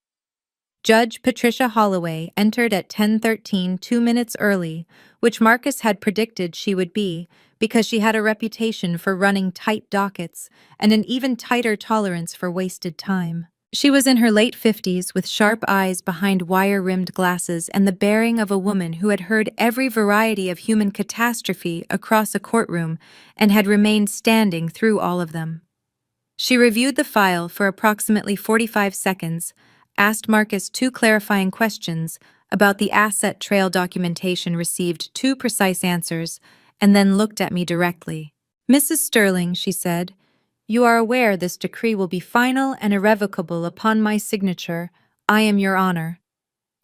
Judge Patricia Holloway entered at 10:13, 2 minutes early, which Marcus had predicted she would be, because she had a reputation for running tight dockets and an even tighter tolerance for wasted time. She was in her late 50s with sharp eyes behind wire-rimmed glasses and the bearing of a woman who had heard every variety of human catastrophe across a courtroom and had remained standing through all of them. She reviewed the file for approximately 45 seconds, asked Marcus 2 clarifying questions about the asset trail documentation, received 2 precise answers, and then looked at me directly. "Mrs. Sterling," she said, "you are aware this decree will be final and irrevocable upon my signature. I am your honor.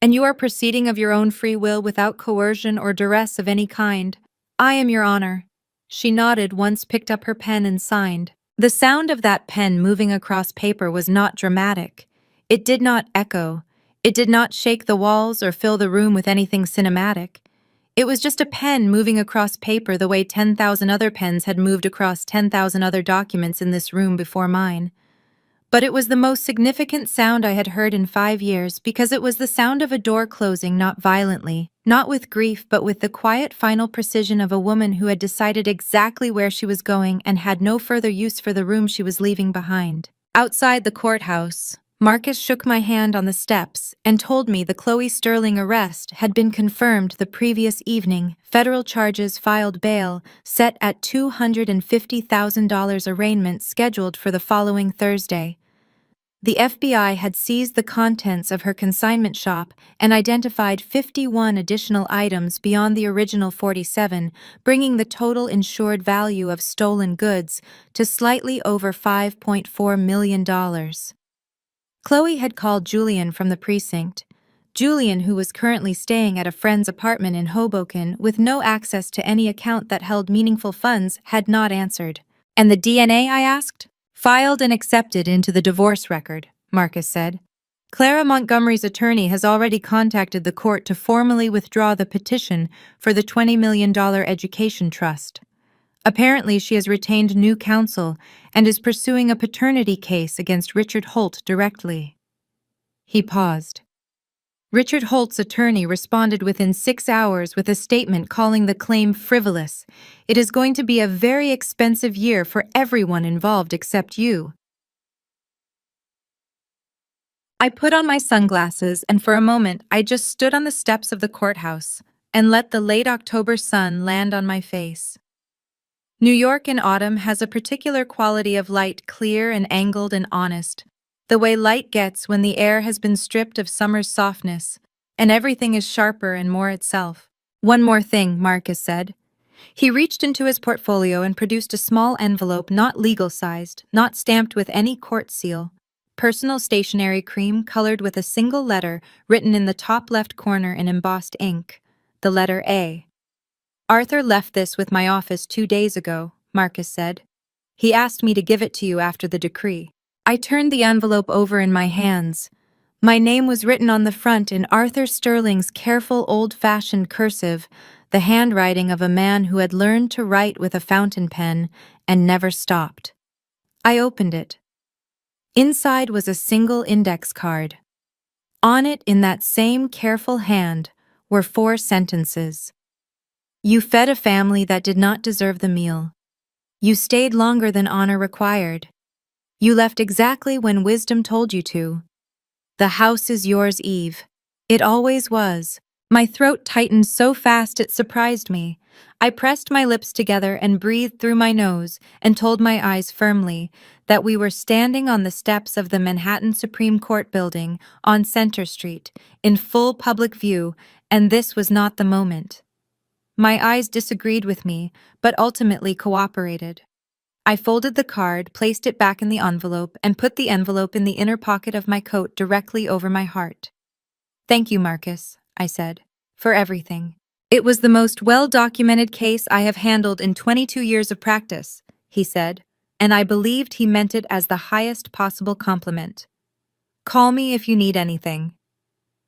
And you are proceeding of your own free will without coercion or duress of any kind. I am your honor." She nodded, once picked up her pen and signed. The sound of that pen moving across paper was not dramatic. It did not echo. It did not shake the walls or fill the room with anything cinematic. It was just a pen moving across paper the way 10,000 other pens had moved across 10,000 other documents in this room before mine. But it was the most significant sound I had heard in 5 years because it was the sound of a door closing, not violently, not with grief, but with the quiet final precision of a woman who had decided exactly where she was going and had no further use for the room she was leaving behind. Outside the courthouse, Marcus shook my hand on the steps and told me the Chloe Sterling arrest had been confirmed the previous evening, federal charges filed, bail set at $250,000, arraignment scheduled for the following Thursday. The FBI had seized the contents of her consignment shop and identified 51 additional items beyond the original 47, bringing the total insured value of stolen goods to slightly over $5.4 million. Chloe had called Julian from the precinct. Julian, who was currently staying at a friend's apartment in Hoboken with no access to any account that held meaningful funds, had not answered. "And the DNA?" I asked. "Filed and accepted into the divorce record," Marcus said. "Clara Montgomery's attorney has already contacted the court to formally withdraw the petition for the $20 million education trust. Apparently, she has retained new counsel and is pursuing a paternity case against Richard Holt directly." He paused. Richard Holt's attorney responded within 6 hours with a statement calling the claim frivolous. "It is going to be a very expensive year for everyone involved except you." I put on my sunglasses, and for a moment I just stood on the steps of the courthouse and let the late October sun land on my face. New York in autumn has a particular quality of light, clear and angled and honest, the way light gets when the air has been stripped of summer's softness, and everything is sharper and more itself. One more thing, Marcus said. He reached into his portfolio and produced a small envelope, not legal-sized, not stamped with any court seal. Personal stationery cream colored with a single letter written in the top left corner in embossed ink. The letter A. Arthur left this with my office 2 days ago, Marcus said. He asked me to give it to you after the decree. I turned the envelope over in my hands. My name was written on the front in Arthur Sterling's careful old-fashioned cursive, the handwriting of a man who had learned to write with a fountain pen and never stopped. I opened it. Inside was a single index card. On it, in that same careful hand, were 4 sentences. You fed a family that did not deserve the meal. You stayed longer than honor required. You left exactly when wisdom told you to. The house is yours, Eve. It always was. My throat tightened so fast it surprised me. I pressed my lips together and breathed through my nose and told my eyes firmly that we were standing on the steps of the Manhattan Supreme Court building on Center Street, in full public view, and this was not the moment. My eyes disagreed with me, but ultimately cooperated. I folded the card, placed it back in the envelope, and put the envelope in the inner pocket of my coat directly over my heart. Thank you, Marcus, I said, for everything. It was the most well-documented case I have handled in 22 years of practice, he said, and I believed he meant it as the highest possible compliment. Call me if you need anything.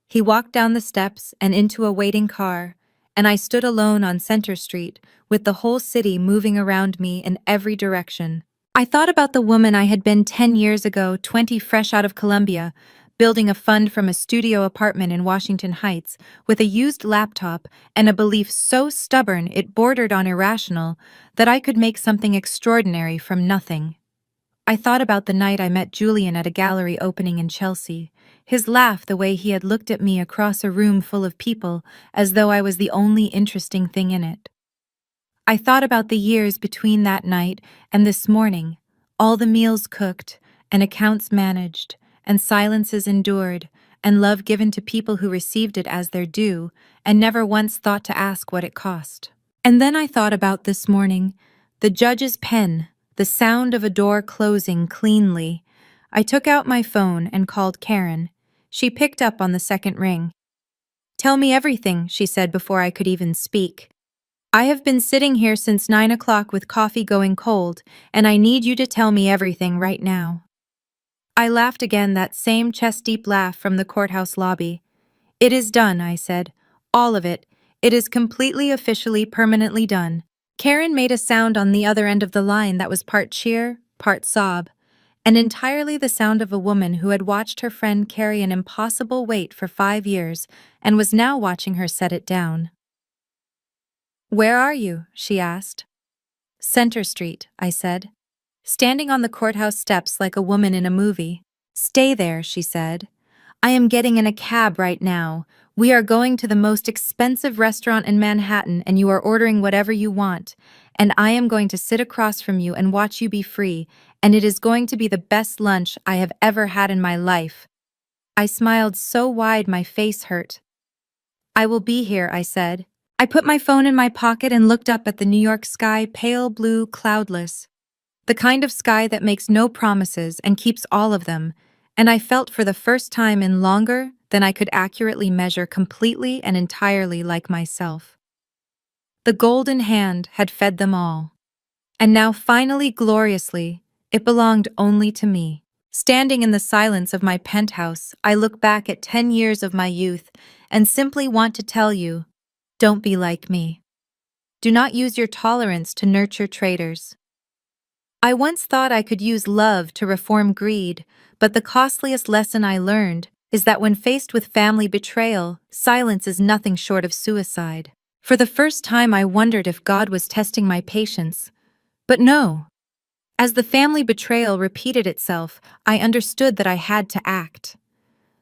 He walked down the steps and into a waiting car, and I stood alone on Center Street, with the whole city moving around me in every direction. I thought about the woman I had been 10 years ago, 20 fresh out of Columbia, building a fund from a studio apartment in Washington Heights, with a used laptop and a belief so stubborn it bordered on irrational that I could make something extraordinary from nothing. I thought about the night I met Julian at a gallery opening in Chelsea, his laugh, the way he had looked at me across a room full of people as though I was the only interesting thing in it. I thought about the years between that night and this morning, all the meals cooked, and accounts managed, and silences endured, and love given to people who received it as their due, and never once thought to ask what it cost. And then I thought about this morning, the judge's pen, the sound of a door closing cleanly. I took out my phone and called Karen. She picked up on the second ring. Tell me everything, she said before I could even speak. I have been sitting here since 9 o'clock with coffee going cold, and I need you to tell me everything right now. I laughed again, that same chest-deep laugh from the courthouse lobby. It is done, I said. All of it. It is completely, officially, permanently done. Karen made a sound on the other end of the line that was part cheer, part sob, and entirely the sound of a woman who had watched her friend carry an impossible weight for 5 years and was now watching her set it down. Where are you? She asked. Center Street, I said, standing on the courthouse steps like a woman in a movie. Stay there, she said. I am getting in a cab right now. We are going to the most expensive restaurant in Manhattan, and you are ordering whatever you want. And I am going to sit across from you and watch you be free, and it is going to be the best lunch I have ever had in my life. I smiled so wide my face hurt. I will be here, I said. I put my phone in my pocket and looked up at the New York sky, pale blue, cloudless. The kind of sky that makes no promises and keeps all of them, and I felt for the first time in longer than I could accurately measure completely and entirely like myself. The golden hand had fed them all. And now finally, gloriously, it belonged only to me. Standing in the silence of my penthouse, I look back at 10 years of my youth and simply want to tell you, don't be like me. Do not use your tolerance to nurture traitors. I once thought I could use love to reform greed, but the costliest lesson I learned is that when faced with family betrayal, silence is nothing short of suicide. For the first time, I wondered if God was testing my patience. But no. As the family betrayal repeated itself, I understood that I had to act.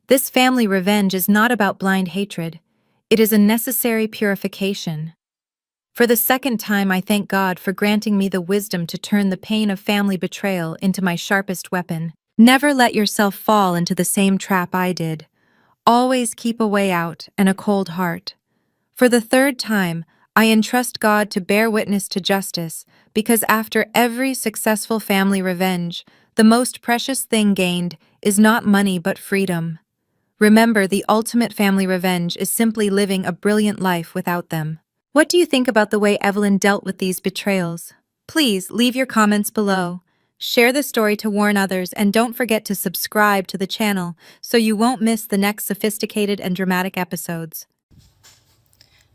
This family revenge is not about blind hatred. It is a necessary purification. For the second time, I thank God for granting me the wisdom to turn the pain of family betrayal into my sharpest weapon. Never let yourself fall into the same trap I did. Always keep a way out and a cold heart. For the third time, I entrust God to bear witness to justice, because after every successful family revenge, the most precious thing gained is not money but freedom. Remember, the ultimate family revenge is simply living a brilliant life without them. What do you think about the way Evelyn dealt with these betrayals? Please leave your comments below. Share the story to warn others, and don't forget to subscribe to the channel so you won't miss the next sophisticated and dramatic episodes.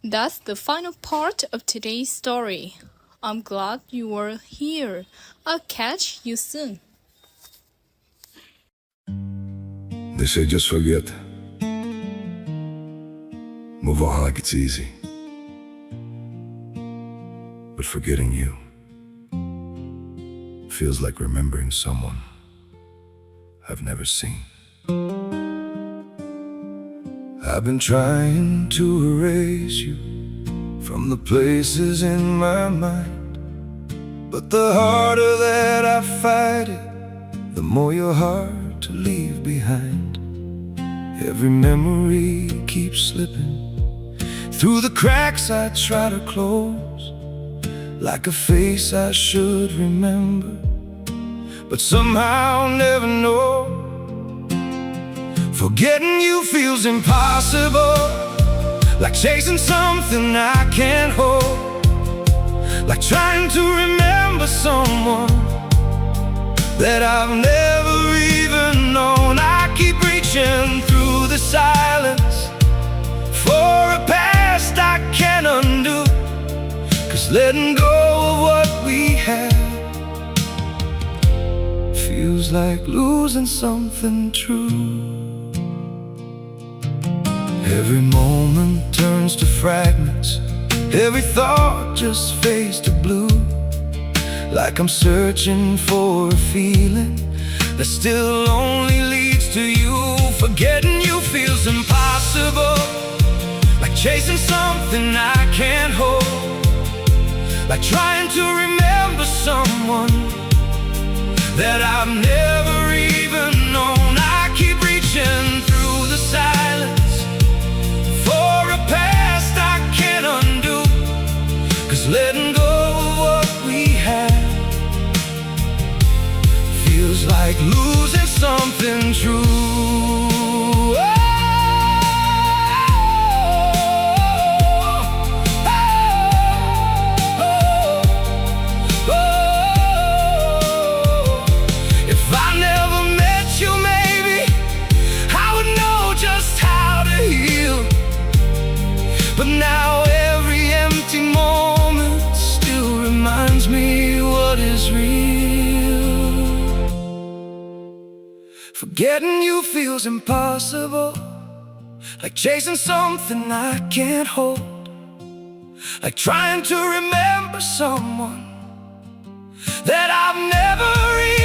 That's the final part of today's story. I'm glad you were here. I'll catch you soon.
They say just forget. Move on like it's easy. But forgetting you feels like remembering someone I've never seen. I've been trying to erase you from the places in my mind, but the harder that I fight it, the more you're hard to leave behind. Every memory keeps slipping through the cracks I try to close, like a face I should remember, but somehow never know. Forgetting you feels impossible, like chasing something I can't hold, like trying to remember someone that I've never even known. I keep reaching through the silence for a past I can't undo, 'cause letting go of what we had feels like losing something true. Every moment turns to fragments, every thought just fades to blue, like I'm searching for a feeling that still only leads to you. Forgetting you feels impossible, like chasing something I can't hold, like trying to remember someone that I've never even known. I keep reaching through the silence for a past I can't undo, 'cause letting go of what we had feels like losing something true. But now every empty moment still reminds me what is real. Forgetting you feels impossible, like chasing something I can't hold, like trying to remember someone that I've never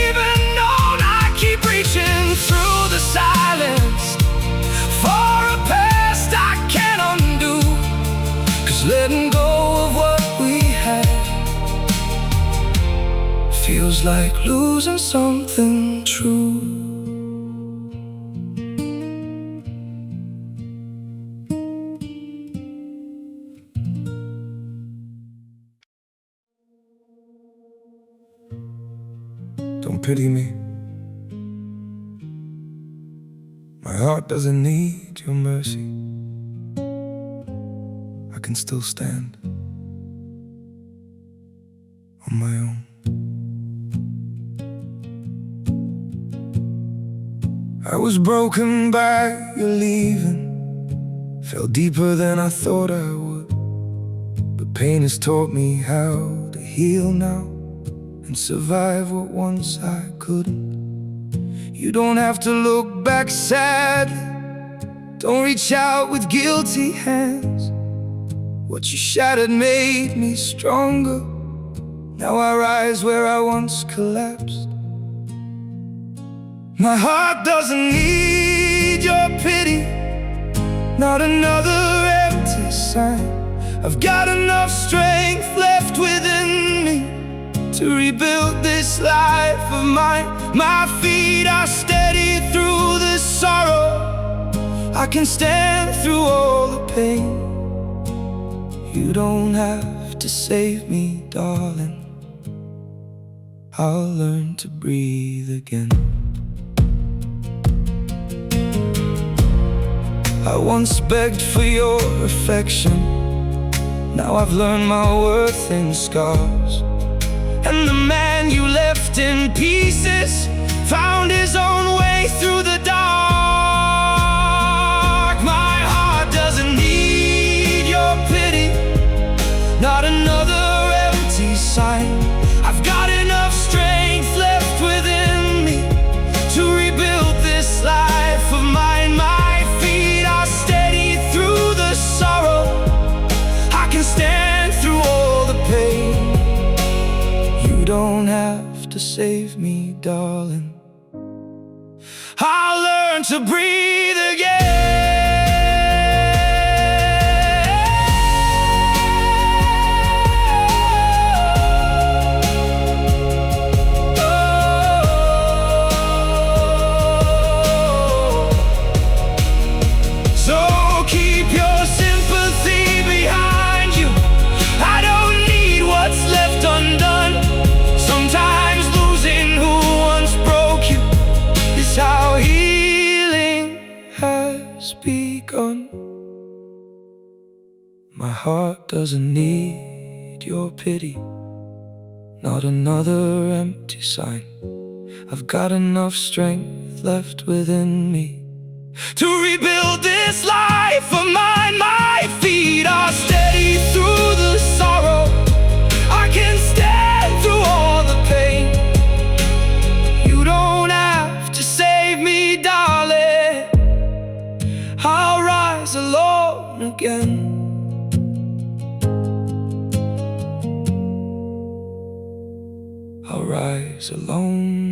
even known. I keep reaching through the silence for a past I can't undo, 'cause letting go of what we had feels like losing something true. Don't pity me. My heart doesn't need your mercy. I can still stand on my own. I was broken by your leaving, fell deeper than I thought I would, but pain has taught me how to heal now and survive what once I couldn't. You don't have to look back sadly, don't reach out with guilty hands. What you shattered made me stronger. Now I rise where I once collapsed. My heart doesn't need your pity, not another empty sign. I've got enough strength left within me to rebuild this life of mine. My feet are steady through the sorrow. I can stand through all the pain. You don't have to save me, darling. I'll learn to breathe again. I once begged for your affection. Now I've learned my worth in scars. And the man you left in pieces found his own way through the dark. My heart doesn't need your pity, not another empty sign. I've got enough strength left within me to rebuild this life of mine. My feet are steady through the sorrow. I can stand through all the pain. You don't have to save me, darling. I'll learn to breathe again. So keep your sympathy behind you. I don't need what's left undone. Sometimes losing who once broke you is how healing has begun. My heart doesn't need your pity, not another empty sign. I've got enough strength left within me to rebuild this life of mine. My feet are steady through the sorrow. I can stand through all the pain. You don't have to save me, darling. I'll rise alone again. I'll rise alone